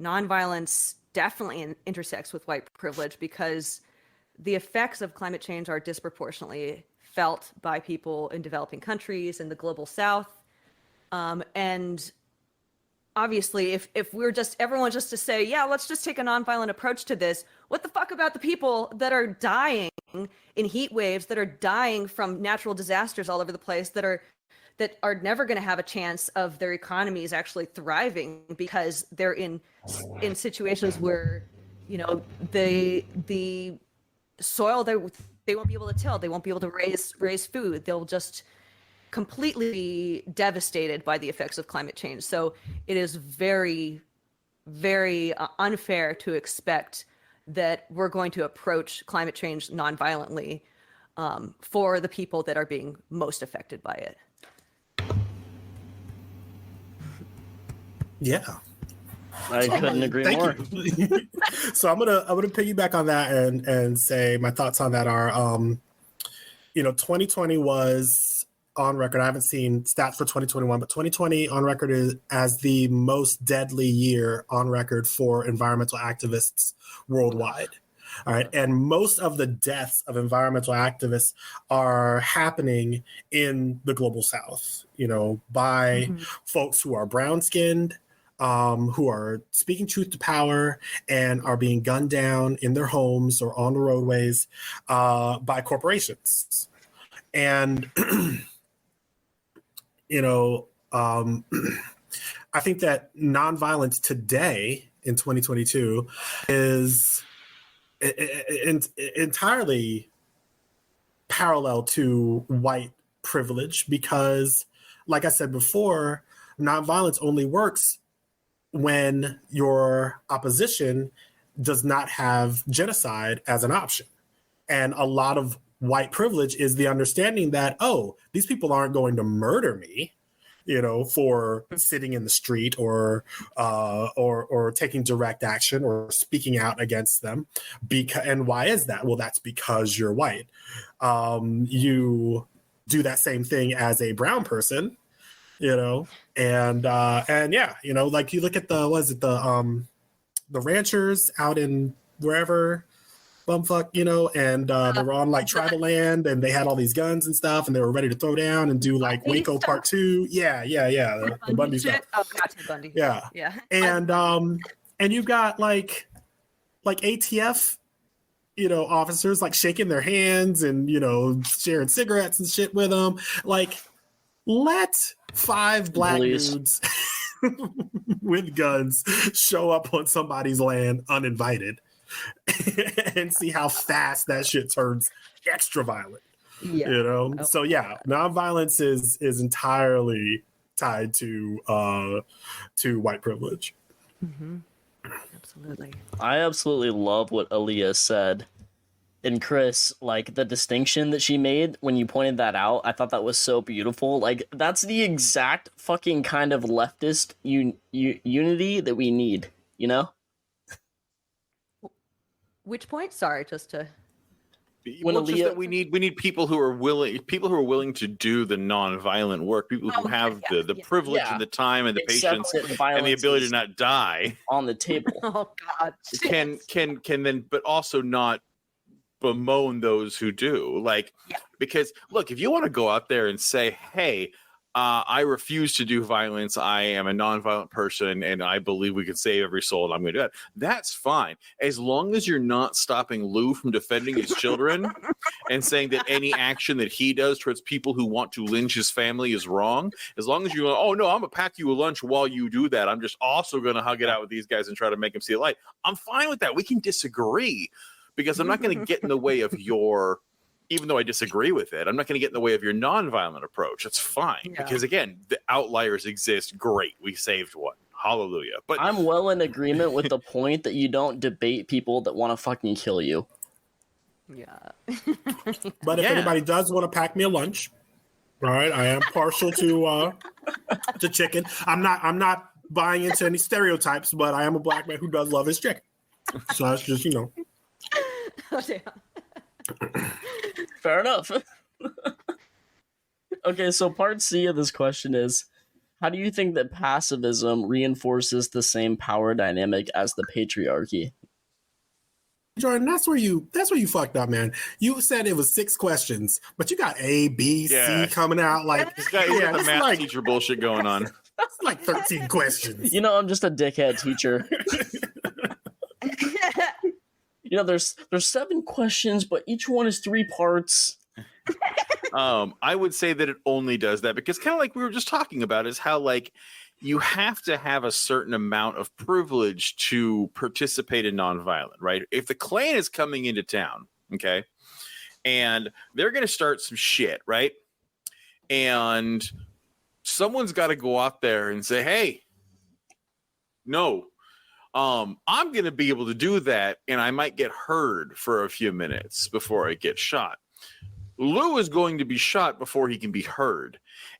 nonviolence definitely intersects with white privilege, because the effects of climate change are disproportionately felt by people in developing countries in the global South. And obviously, if we're everyone just to say, yeah, let's just take a nonviolent approach to this, what the fuck about the people that are dying in heat waves, that are dying from natural disasters all over the place, that are never going to have a chance of their economies actually thriving because they're in situations where, the soil they won't be able to till, they won't be able to raise food. They'll just completely be devastated by the effects of climate change. So it is very, very unfair to expect that we're going to approach climate change nonviolently for the people that are being most affected by it. Yeah, I couldn't agree more. So I'm gonna piggyback on that and say my thoughts on that are, 2020 was on record. I haven't seen stats for 2021, but 2020 on record is as the most deadly year on record for environmental activists worldwide. All right. And most of the deaths of environmental activists are happening in the global South, by folks who are brown skinned, who are speaking truth to power and are being gunned down in their homes or on the roadways by corporations. And, I think that nonviolence today in 2022 is entirely parallel to white privilege, because, like I said before, nonviolence only works when your opposition does not have genocide as an option. And a lot of white privilege is the understanding that, oh, these people aren't going to murder me, for sitting in the street or taking direct action or speaking out against them. And why is that? Well, that's because you're white. You do that same thing as a brown person, you know, and yeah, you know, like you look at the ranchers out in wherever bumfuck, you know, and they were on like tribal land and they had all these guns and stuff and they were ready to throw down and do like Waco Part 2. Yeah. The Bundy stuff. Oh, gotcha, Bundy. Yeah. And you've got like ATF, you know, officers like shaking their hands and, you know, sharing cigarettes and shit with them. Like, let 5 black dudes with guns show up on somebody's land uninvited and see how fast that shit turns extra violent. Yeah. You know? So yeah, nonviolence is entirely tied to white privilege. Mm-hmm. Absolutely. I absolutely love what Aaliyah said. And Chris, like the distinction that she made when you pointed that out, I thought that was so beautiful. Like that's the exact fucking kind of leftist unity that we need, you know? Which point? Sorry, just to. Well, just that we need people who are willing to do the non-violent work, people who have the privilege and the time and the patience and the ability to not die on the table. Oh God, can then, but also not bemoan those who do. Like, because look, if you want to go out there and say, hey, I refuse to do violence, I am a non-violent person and I believe we can save every soul and I'm going to do that, that's fine, as long as you're not stopping Lou from defending his children and saying that any action that he does towards people who want to lynch his family is wrong. As long as you go, oh no, I'm gonna pack you a lunch while you do that, I'm just also going to hug it out with these guys and try to make them see the light, I'm fine with that. We can disagree, because I'm not going to get in the way of your, even though I disagree with it, I'm not going to get in the way of your nonviolent approach. That's fine. Because again, the outliers exist. Great. We saved one. Hallelujah. But I'm well in agreement with the point that you don't debate people that want to fucking kill you. Yeah. But if anybody does want to pack me a lunch, all right, I am partial to chicken. I'm not buying into any stereotypes, but I am a black man who does love his chicken. So that's just, you know. Oh, damn. Fair enough. Okay, so part C of this question is, how do you think that pacifism reinforces the same power dynamic as the patriarchy? Jordan, that's where you fucked up, man. You said it was 6 questions, but you got A, B, C coming out like this guy got the math teacher bullshit going on. That's like 13 questions. You know, I'm just a dickhead teacher. You know, there's 7 questions, but each one is 3 parts. I would say that it only does that because, kind of like we were just talking about, is how like you have to have a certain amount of privilege to participate in nonviolent, right? If the Klan is coming into town, okay, and they're going to start some shit, right? And someone's got to go out there and say, hey, no, I'm going to be able to do that, and I might get heard for a few minutes before I get shot. Lou is going to be shot before he can be heard.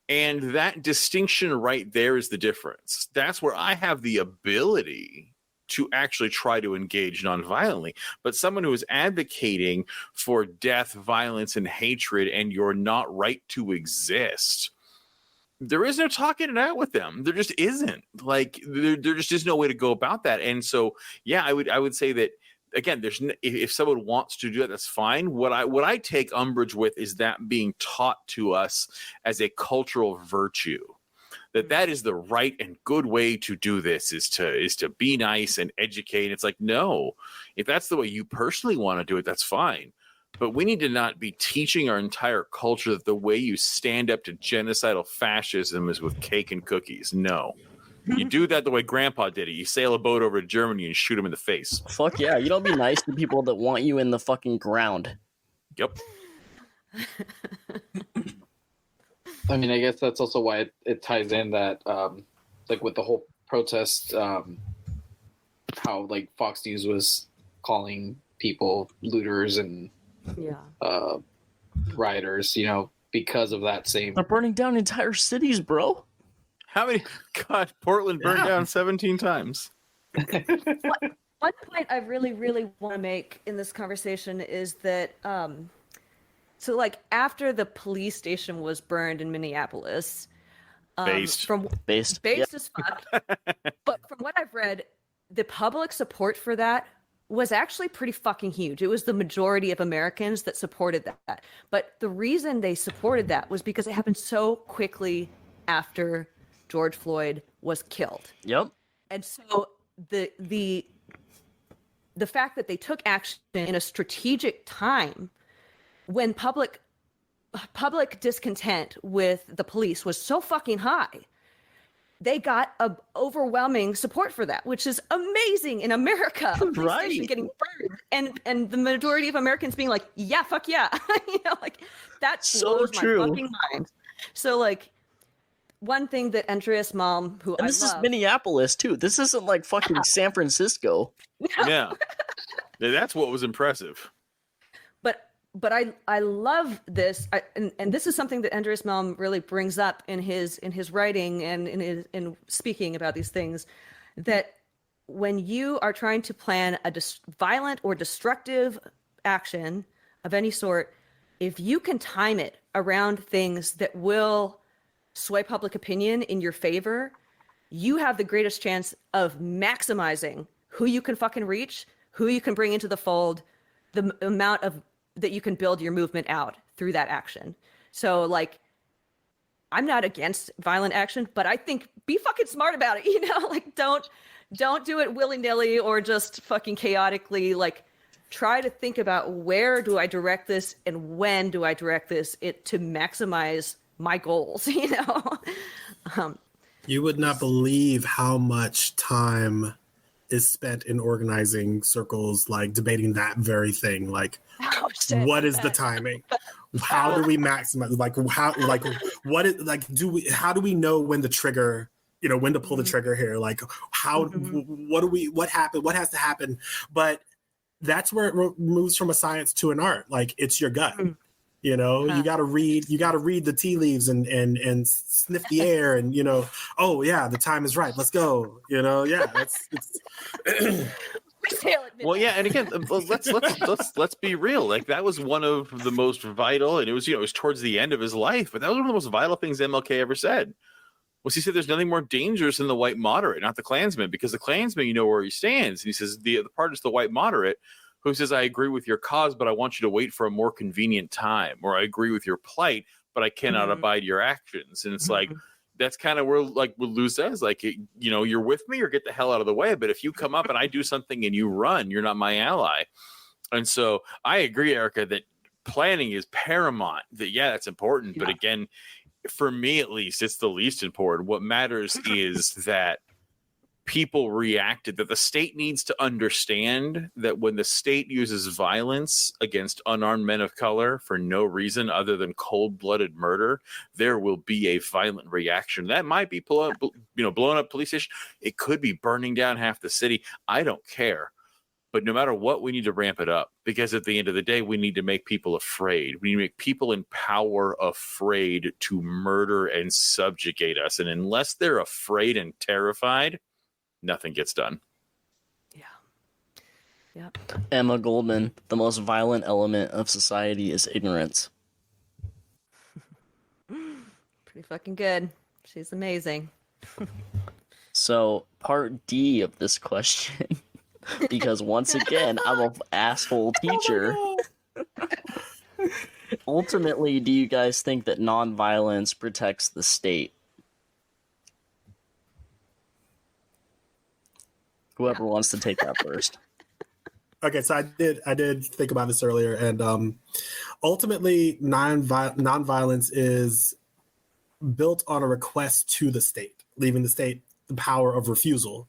And that distinction right there is the difference. That's where I have the ability to actually try to engage nonviolently. But someone who is advocating for death, violence, and hatred, and you're not right to exist, there is no talking it out with them. There just isn't. Like, there just is no way to go about that. And so, yeah, I would say that, again, if someone wants to do that, that's fine. What I take umbrage with is that being taught to us as a cultural virtue, that is the right and good way to do this, is to be nice and educate. It's like, no, if that's the way you personally want to do it, that's fine. But we need to not be teaching our entire culture that the way you stand up to genocidal fascism is with cake and cookies. No. You do that the way Grandpa did it. You sail a boat over to Germany and shoot him in the face. Fuck yeah. You don't be nice to people that want you in the fucking ground. Yep. I mean, I guess that's also why it ties in that, like with the whole protest, how like Fox News was calling people looters and rioters, you know, because of that same. They're burning down entire cities, bro. How many? God, Portland burned down 17 times. One point I really, really want to make in this conversation is that, so like after the police station was burned in Minneapolis, Based. Based as fuck. But from what I've read, the public support for that was actually pretty fucking huge. It was the majority of Americans that supported that. But the reason they supported that was because it happened so quickly after George Floyd was killed. Yep. And so the fact that they took action in a strategic time when public discontent with the police was so fucking high, they got a overwhelming support for that, which is amazing in America. A police station getting burned and the majority of Americans being like, yeah, fuck yeah. Like that blows my fucking mind. So like one thing that Andreas Malm, who and I this love, is Minneapolis too. This isn't like fucking San Francisco. Yeah. That's what was impressive. But I love this, and this is something that Andreas Malm really brings up in his writing and in speaking about these things, that when you are trying to plan a violent or destructive action of any sort, if you can time it around things that will sway public opinion in your favor, you have the greatest chance of maximizing who you can fucking reach, who you can bring into the fold, the amount of that you can build your movement out through that action. So like, I'm not against violent action, but I think be fucking smart about it, like don't do it willy-nilly or just fucking chaotically. Like try to think about where do I direct this and when do I direct this to maximize my goals, You would not believe how much time is spent in organizing circles, like debating that very thing. Like, what is the timing? How do we maximize? Like, how do we know when the trigger, when to pull the trigger here? Like, what happened? What has to happen? But that's where it moves from a science to an art. Like, it's your gut. You got to read the tea leaves and sniff the air and, oh yeah, the time is right. Let's go. Well, yeah. And again, let's be real. Like that was one of the most vital, and it was towards the end of his life, but that was one of the most vital things MLK ever said. Was he said there's nothing more dangerous than the white moderate, not the Klansman, because the Klansman, where he stands. And he says the part is the white moderate who says, I agree with your cause, but I want you to wait for a more convenient time, or I agree with your plight, but I cannot abide your actions. And it's like, that's kind of where like what Lou says, like, you're with me or get the hell out of the way. But if you come up and I do something and you run, you're not my ally. And so I agree, Erica, that planning is paramount. That, yeah, that's important. Yeah. But again, for me, at least, it's the least important. What matters is that people reacted, that the state needs to understand that when the state uses violence against unarmed men of color for no reason other than cold-blooded murder, there will be a violent reaction. That might be blowing up police station. It could be burning down half the city. I don't care. But no matter what, we need to ramp it up, because at the end of the day, we need to make people afraid. We need to make people in power afraid to murder and subjugate us. And unless they're afraid and terrified, nothing gets done. Yeah. Emma Goldman, the most violent element of society is ignorance. Pretty fucking good. She's amazing. So, part D of this question, because once again, I'm an asshole teacher. Ultimately, do you guys think that nonviolence protects the state? Whoever wants to take that first. Okay, so I did think about this earlier, and ultimately, nonviolence is built on a request to the state, leaving the state the power of refusal,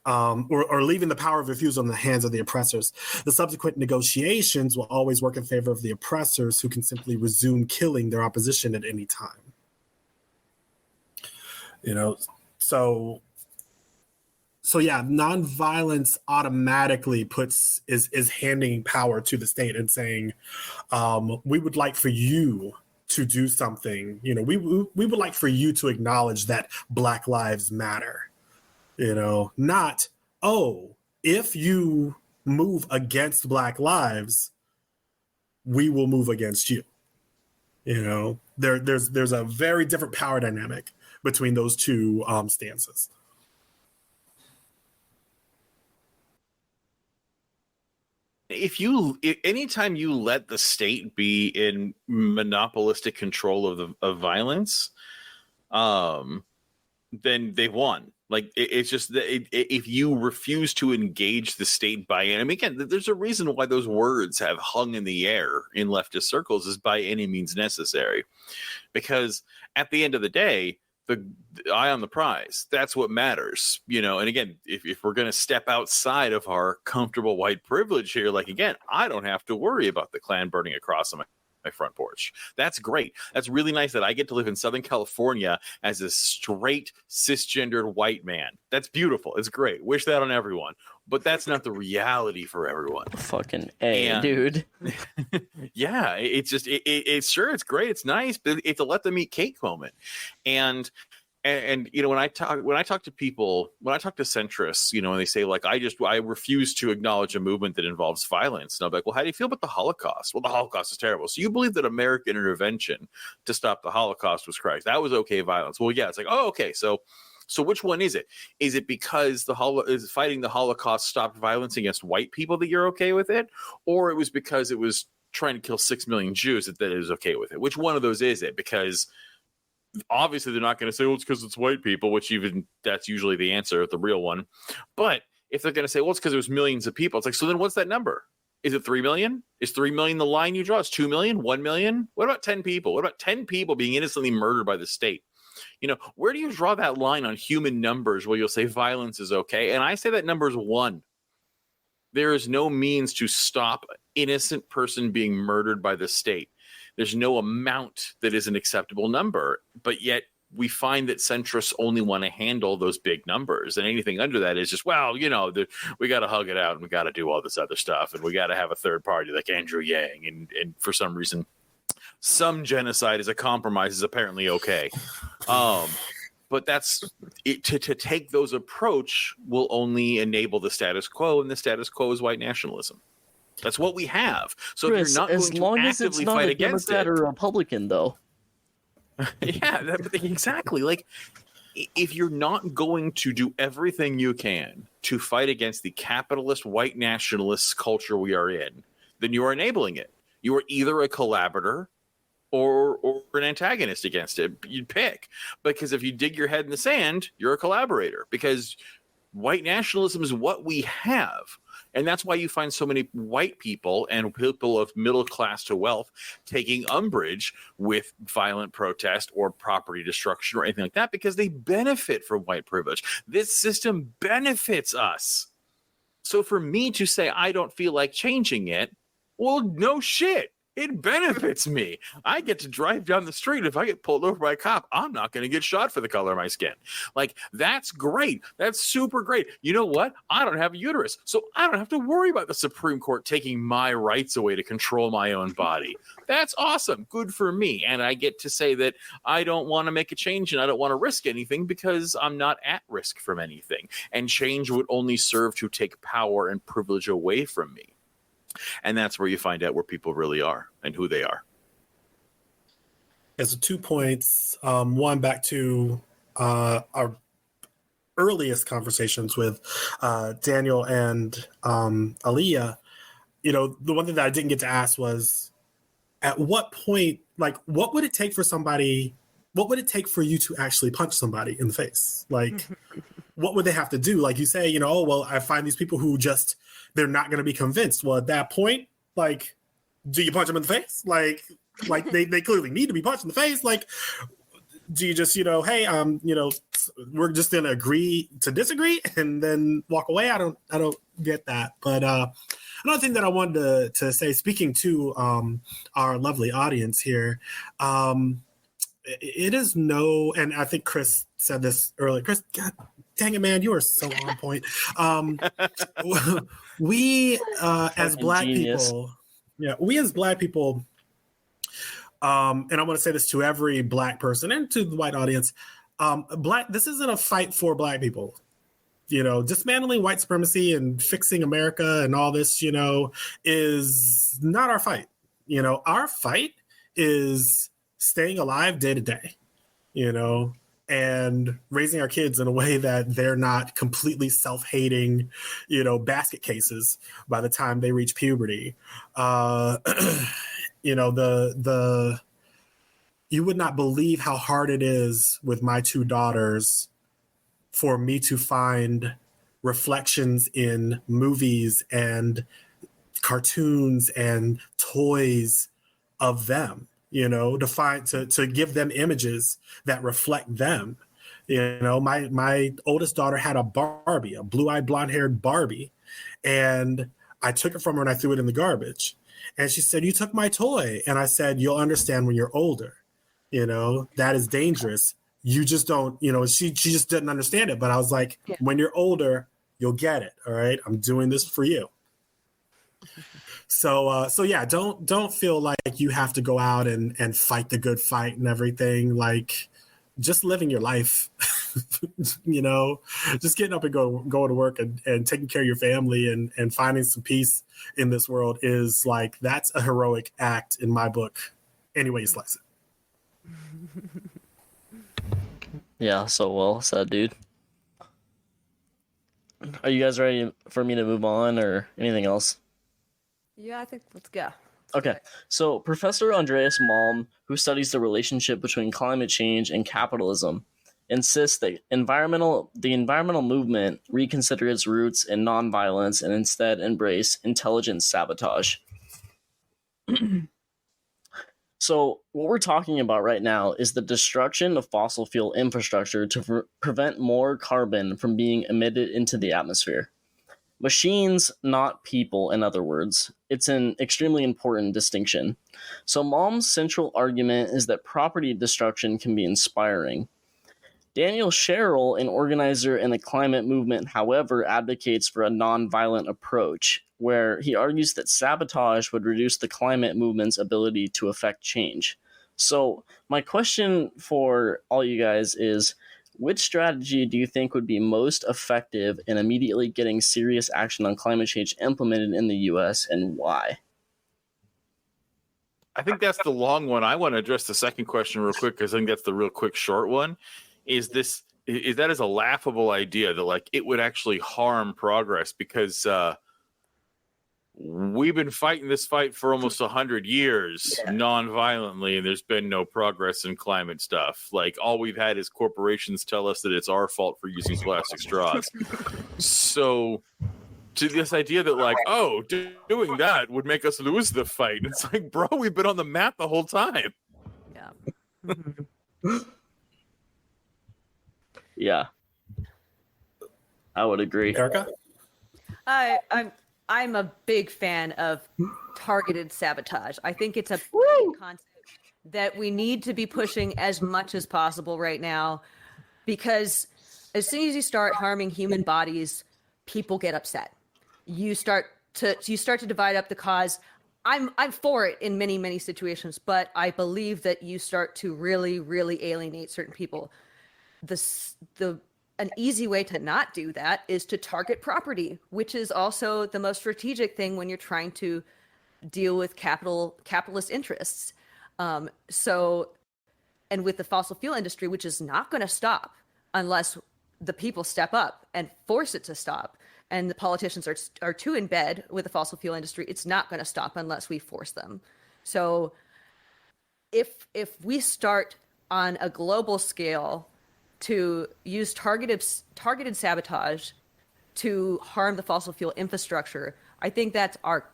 or leaving the power of refusal in the hands of the oppressors. The subsequent negotiations will always work in favor of the oppressors, who can simply resume killing their opposition at any time. So yeah, nonviolence automatically is handing power to the state and saying, we would like for you to do something. We would like for you to acknowledge that Black Lives Matter. Not, if you move against Black lives, we will move against you. There's a very different power dynamic between those two stances. Anytime you let the state be in monopolistic control of violence, then they've won. Like it's just that if you refuse to engage the state by any, I mean, again, there's a reason why those words have hung in the air in leftist circles, is by any means necessary, because at the end of the day, the eye on the prize, that's what matters, you know. And again, if we're going to step outside of our comfortable white privilege here, like, again, I don't have to worry about the Klan burning across my front porch. That's great. That's really nice that I get to live in Southern California as a straight cisgendered white man. That's beautiful. It's great. Wish that on everyone. But that's not the reality for everyone. Fucking A, dude. Yeah, it's just it's sure, it's great, it's nice, but it's a let them eat cake moment. And you know, when I talk to people, when I talk to centrists, you know, and they say, like, I refuse to acknowledge a movement that involves violence. And I'm like, well, how do you feel about the Holocaust? Well, the Holocaust is terrible. So you believe that American intervention to stop the Holocaust was correct? That was okay violence? Well, yeah. It's like, oh, okay. So which one is it? Is it because is fighting the Holocaust stopped violence against white people that you're okay with it? Or it was because it was trying to kill 6 million Jews that it is okay with it? Which one of those is it? Because obviously they're not going to say, well, it's because it's white people, which even that's usually the answer, the real one. But if they're going to say, well, it's because there's millions of people, it's like, so then what's that number? Is it 3 million? Is 3 million the line you draw? Is 2 million? 1 million? What about 10 people? What about 10 people being innocently murdered by the state? You know, where do you draw that line on human numbers where you'll say violence is okay? And I say that number is 1. There is no means to stop an innocent person being murdered by the state. There's no amount that is an acceptable number, but yet we find that centrists only want to handle those big numbers, and anything under that is just, well, you know, we got to hug it out, and we got to do all this other stuff, and we got to have a third party like Andrew Yang, and for some reason, some genocide as a compromise is apparently okay. But that's it, to take those approach will only enable the status quo, and the status quo is white nationalism. That's what we have. So Chris, if you're not as going long to as it's actively not fight a against Democrat it, or a Republican, though. yeah, exactly. Like, if you're not going to do everything you can to fight against the capitalist white nationalist culture we are in, then you are enabling it. You are either a collaborator or an antagonist against it. You'd pick, because if you dig your head in the sand, you're a collaborator, because white nationalism is what we have. And that's why you find so many white people and people of middle class to wealth taking umbrage with violent protest or property destruction or anything like that, because they benefit from white privilege. This system benefits us. So for me to say I don't feel like changing it, well, no shit. It benefits me. I get to drive down the street. If I get pulled over by a cop, I'm not going to get shot for the color of my skin. Like, that's great. That's super great. You know what? I don't have a uterus, so I don't have to worry about the Supreme Court taking my rights away to control my own body. That's awesome. Good for me. And I get to say that I don't want to make a change and I don't want to risk anything because I'm not at risk from anything. And change would only serve to take power and privilege away from me. And that's where you find out where people really are and who they are. As 2 points, one back to our earliest conversations with Daniel and Aliyah. You know, the one thing that I didn't get to ask was, at what point, like, what would it take for you to actually punch somebody in the face? Like, what would they have to do? Like you say, you know, oh, well, I find these people who just, they're not going to be convinced. Well, at that point, like, do you punch them in the face? Like they clearly need to be punched in the face. Like, do you just, you know, hey, you know, we're just going to agree to disagree and then walk away? I don't get that. But another thing that I wanted to say, speaking to our lovely audience here, it is and I think Chris said this earlier. Chris, God dang it, man, you are so on point. We as Black people, we as Black people, and I want to say this to every Black person and to the white audience, this isn't a fight for Black people. You know, dismantling white supremacy and fixing America and all this, you know, is not our fight. You know, our fight is staying alive day to day. You know, and raising our kids in a way that they're not completely self-hating, basket cases by the time they reach puberty. You would not believe how hard it is with my two daughters for me to find reflections in movies and cartoons and toys of them, to give them images that reflect them. My oldest daughter had a Barbie, a blue-eyed, blonde-haired Barbie, and I took it from her and I threw it in the garbage. And she said, "You took my toy." And I said, "You'll understand when you're older. That is dangerous. You just don't, she just didn't understand it. But I was like, when you're older, you'll get it. All right. I'm doing this for you." So yeah, don't feel like you have to go out and fight the good fight and everything. Like, just living your life, just getting up and going to work and taking care of your family and finding some peace in this world is like, that's a heroic act in my book. Any way you slice it. Yeah, so well said, dude. Are you guys ready for me to move on or anything else? Yeah, I think let's go. Okay, so Professor Andreas Malm, who studies the relationship between climate change and capitalism, insists that the environmental movement reconsider its roots in nonviolence and instead embrace intelligent sabotage. So what we're talking about right now is the destruction of fossil fuel infrastructure to prevent more carbon from being emitted into the atmosphere. Machines, not people, in other words. It's an extremely important distinction. So Malm's central argument is that property destruction can be inspiring. Daniel Sherrill, an organizer in the climate movement, however, advocates for a nonviolent approach, where he argues that sabotage would reduce the climate movement's ability to affect change. So my question for all you guys is, which strategy do you think would be most effective in immediately getting serious action on climate change implemented in the U.S. and why? I think that's the long one. I want to address the second question real quick because I think that's the real quick short one. Is that is a laughable idea that like it would actually harm progress because we've been fighting this fight for almost 100 years non-violently, and there's been no progress in climate stuff. Like all we've had is corporations tell us that it's our fault for using plastic straws. So to this idea that like, oh, doing that would make us lose the fight. It's like, bro, we've been on the map the whole time. Yeah. Yeah, I would agree. Erica? I'm a big fan of targeted sabotage. I think it's a brilliant concept that we need to be pushing as much as possible right now, because as soon as you start harming human bodies, people get upset. You start to divide up the cause. I'm for it in many situations, but I believe that you start to really alienate certain people. An easy way to not do that is to target property, which is also the most strategic thing when you're trying to deal with capitalist interests. And with the fossil fuel industry, which is not going to stop unless the people step up and force it to stop, and the politicians are too in bed with the fossil fuel industry, it's not going to stop unless we force them. So if we start on a global scale to use targeted sabotage to harm the fossil fuel infrastructure, I think that's our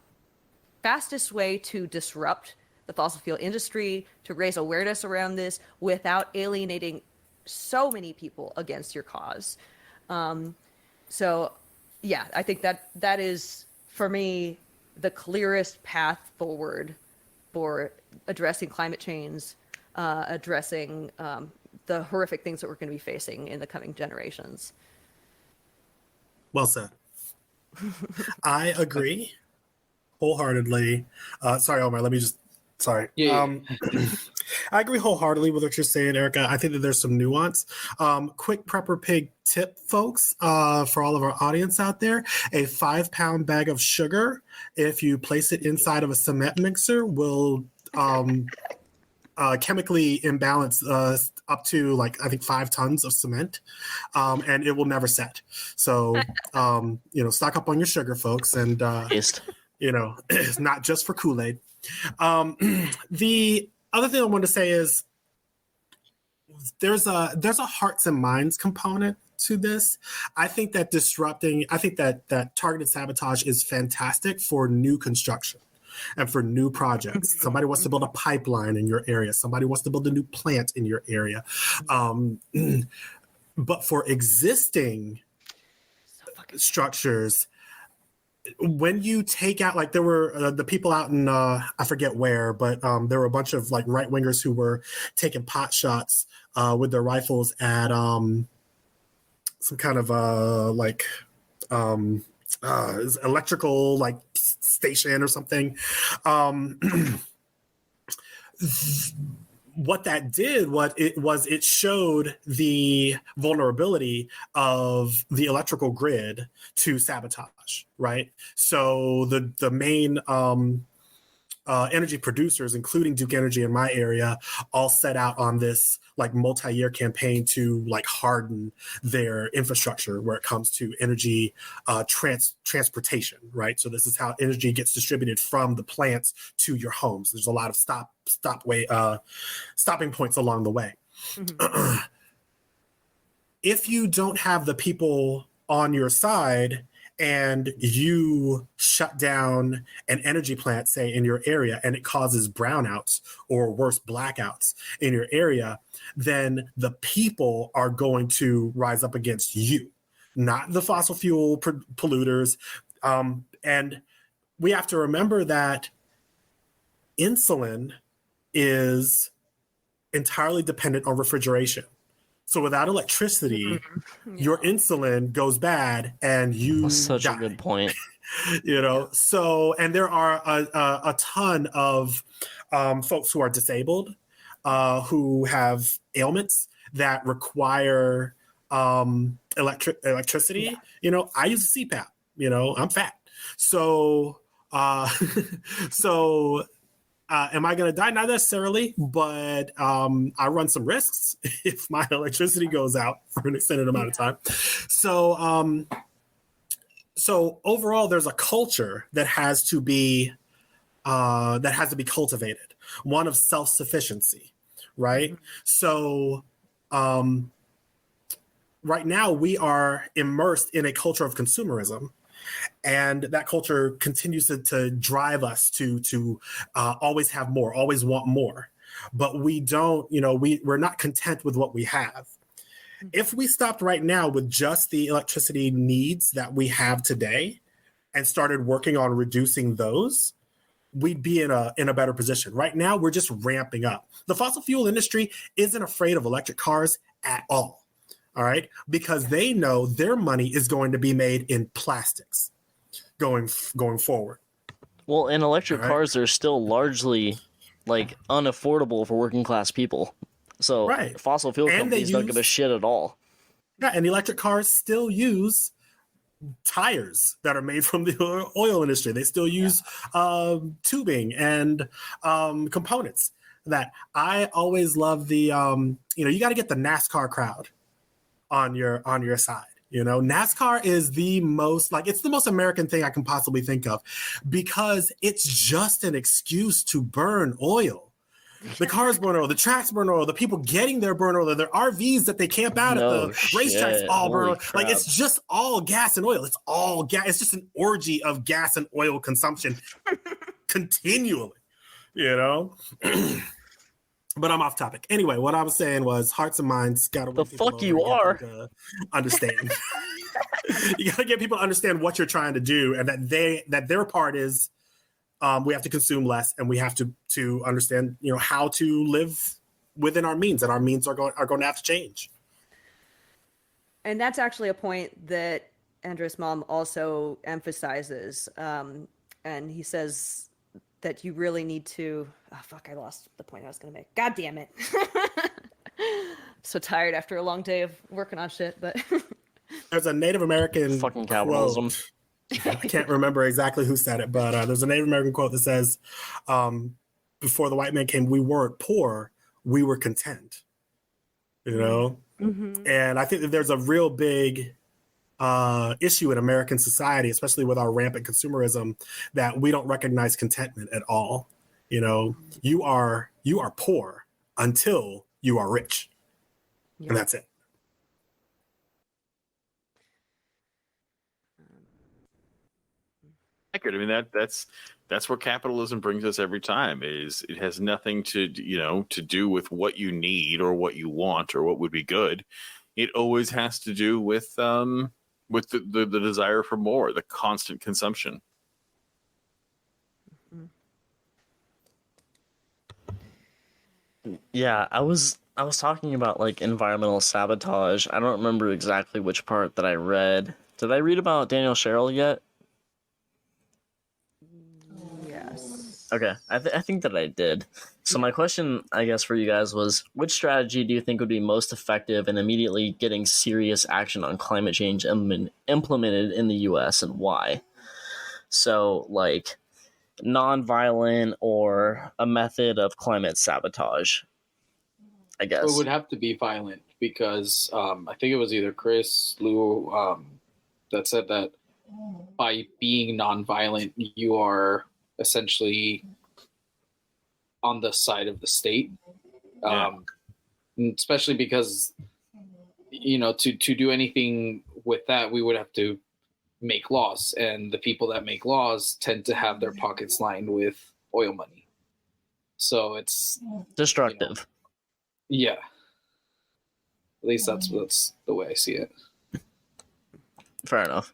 fastest way to disrupt the fossil fuel industry, to raise awareness around this without alienating so many people against your cause. So yeah, I think that is, for me, the clearest path forward for addressing climate change, addressing the horrific things that we're going to be facing in the coming generations. Well said. I agree wholeheartedly. Sorry, Omar, sorry. Yeah. I agree wholeheartedly with what you're saying, Erica. I think that there's some nuance. Quick Prepper Pig tip, folks, for all of our audience out there. A 5-pound bag of sugar, if you place it inside of a cement mixer, will chemically imbalanced up to like I think 5 tons of cement, and it will never set. So stock up on your sugar, folks, and it's not just for Kool-Aid. The other thing I want to say is there's a hearts and minds component to this. I think that that targeted sabotage is fantastic for new construction and for new projects. Somebody wants to build a pipeline in your area. Somebody wants to build a new plant in your area. But for existing structures, when you take out, like there were the people out in, I forget where, but there were a bunch of like right wingers who were taking pot shots with their rifles at some kind of electrical like station or something. What that did, it showed the vulnerability of the electrical grid to sabotage, right? So the main energy producers, including Duke Energy in my area, all set out on this like multi-year campaign to like harden their infrastructure where it comes to energy transportation, right? So this is how energy gets distributed from the plants to your homes. There's a lot of stopping points along the way. Mm-hmm. If you don't have the people on your side and you shut down an energy plant, say, in your area, and it causes brownouts or worse, blackouts in your area, then the people are going to rise up against you, not the fossil fuel polluters. And we have to remember that insulin is entirely dependent on refrigeration. So without electricity, your insulin goes bad and you That's such die. a good point. So, and there are a ton of folks who are disabled, who have ailments that require electricity. I use a CPAP, I'm fat. So, am I going to die? Not necessarily, but I run some risks if my electricity goes out for an extended amount of time. So overall, there's a culture that has to be cultivated, one of self-sufficiency, right? Mm-hmm. So right now we are immersed in a culture of consumerism. And that culture continues to drive us to always have more, always want more. But we don't, we're not content with what we have. If we stopped right now with just the electricity needs that we have today and started working on reducing those, we'd be in a better position. Right now, we're just ramping up. The fossil fuel industry isn't afraid of electric cars at all. All right, because they know their money is going to be made in plastics going forward. Well, and electric cars are still largely like unaffordable for working class people. So fossil fuel companies don't give a shit at all. Yeah, and electric cars still use tires that are made from the oil industry. They still use tubing and components. That I always love the you got to get the NASCAR crowd on your side. NASCAR is the most American thing I can possibly think of, because it's just an excuse to burn oil. The cars burn oil, the tracks burn oil, the people getting there burn oil, their RVs that they camp out at the racetracks all burn oil. Like, it's just all gas and oil. It's all gas. It's just an orgy of gas and oil consumption continually, But I'm off topic. Anyway, what I was saying was hearts and minds got to. The fuck you are. Understand. You got to get people to understand what you're trying to do, and that their part is we have to consume less, and we have to understand how to live within our means, and our means are going to have to change. And that's actually a point that Andrew's mom also emphasizes, and he says that you really need to. Oh, fuck, I lost the point I was going to make. God damn it. So tired after a long day of working on shit, but there's a Native American fucking capitalism. I can't remember exactly who said it, but there's a Native American quote that says, before the white man came, we weren't poor, we were content, you know? Mm-hmm. And I think that there's a real big issue in American society, especially with our rampant consumerism, that we don't recognize contentment at all. You know, you are poor until you are rich, and that's it. Accurate. I mean, that's where capitalism brings us every time. Is it has nothing to do with what you need or what you want or what would be good. It always has to do with the desire for more, the constant consumption. Yeah, I was talking about like environmental sabotage. I don't remember exactly which part that I read. Did I read about Daniel Sherrill yet? Yes. Okay, I think that I did. So my question, I guess, for you guys was, which strategy do you think would be most effective in immediately getting serious action on climate change implemented in the U.S. and why? So, like, non-violent or a method of climate sabotage, I guess. It would have to be violent because I think it was either Chris, Lou, that said that by being non-violent, you are essentially on the side of the state. Especially because, to do anything with that, we would have to make laws, and the people that make laws tend to have their pockets lined with oil money. So it's destructive. Yeah. At least that's the way I see it. Fair enough.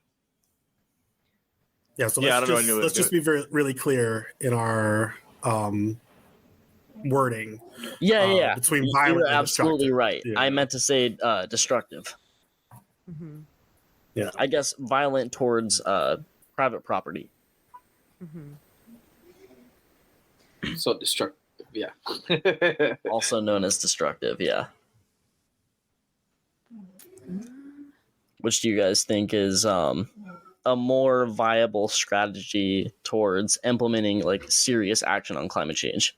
Yeah, so let's just be really clear in our wording. Yeah. Between violent and absolutely right. Yeah. I meant to say destructive. Mm-hmm. Yeah, I guess violent towards private property. Mm-hmm. So destructive, yeah. Also known as destructive, yeah. Which do you guys think is a more viable strategy towards implementing like serious action on climate change?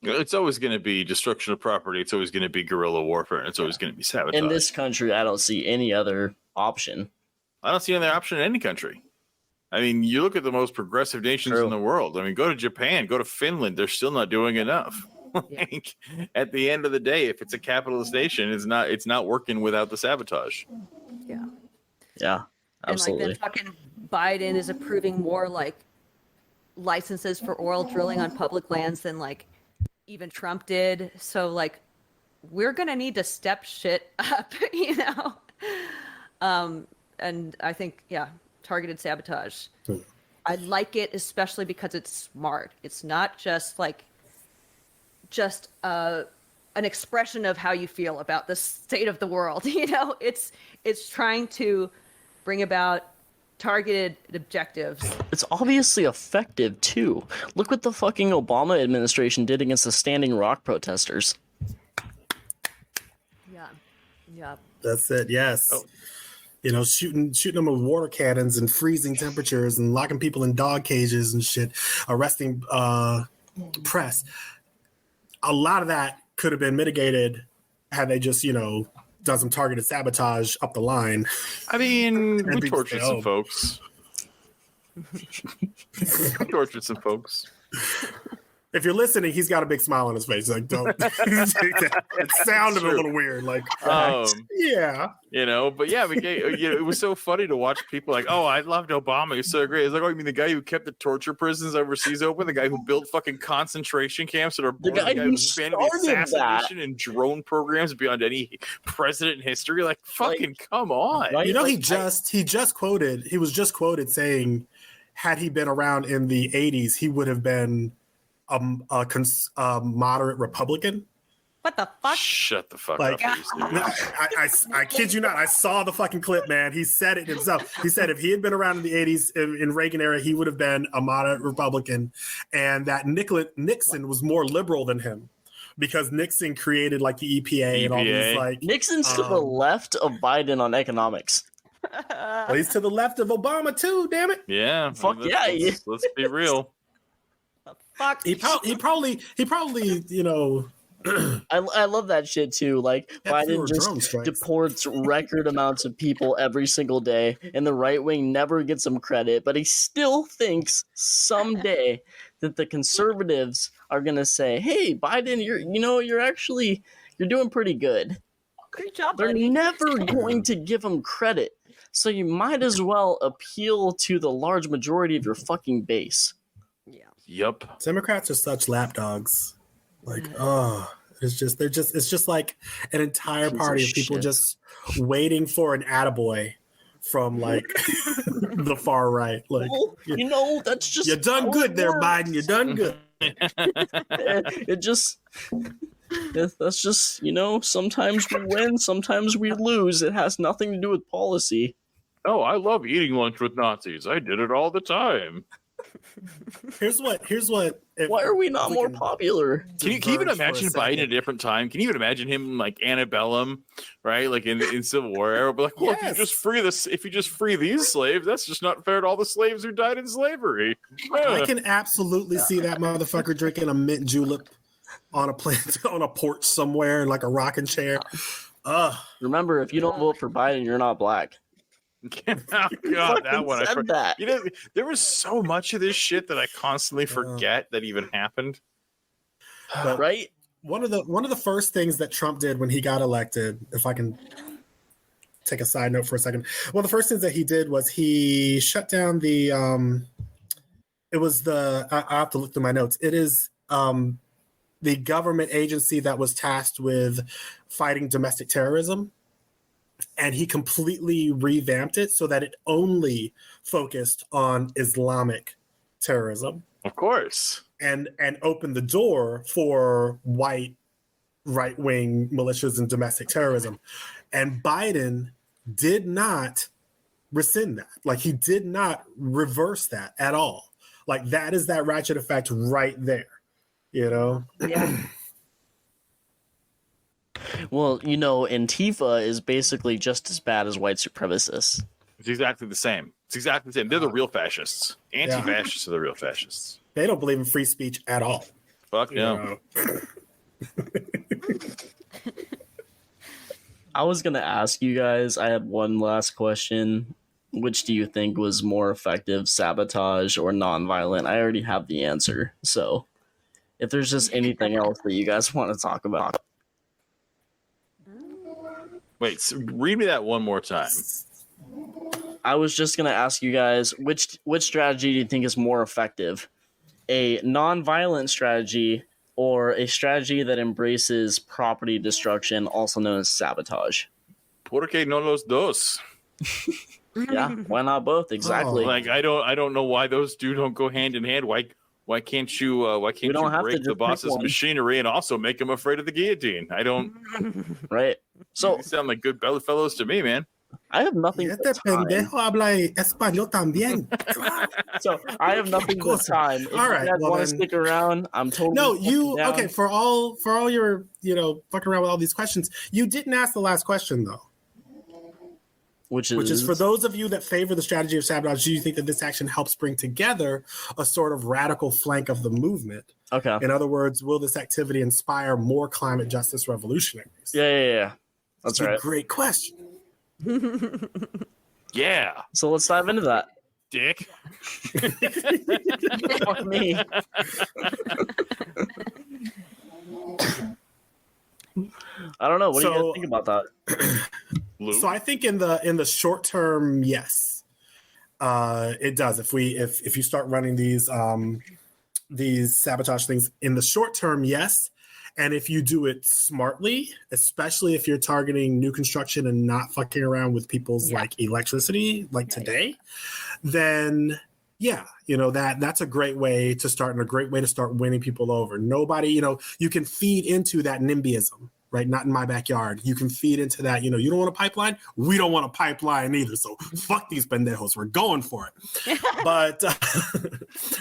It's always going to be destruction of property. It's always going to be guerrilla warfare. And it's always going to be sabotage. In this country, I don't see any other option. I don't see any other option in any country. I mean, you look at the most progressive nations in the world. I mean, go to Japan, go to Finland. They're still not doing enough. Like, at the end of the day, if it's a capitalist nation, it's not working without the sabotage. Yeah, absolutely. And like then fucking Biden is approving more like licenses for oil drilling on public lands than like even Trump did. So like we're gonna need to step shit up, and I think targeted sabotage. I like it especially because it's smart. It's not just an expression of how you feel about the state of the world. It's trying to bring about targeted objectives. It's obviously effective too. Look what the fucking Obama administration did against the Standing Rock protesters. Yeah. That's it. Yes. Oh. Shooting them with water cannons and freezing temperatures and locking people in dog cages and shit, arresting press. A lot of that could have been mitigated had they just, done some targeted sabotage up the line. I mean, we tortured some folks. We tortured some folks. If you're listening, he's got a big smile on his face. Like, don't. It sounded a little weird. Like, yeah. But yeah, it was so funny to watch people like, oh, I loved Obama. He's so great. It's like, oh, you mean the guy who kept the torture prisons overseas open? The guy who built fucking concentration camps that are the guy who expanded the assassination and drone programs beyond any president in history? Like, fucking come on. Right? He was just quoted saying, had he been around in the 80s, he would have been a moderate Republican. What the fuck? Shut the fuck up. I kid you not. I saw the fucking clip, man. He said it himself. He said if he had been around in the 80s in Reagan era, he would have been a moderate Republican, and that Nixon was more liberal than him because Nixon created like the EPA and all these like. Nixon's to the left of Biden on economics. Well, he's to the left of Obama too. Damn it. Yeah. Fuck yeah. Let's be real. Fuck. He probably, you know. I love that shit too. Like Biden just deports record amounts of people every single day, and the right wing never gives him credit, but he still thinks someday that the conservatives are gonna say, "Hey, Biden, you're doing pretty good." Great job, They're buddy. never going to give him credit, so you might as well appeal to the large majority of your fucking base. Yeah. Yep. Democrats are such lapdogs. Like, it's just like an entire party of people just waiting for an attaboy from like the far right. Like, that's just you're done good there, Biden. You're done good. That's just, sometimes we win, sometimes we lose. It has nothing to do with policy. Oh, I love eating lunch with Nazis. I did it all the time. Here's what. Why are we not more popular? Can you even imagine Biden at a different time? Can you even imagine him like antebellum, right? Like in Civil War era, but like, well, if you just free these slaves, that's just not fair to all the slaves who died in slavery. I can absolutely see that motherfucker drinking a mint julep on a plant on a porch somewhere in like a rocking chair. Remember, if you don't vote for Biden, you're not black. Oh, God, that one. That. There was so much of this shit that I constantly forget that even happened. But right? One of the first things that Trump did when he got elected, if I can take a side note for a second, one of the first things that he did was he shut down the. I have to look through my notes. It is the government agency that was tasked with fighting domestic terrorism. And he completely revamped it so that it only focused on Islamic terrorism. Of course. And opened the door for white right-wing militias and domestic terrorism. And Biden did not rescind that. Like, he did not reverse that at all. Like, that is that ratchet effect right there. Yeah. Well, Antifa is basically just as bad as white supremacists. It's exactly the same. They're the real fascists. Anti-fascists are the real fascists. They don't believe in free speech at all. Fuck no. I was going to ask you guys, I had one last question. Which do you think was more effective, sabotage or nonviolent? I already have the answer. So if there's just anything else that you guys want to talk about. Wait, so read me that one more time. I was just going to ask you guys, which strategy do you think is more effective? A non-violent strategy or a strategy that embraces property destruction, also known as sabotage? ¿Por qué no los dos? Yeah, why not both? Exactly. Like I don't know why those two don't go hand in hand. Why can't you break the boss's machinery and also make him afraid of the guillotine? I don't. Right. So you sound like good fellows to me, man. I have nothing but time. So I have nothing but time. If all right, you guys want to stick around, I'm totally okay for all your fucking around with all these questions. You didn't ask the last question though. Which is for those of you that favor the strategy of sabotage, do you think that this action helps bring together a sort of radical flank of the movement? Okay. In other words, will this activity inspire more climate justice revolutionaries? Yeah. That's right. Great question. Yeah. So let's dive into that. Dick. Fuck me. I don't know. What do you guys think about that? So I think in the short term, yes, it does. If you start running these sabotage things in the short term, yes, and if you do it smartly, especially if you're targeting new construction and not fucking around with people's like electricity like today, then that's a great way to start and a great way to start winning people over. Nobody, you can feed into that NIMBYism. Right, not in my backyard. You can feed into that. You don't want a pipeline. We don't want a pipeline either. So fuck these pendejos. We're going for it.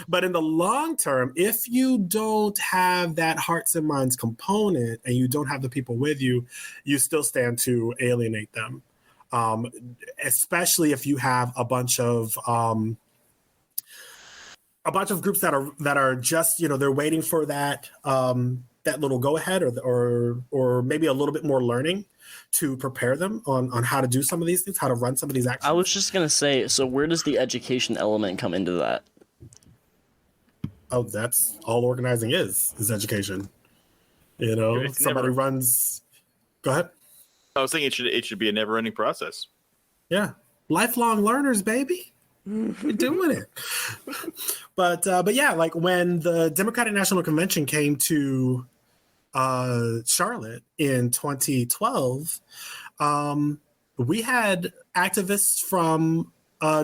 But in the long term, if you don't have that hearts and minds component and you don't have the people with you, you still stand to alienate them. Especially if you have a bunch of a bunch of groups that are just, they're waiting for that that little go ahead or maybe a little bit more learning to prepare them on how to do some of these things, how to run some of these actions. I was just gonna say, so where does the education element come into that? Oh, that's all organizing is education. It's somebody never- runs. Go ahead. I was thinking it should be a never-ending process. Yeah, lifelong learners, baby. We're doing it. But yeah, like when the Democratic National Convention came to Charlotte in 2012, we had activists from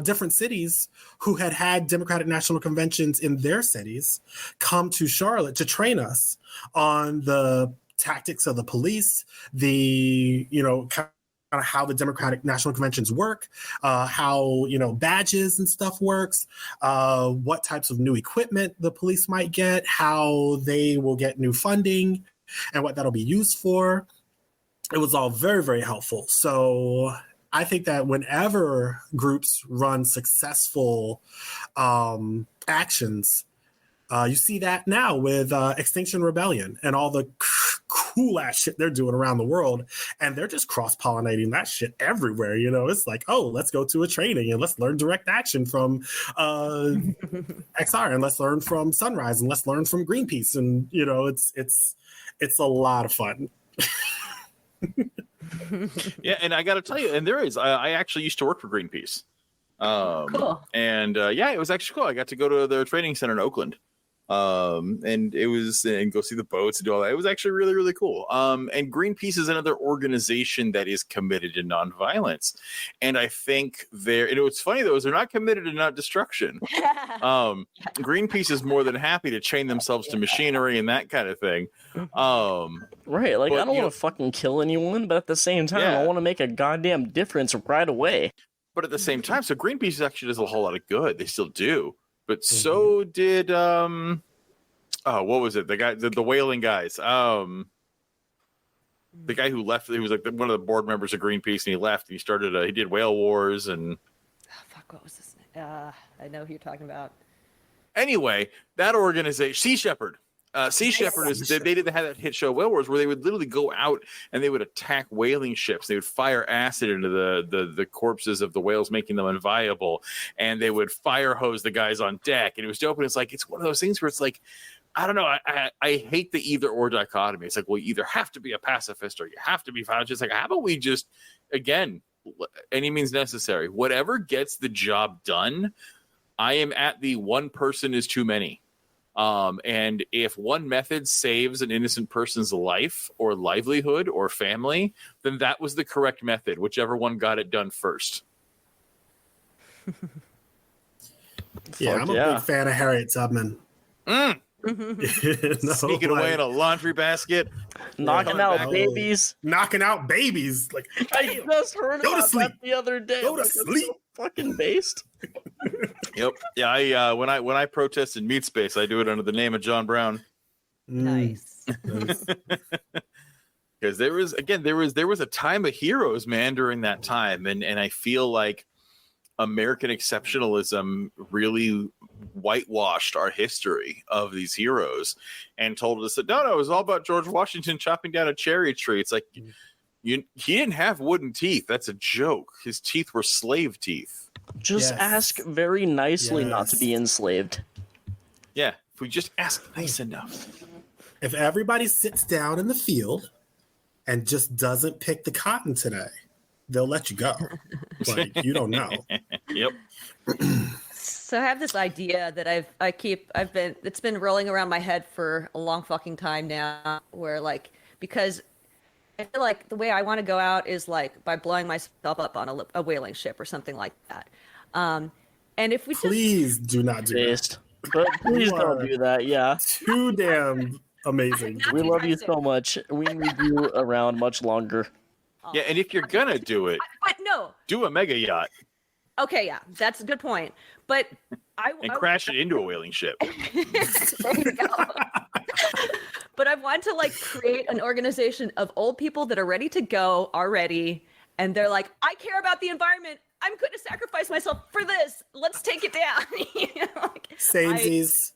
different cities who had Democratic National Conventions in their cities come to Charlotte to train us on the tactics of the police, the, kind of how the Democratic National Conventions work, how, badges and stuff works, what types of new equipment the police might get, how they will get new funding, and what that'll be used for. It was all very, very helpful. So I think that whenever groups run successful actions, you see that now with Extinction Rebellion and all the cool ass shit they're doing around the world, and they're just cross-pollinating that shit everywhere. It's like, oh, let's go to a training and let's learn direct action from XR, and let's learn from Sunrise, and let's learn from Greenpeace, and it's a lot of fun. Yeah, and I got to tell you, and there is. I actually used to work for Greenpeace. Cool. And yeah, it was actually cool. I got to go to their training center in Oakland. And it was, and go see the boats and do all that. It was actually really, really cool. And Greenpeace is another organization that is committed to nonviolence. And I think what's funny though, is they're not committed to not destruction. Greenpeace is more than happy to chain themselves to machinery and that kind of thing. Right, like, I don't want to fucking kill anyone, but at the same time, I want to make a goddamn difference right away. But at the same time, so Greenpeace actually does a whole lot of good. They still do. But so did what was it? The guy, the whaling guys. The guy who left, he was like one of the board members of Greenpeace, and he left and he started. He did whale wars and. Oh, fuck! What was his name? I know who you're talking about. Anyway, that organization, Sea Shepherd. Sea Shepherd is they did have that hit show Whale Wars where they would literally go out and they would attack whaling ships. They would fire acid into the corpses of the whales, making them unviable, and they would fire hose the guys on deck. And it was dope. And it's one of those things where it's like, I don't know. I hate the either or dichotomy. It's like, well, you either have to be a pacifist or you have to be violent. It's like, how about we just, again, any means necessary, whatever gets the job done. I am at the one person is too many. And if one method saves an innocent person's life or livelihood or family, then that was the correct method, whichever one got it done first. Yeah, I'm a big fan of Harriet Tubman. Sneaking away in a laundry basket, knocking out babies. Knocking out babies. Like, I just heard about that the other day. Go to sleep. So fucking based. Yep. Yeah. When I protested Meat Space, I do it under the name of John Brown. Nice. Because there was a time of heroes, man, during that time, and I feel like American exceptionalism really whitewashed our history of these heroes and told us that no, it was all about George Washington chopping down a cherry tree. It's like he didn't have wooden teeth. That's a joke. His teeth were slave teeth. Just ask very nicely not to be enslaved. Yeah, if we just ask nice enough. If everybody sits down in the field and just doesn't pick the cotton today, they'll let you go. Like, you don't know. Yep. So I have this idea that it's been rolling around my head for a long fucking time now, where because I feel like the way I want to go out is by blowing myself up on a whaling ship or something like that. And if we please do not do that. But please don't do that. Yeah. Too damn amazing. We love you so much. We need you around much longer. Yeah, and if you're gonna do it, but no, do a mega yacht. Okay, yeah, that's a good point. But crash it into a whaling ship. There you go. But I want to create an organization of old people that are ready to go already, and they're like, I care about the environment. I'm going to sacrifice myself for this. Let's take it down. Samesies.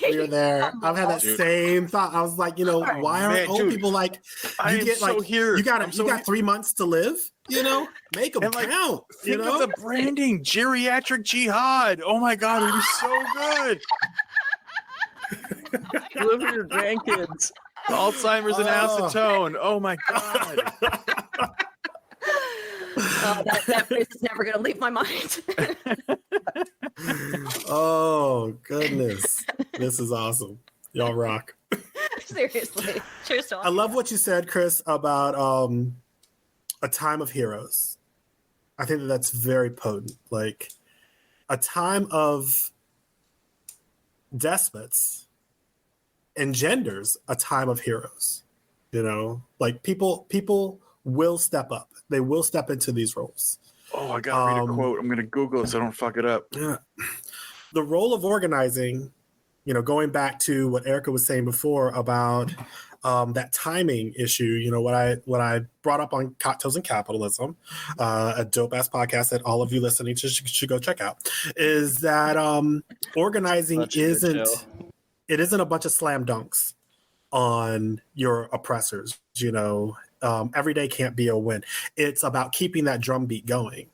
We were there. I've had that same thought. I was like, why aren't old people like? I am so here. You got 3 months to live. Make them count. Think of the branding, geriatric jihad. Oh my god, it is so good. Live for your grandkids. Alzheimer's and acetone. Oh my god. That phrase is never going to leave my mind. Oh goodness, this is awesome. Y'all rock. Seriously. Cheers to all. I love what you said, Chris, about a time of heroes. I think that's very potent. Like a time of despots engenders a time of heroes. Like people will step up. They will step into these roles. Oh, I gotta read a quote. I'm gonna Google it so I don't fuck it up. Yeah. The role of organizing, going back to what Erica was saying before about that timing issue, what I brought up on Cocktails and Capitalism, a dope ass podcast that all of you listening to should go check out, is that organizing isn't a bunch of slam dunks on your oppressors. Every day can't be a win. It's about keeping that drum beat going.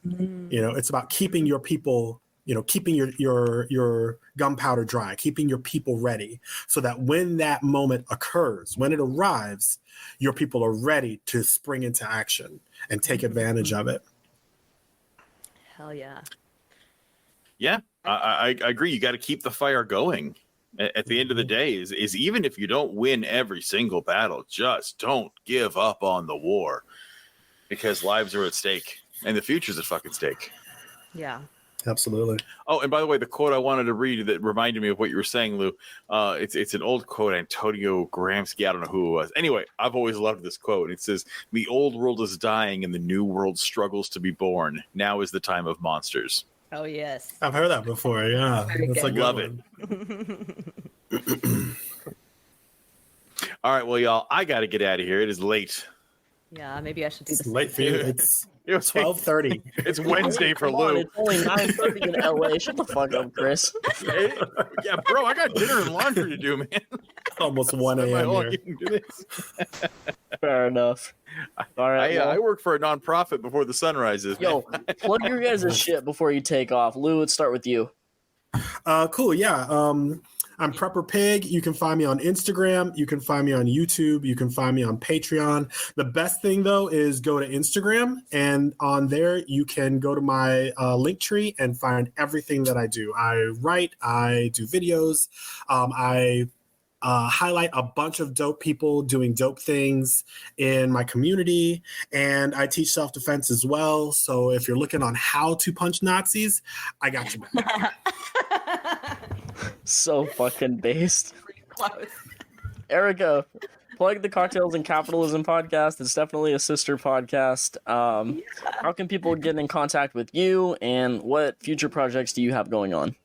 It's about keeping your people, keeping your gunpowder dry, keeping your people ready, so that when that moment occurs, when it arrives, your people are ready to spring into action and take advantage of it. Hell yeah. Yeah, I agree. You got to keep the fire going. At the end of the day, is even if you don't win every single battle, just don't give up on the war, because lives are at stake and the future's at fucking stake. Yeah. Absolutely. Oh, and by the way, the quote I wanted to read that reminded me of what you were saying, Lou. It's an old quote, Antonio Gramsci. I don't know who it was. Anyway, I've always loved this quote. It says, "The old world is dying and the new world struggles to be born. Now is the time of monsters." Oh, yes. I've heard that before. Yeah. That's a good Love one. it. All right, well, y'all, I got to get out of here. It is late. Yeah, maybe I should do It's this. late for you. It's 12:30. It's Wednesday for Come on, Lou. it's only 9:30 in LA. Shut the fuck up, Chris. Yeah, bro, I got dinner and laundry to do, man. Almost 1 Am I a.m. all here. you can do this? Fair enough. All right. I work for a nonprofit before the sun rises. Yo, plug your guys' shit before you take off. Lou, let's start with you. Cool. Yeah. I'm Prepper Pig. You can find me on Instagram. You can find me on YouTube. You can find me on Patreon. The best thing, though, is go to Instagram. And on there, you can go to my link tree and find everything that I do. I write. I do videos. I highlight a bunch of dope people doing dope things in my community. And I teach self-defense as well. So if you're looking on how to punch Nazis, I got you back. So fucking based. Close. Erica, plug the Cocktails and Capitalism podcast. It's definitely a sister podcast. How can people get in contact with you, and what future projects do you have going on?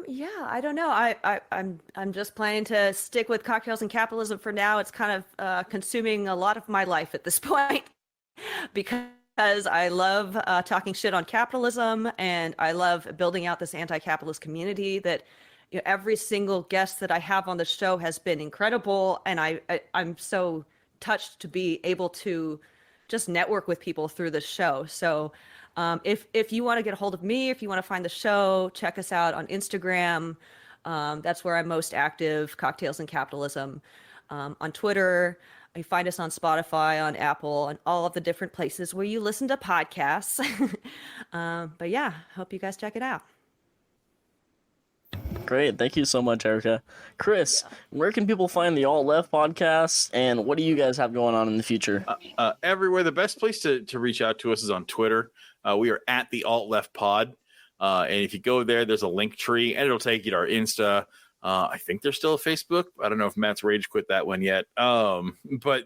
Yeah, I don't know. I'm just planning to stick with Cocktails and Capitalism for now. It's kind of consuming a lot of my life at this point because I love talking shit on capitalism, and I love building out this anti-capitalist community that every single guest that I have on the show has been incredible, and I'm so touched to be able to just network with people through the show. So if you want to get a hold of me, if you want to find the show, check us out on Instagram. That's where I'm most active, Cocktails and Capitalism. On Twitter, you find us on Spotify, on Apple, and all of the different places where you listen to podcasts. But yeah, hope you guys check it out. Great. Thank you so much, Erica. Chris, where can people find the Alt Left podcast, and what do you guys have going on in the future? Everywhere. The best place to reach out to us is on Twitter. We are at the Alt Left Pod. And if you go there, there's a link tree, and it'll take you to our Insta. I think there's still a Facebook. I don't know if Matt's rage quit that one yet. But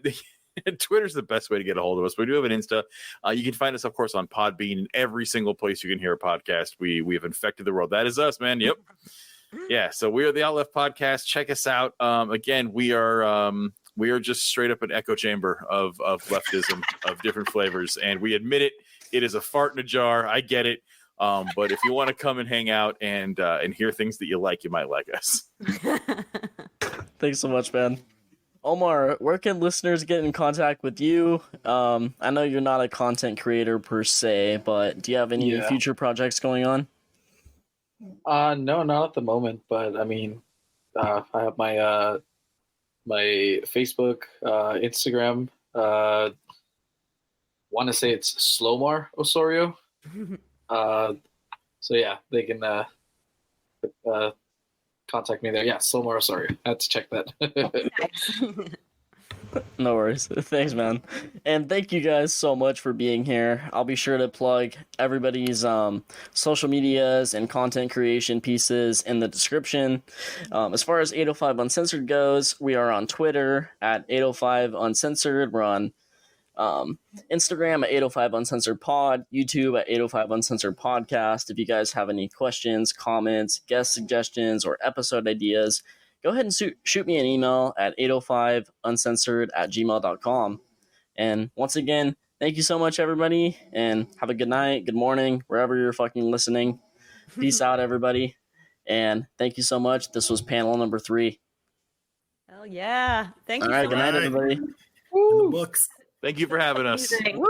Twitter's the best way to get a hold of us. We do have an Insta. You can find us, of course, on Podbean and every single place you can hear a podcast. We have infected the world. That is us, man. Yep. Yeah. So we are the Out Left Podcast. Check us out. Again, we are just straight up an echo chamber of leftism of different flavors, and we admit it. It is a fart in a jar. I get it. But if you want to come and hang out and hear things that you might like us. Thanks so much, man. Omar, where can listeners get in contact with you? I know you're not a content creator per se, but do you have any future projects going on? No, not at the moment. But I mean, I have my my Facebook, Instagram. Want to say it's Slomar Osorio. So yeah, they can contact me there. Yeah, Slomar Osorio. I had to check that. No worries. Thanks, man. And thank you guys so much for being here. I'll be sure to plug everybody's social medias and content creation pieces in the description. As far as 805 Uncensored goes, we are on Twitter at 805 Uncensored. We're on Instagram at 805 Uncensored Pod, YouTube at 805 Uncensored Podcast. If you guys have any questions, comments, guest suggestions, or episode ideas, go ahead and shoot me an email at 805uncensored@gmail.com. And once again, thank you so much, everybody, and have a good night, good morning, wherever you're fucking listening. Peace out, everybody. And thank you so much. This was panel number 3. Oh, yeah. Thank you All right, so good night, much. everybody. In the books. Thank you for having us. Amazing.